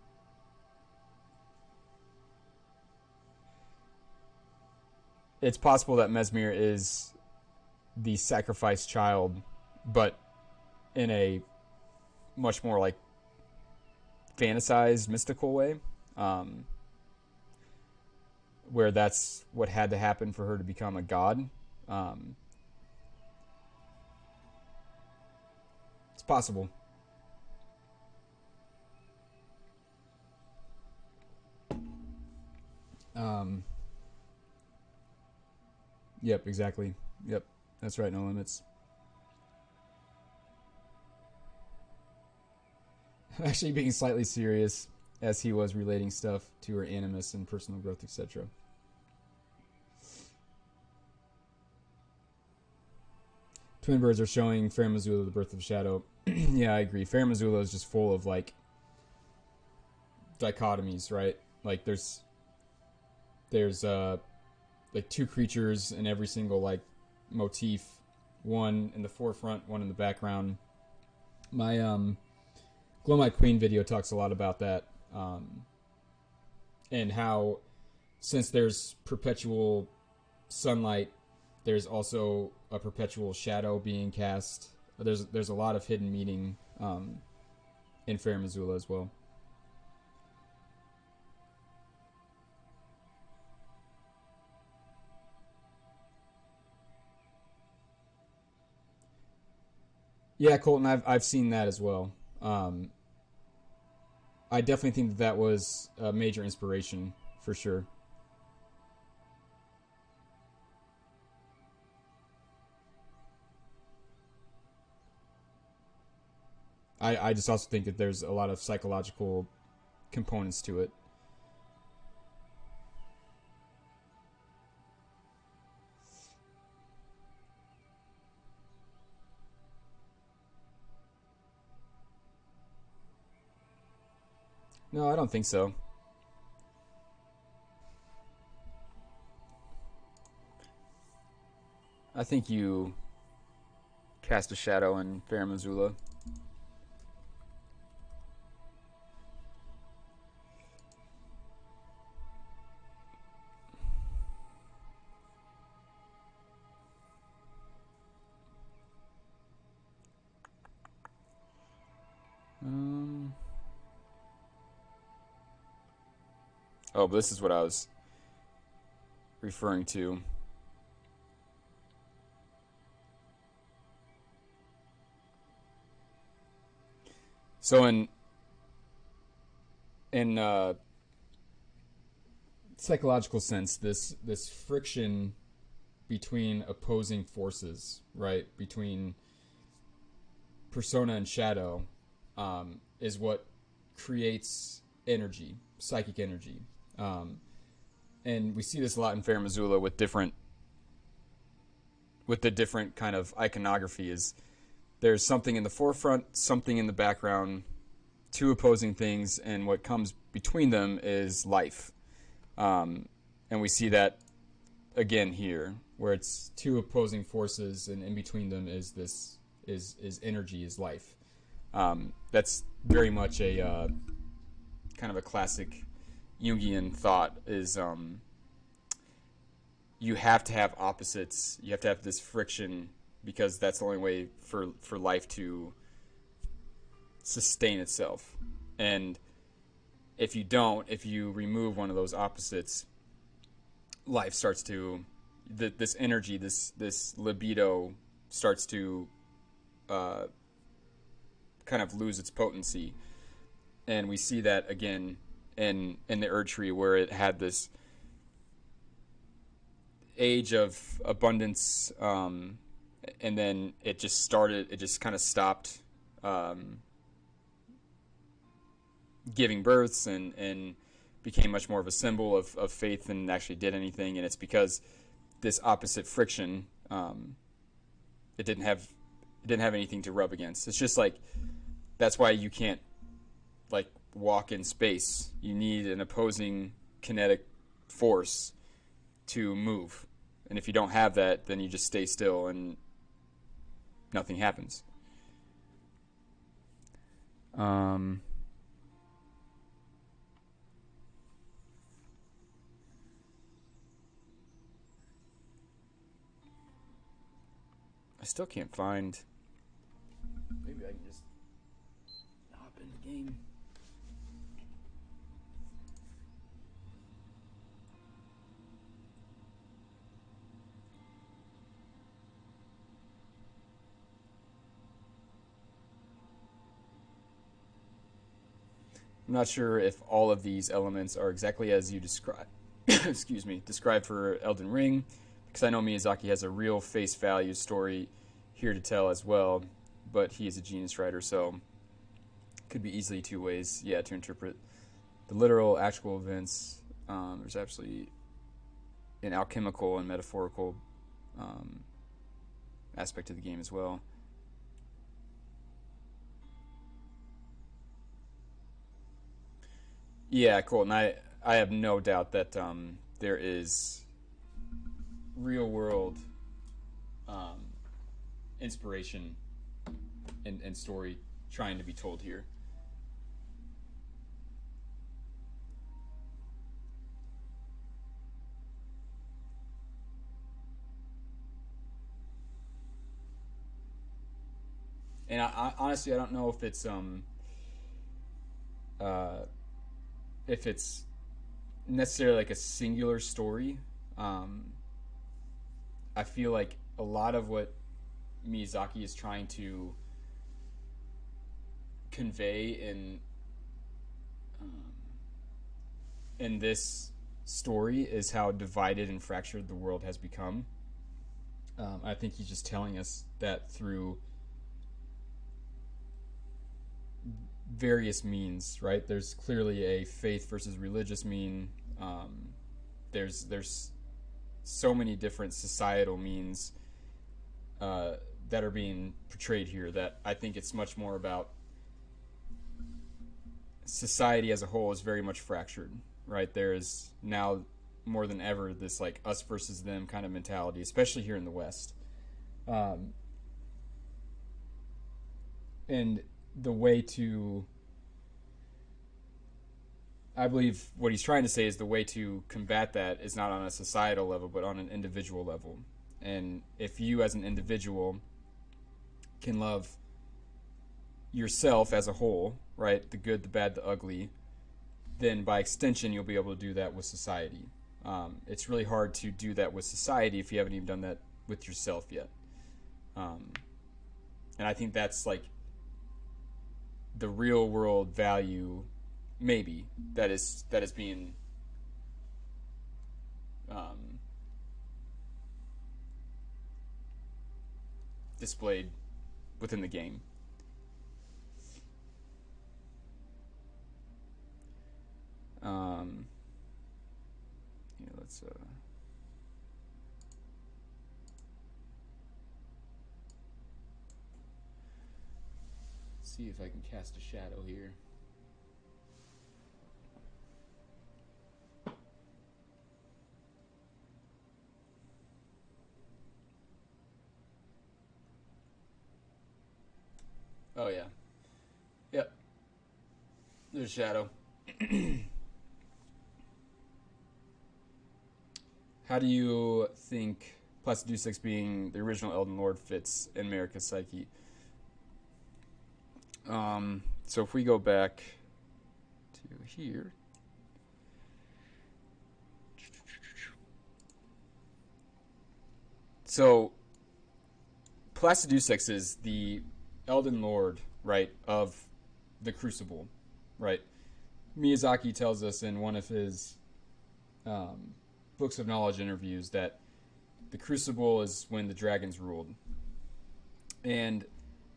it's possible that Mesmir is the sacrificed child, but in a much more like fantasized, mystical way, where that's what had to happen for her to become a god. It's possible. Um, yep, exactly. Yep, that's right. No limits. Actually, being slightly serious as he was relating stuff to her animus and personal growth, etc. Twin birds are showing Fair Missoula the birth of Shadow. Yeah, I agree. Fair Missoula is just full of like dichotomies, right? Like there's like two creatures in every single like motif, one in the forefront, one in the background. My Glow My Queen video talks a lot about that, and how since there's perpetual sunlight, there's also a perpetual shadow being cast. There's a lot of hidden meaning in Fair Missoula as well. Yeah, Colton, I've seen that as well. Um, I definitely think that that was a major inspiration for sure. I just also think that there's a lot of psychological components to it. No, I don't think so. I think you cast a shadow in Fair Missoula. Um, oh, but this is what I was referring to. So in psychological sense, this friction between opposing forces, right, between persona and shadow, is what creates energy, psychic energy. Um, and we see this a lot in Fair Missoula with the different kind of iconography. Is there's something in the forefront, something in the background, two opposing things, and what comes between them is life. And we see that again here, where it's two opposing forces, and in between them is this is energy, is life. That's very much a kind of a classic Jungian thought. Is you have to have opposites. You have to have this friction because that's the only way for life to sustain itself. And if you don't, if you remove one of those opposites, life starts to this energy, this libido starts to uh, kind of lose its potency, and we see that again in the Erd tree where it had this age of abundance, and then it just kind of stopped um, giving births and became much more of a symbol of faith than actually did anything. And it's because this opposite friction, it didn't have anything to rub against. It's just like that's why you can't like walk in space. You need an opposing kinetic force to move. And if you don't have that, then you just stay still and nothing happens. Um, I still can't find. Maybe I can just hop in the game. I'm not sure if all of these elements are exactly as you describe. Excuse me, described for Elden Ring, because I know Miyazaki has a real face value story here to tell as well, but he is a genius writer, so could be easily two ways, yeah, to interpret the literal, actual events. There's actually an alchemical and metaphorical um, aspect to the game as well. Yeah, cool. And I have no doubt that there is real world um, inspiration and story trying to be told here. And honestly, I don't know uh, if it's necessarily like a singular story. Um, I feel like a lot of what Miyazaki is trying to convey in this story is how divided and fractured the world has become. I think he's just telling us that through various means, right? There's clearly a faith versus religious mean. There's so many different societal means that are being portrayed here that I think it's much more about society as a whole is very much fractured, right? There is now more than ever this like us versus them kind of mentality, especially here in the West. Um, and the way to, I believe what he's trying to say is the way to combat that is not on a societal level, but on an individual level. And if you as an individual can love yourself as a whole, right? The good, the bad, the ugly, then by extension, you'll be able to do that with society. It's really hard to do that with society if you haven't even done that with yourself yet. And I think that's like the real world value, maybe that is being um, displayed within the game. Um, let's see if I can cast a shadow here. Oh yeah. Yep. There's shadow. How do you think Placidusax being the original Elden Lord fits in Marika's psyche? So if we go back to here. So Placidusax is the Elden Lord, right, of the Crucible, right? Miyazaki tells us in one of his books of knowledge interviews that the Crucible is when the dragons ruled. And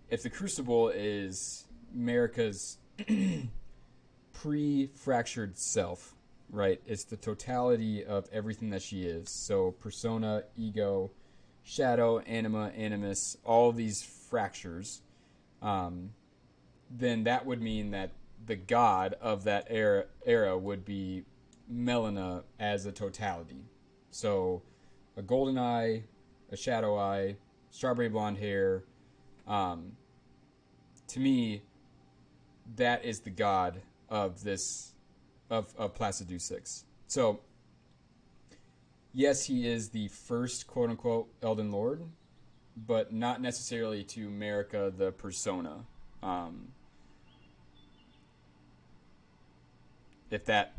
if the Crucible is Marika's pre-fractured self, right? It's the totality of everything that she is. So persona, ego, shadow, anima, animus, all of these fractures. Then that would mean that the god of that era would be Melina as a totality. So a golden eye, a shadow eye, strawberry blonde hair. To me, that is the god of this of Placidusax. So yes, he is the first quote unquote Elden Lord, but not necessarily to Marika the persona. If that,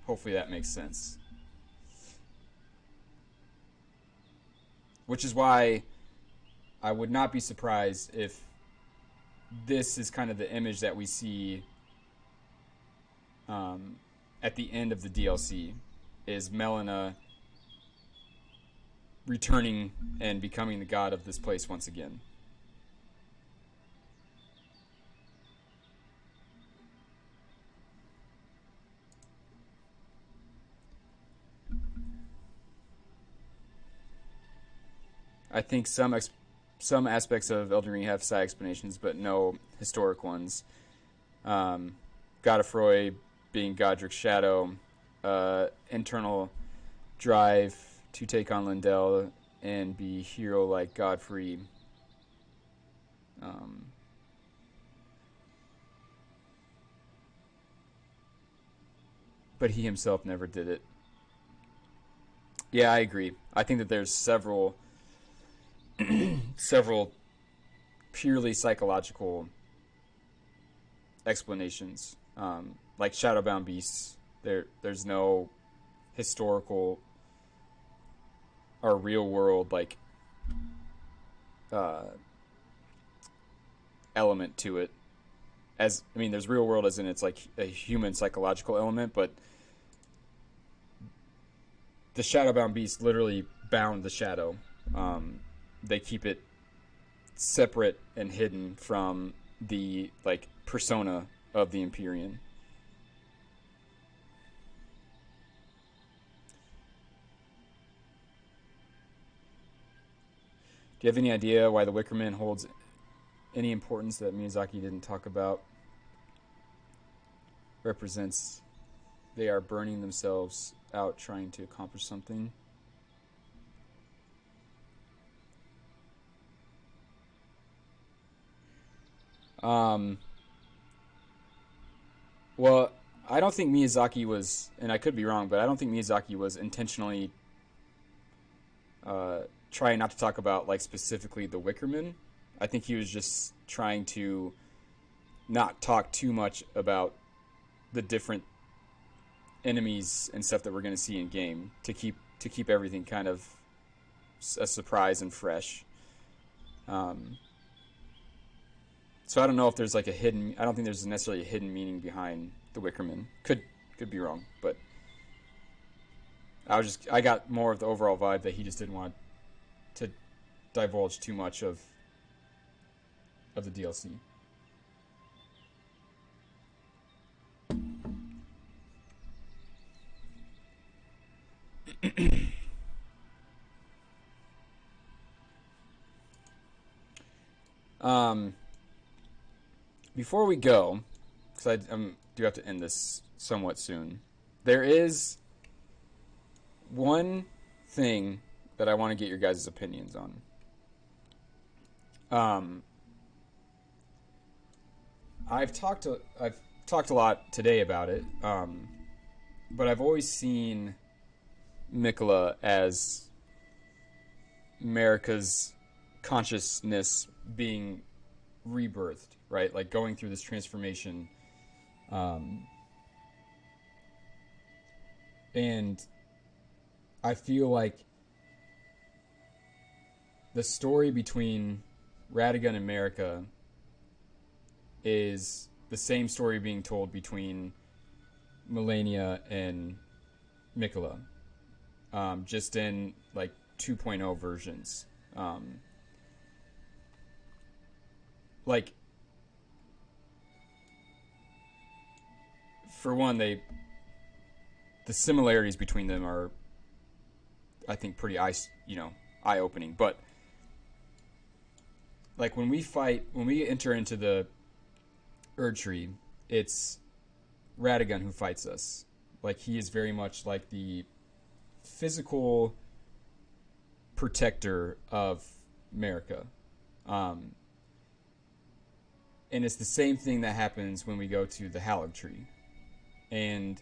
hopefully that makes sense. Which is why I would not be surprised if this is kind of the image that we see at the end of the DLC, is Melina returning and becoming the god of this place once again. I think some aspects of Elden Ring have side explanations, but no historic ones. Godfroy being Godric's shadow, internal drive to take on Lindell and be hero like Godfrey. But he himself never did it. Yeah, I agree. I think that there's several purely psychological explanations, like Shadowbound Beasts. There's no historical or real world like element to it. as I mean, there's real world as in it's like a human psychological element, but the shadowbound beast literally bound the shadow. They keep it separate and hidden from the like persona of the Empyrean. Do you have any idea why the Wicker Man holds any importance that Miyazaki didn't talk about? Represents they are burning themselves out trying to accomplish something. Um, well, I don't think Miyazaki was, and I could be wrong, but I don't think Miyazaki was intentionally trying not to talk about like specifically the Wickerman. I think he was just trying to not talk too much about the different enemies and stuff that we're going to see in game to keep everything kind of a surprise and fresh. Um, so I don't know if there's like a hidden. I don't think there's necessarily a hidden meaning behind the Wickerman. Could be wrong, but I got more of the overall vibe that he just didn't want to divulge too much of the DLC. Um, Before we go, because I do have to end this somewhat soon, there is one thing that I want to get your guys' opinions on. Um, I've talked a lot today about it, but I've always seen Miquella as America's consciousness being rebirthed, right? Like going through this transformation, um, and I feel like the story between Radigan and America is the same story being told between Melania and Miquella, just in like 2.0 versions. Um, like for one, the similarities between them are, I think, pretty eye opening. But like when we enter into the Erd Tree, it's Radigan who fights us. Like he is very much like the physical protector of America. Um, and it's the same thing that happens when we go to the Hallowed Tree. And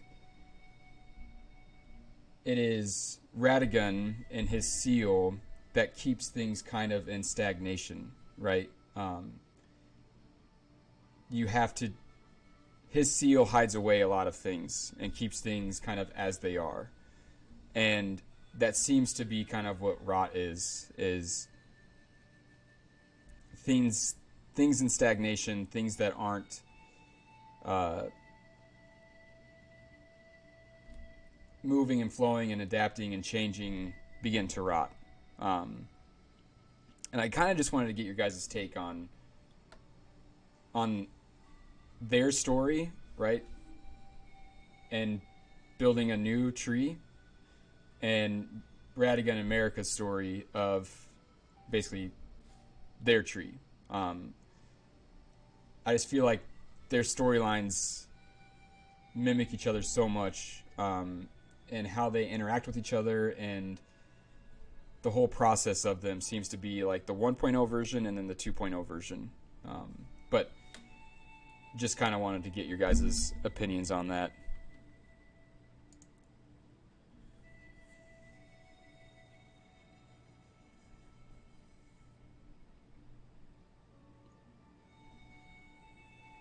it is Radigan and his seal that keeps things kind of in stagnation, right? You have to. His seal hides away a lot of things and keeps things kind of as they are. And that seems to be kind of what rot is things in stagnation, things that aren't uh, moving and flowing and adapting and changing begin to rot. Um, and I kind of just wanted to get your guys' take on their story, right? And building a new tree, and Radigan America's story of basically their tree. Um, I just feel like their storylines mimic each other so much, and how they interact with each other, and the whole process of them seems to be like the 1.0 version and then the 2.0 version. But just kind of wanted to get your guys' opinions on that.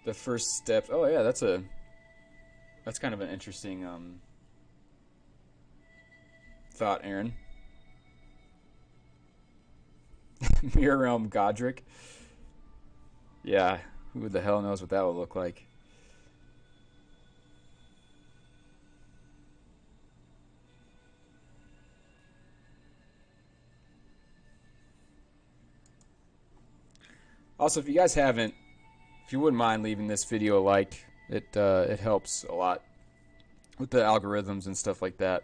The first steps. Oh yeah, that's kind of an interesting thought, Aaron. Mirror Realm Godric. Yeah. Who the hell knows what that will look like? Also, if you guys haven't, if you wouldn't mind leaving this video a like, it helps a lot with the algorithms and stuff like that.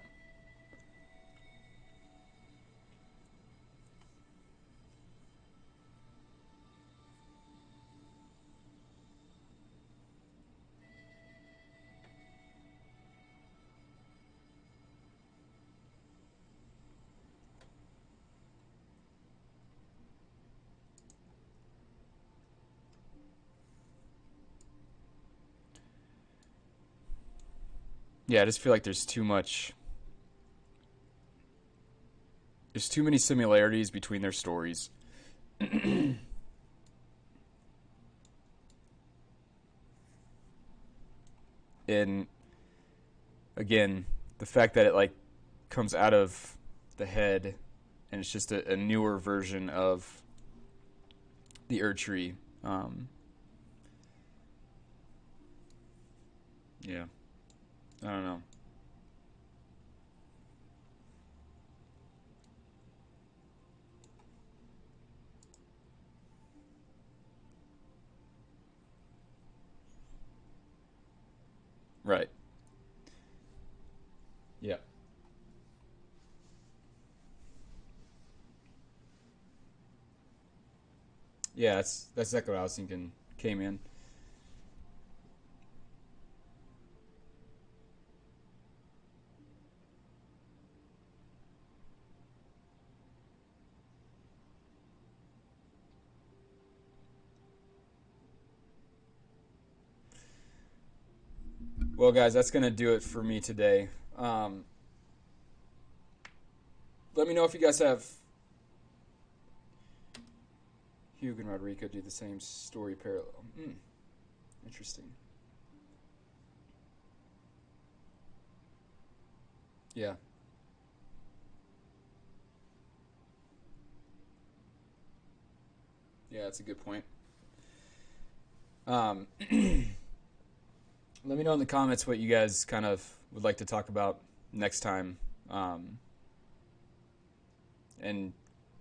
Yeah, I just feel like there's too much. There's too many similarities between their stories. And again, the fact that it like comes out of the head and it's just a newer version of the Erd tree. Yeah, I don't know. Right. Yeah. Yeah, that's exactly what I was thinking. Came in. Well, guys, that's gonna do it for me today. Let me know if you guys have Hugh and Rodrigo do the same story parallel. Interesting. Yeah. Yeah, that's a good point. Let me know in the comments what you guys kind of would like to talk about next time. And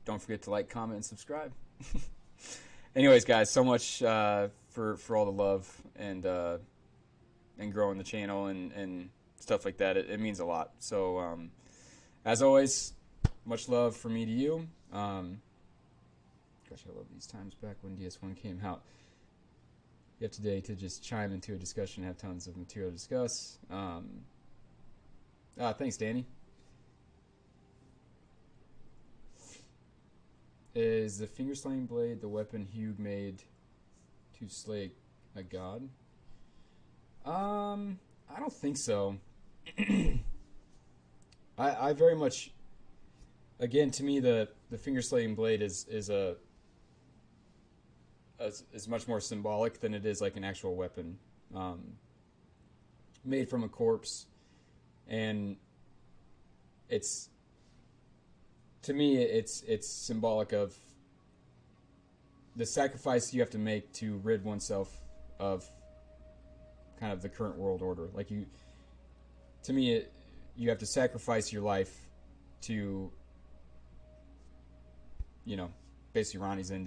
don't forget to like, comment, and subscribe. Anyways, guys, so much for all the love and growing the channel and stuff like that. It means a lot. So as always, much love from me to you. Gosh, I love these times back when DS1 came out. You have today to just chime into a discussion, have tons of material to discuss. Thanks, Danny. Is the finger slaying blade the weapon Hugh made to slay a god? I don't think so. I very much, again, to me the finger slaying blade is much more symbolic than it is like an actual weapon, made from a corpse, and it's, to me it's symbolic of the sacrifice you have to make to rid oneself of kind of the current world order. Like to me, you have to sacrifice your life to, basically Ronnie's end